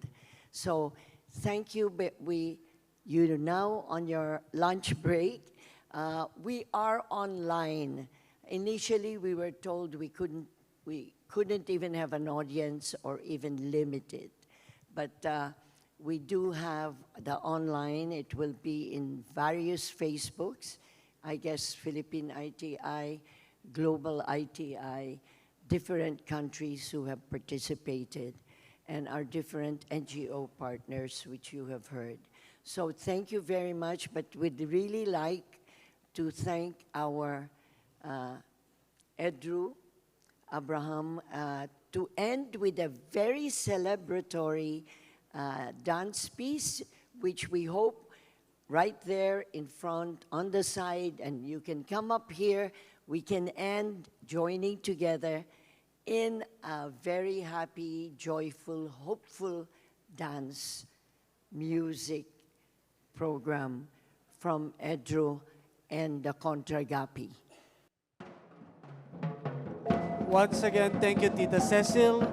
So thank you. You're now on your lunch break. We are online. Initially, we were told we couldn't even have an audience or even limited. But we do have the online. It will be in various Facebooks. I guess Philippine ITI, Global ITI, different countries who have participated and our different NGO partners, which you have heard. So thank you very much, but we'd really like to thank our Edru Abraham to end with a very celebratory dance piece, which we hope right there in front, on the side, and you can come up here, we can end joining together in a very happy, joyful, hopeful dance music program from Edru and the Contragapi. Once again, thank you, Tita Cecil.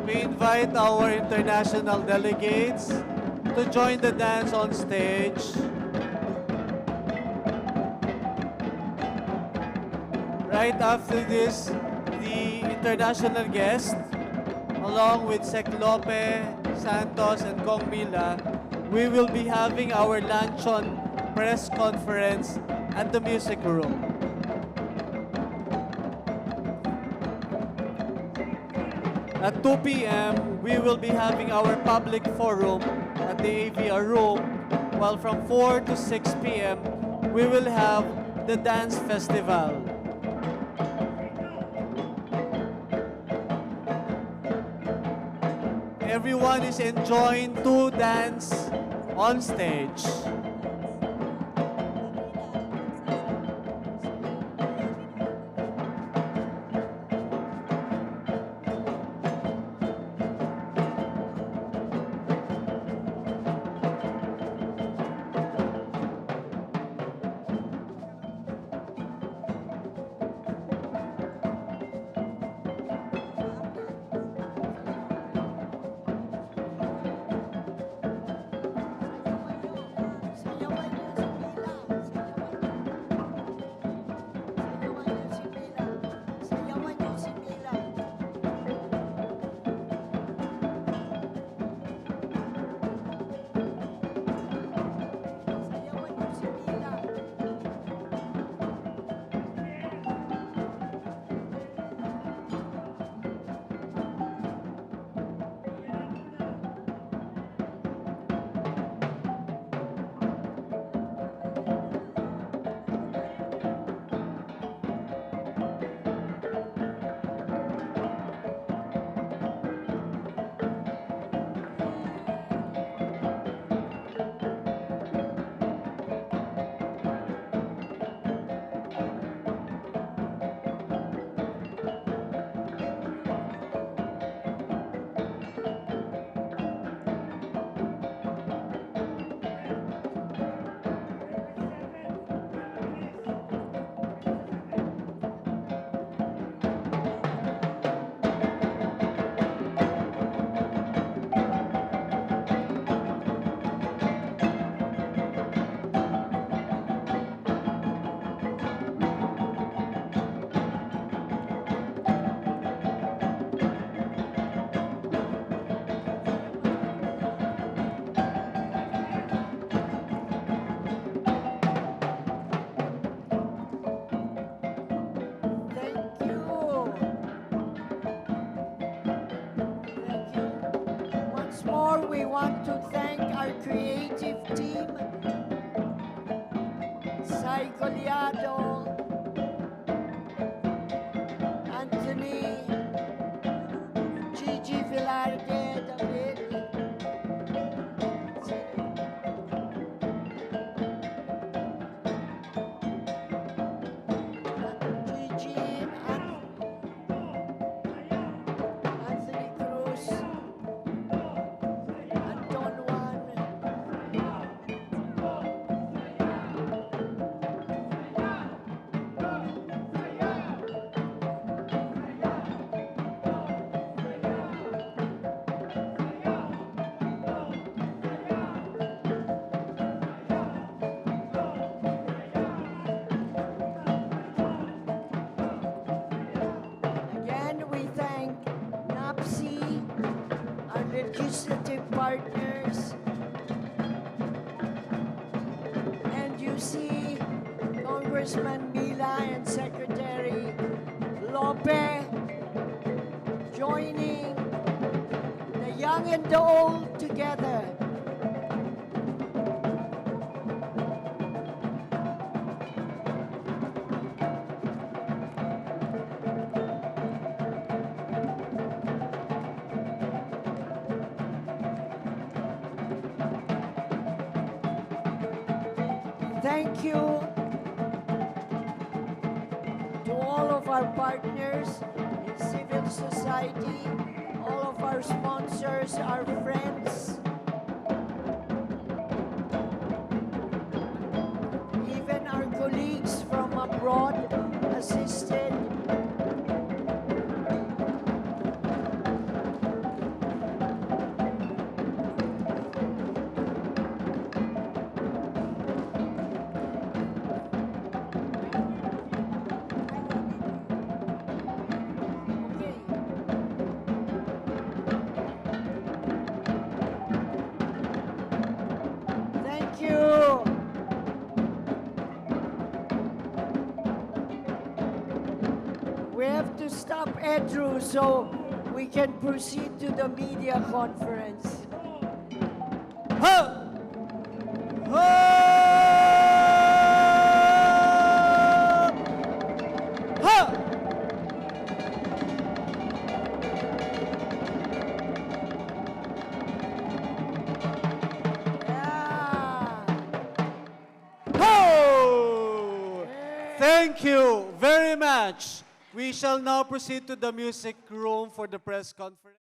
We invite our international delegates to join the dance on stage. Right after this, the international guest, along with Sec Lope, Santos, and Kong Mila, we will be having our luncheon press conference at the music room. At 2 p.m., we will be having our public forum at the AVR room, while from 4 to 6 p.m., we will have the dance festival. Everyone is enjoined to dance on stage. more, we want to thank our creative team, Sai Collado, Anthony, Gigi Velarde, David, Gigi, Anthony Cruz, Anton Juan, again, we thank NAPSI, our legislative partners, and you see Congressman Mila and Secretary Lope joining the young and the old together. Thank you to all of our partners in civil society, all of our sponsors, our friends, even our colleagues from abroad assisted. Thank you. We have to stop Andrew so we can proceed to the media conference. Thank you very much. We shall now proceed to the music room for the press conference.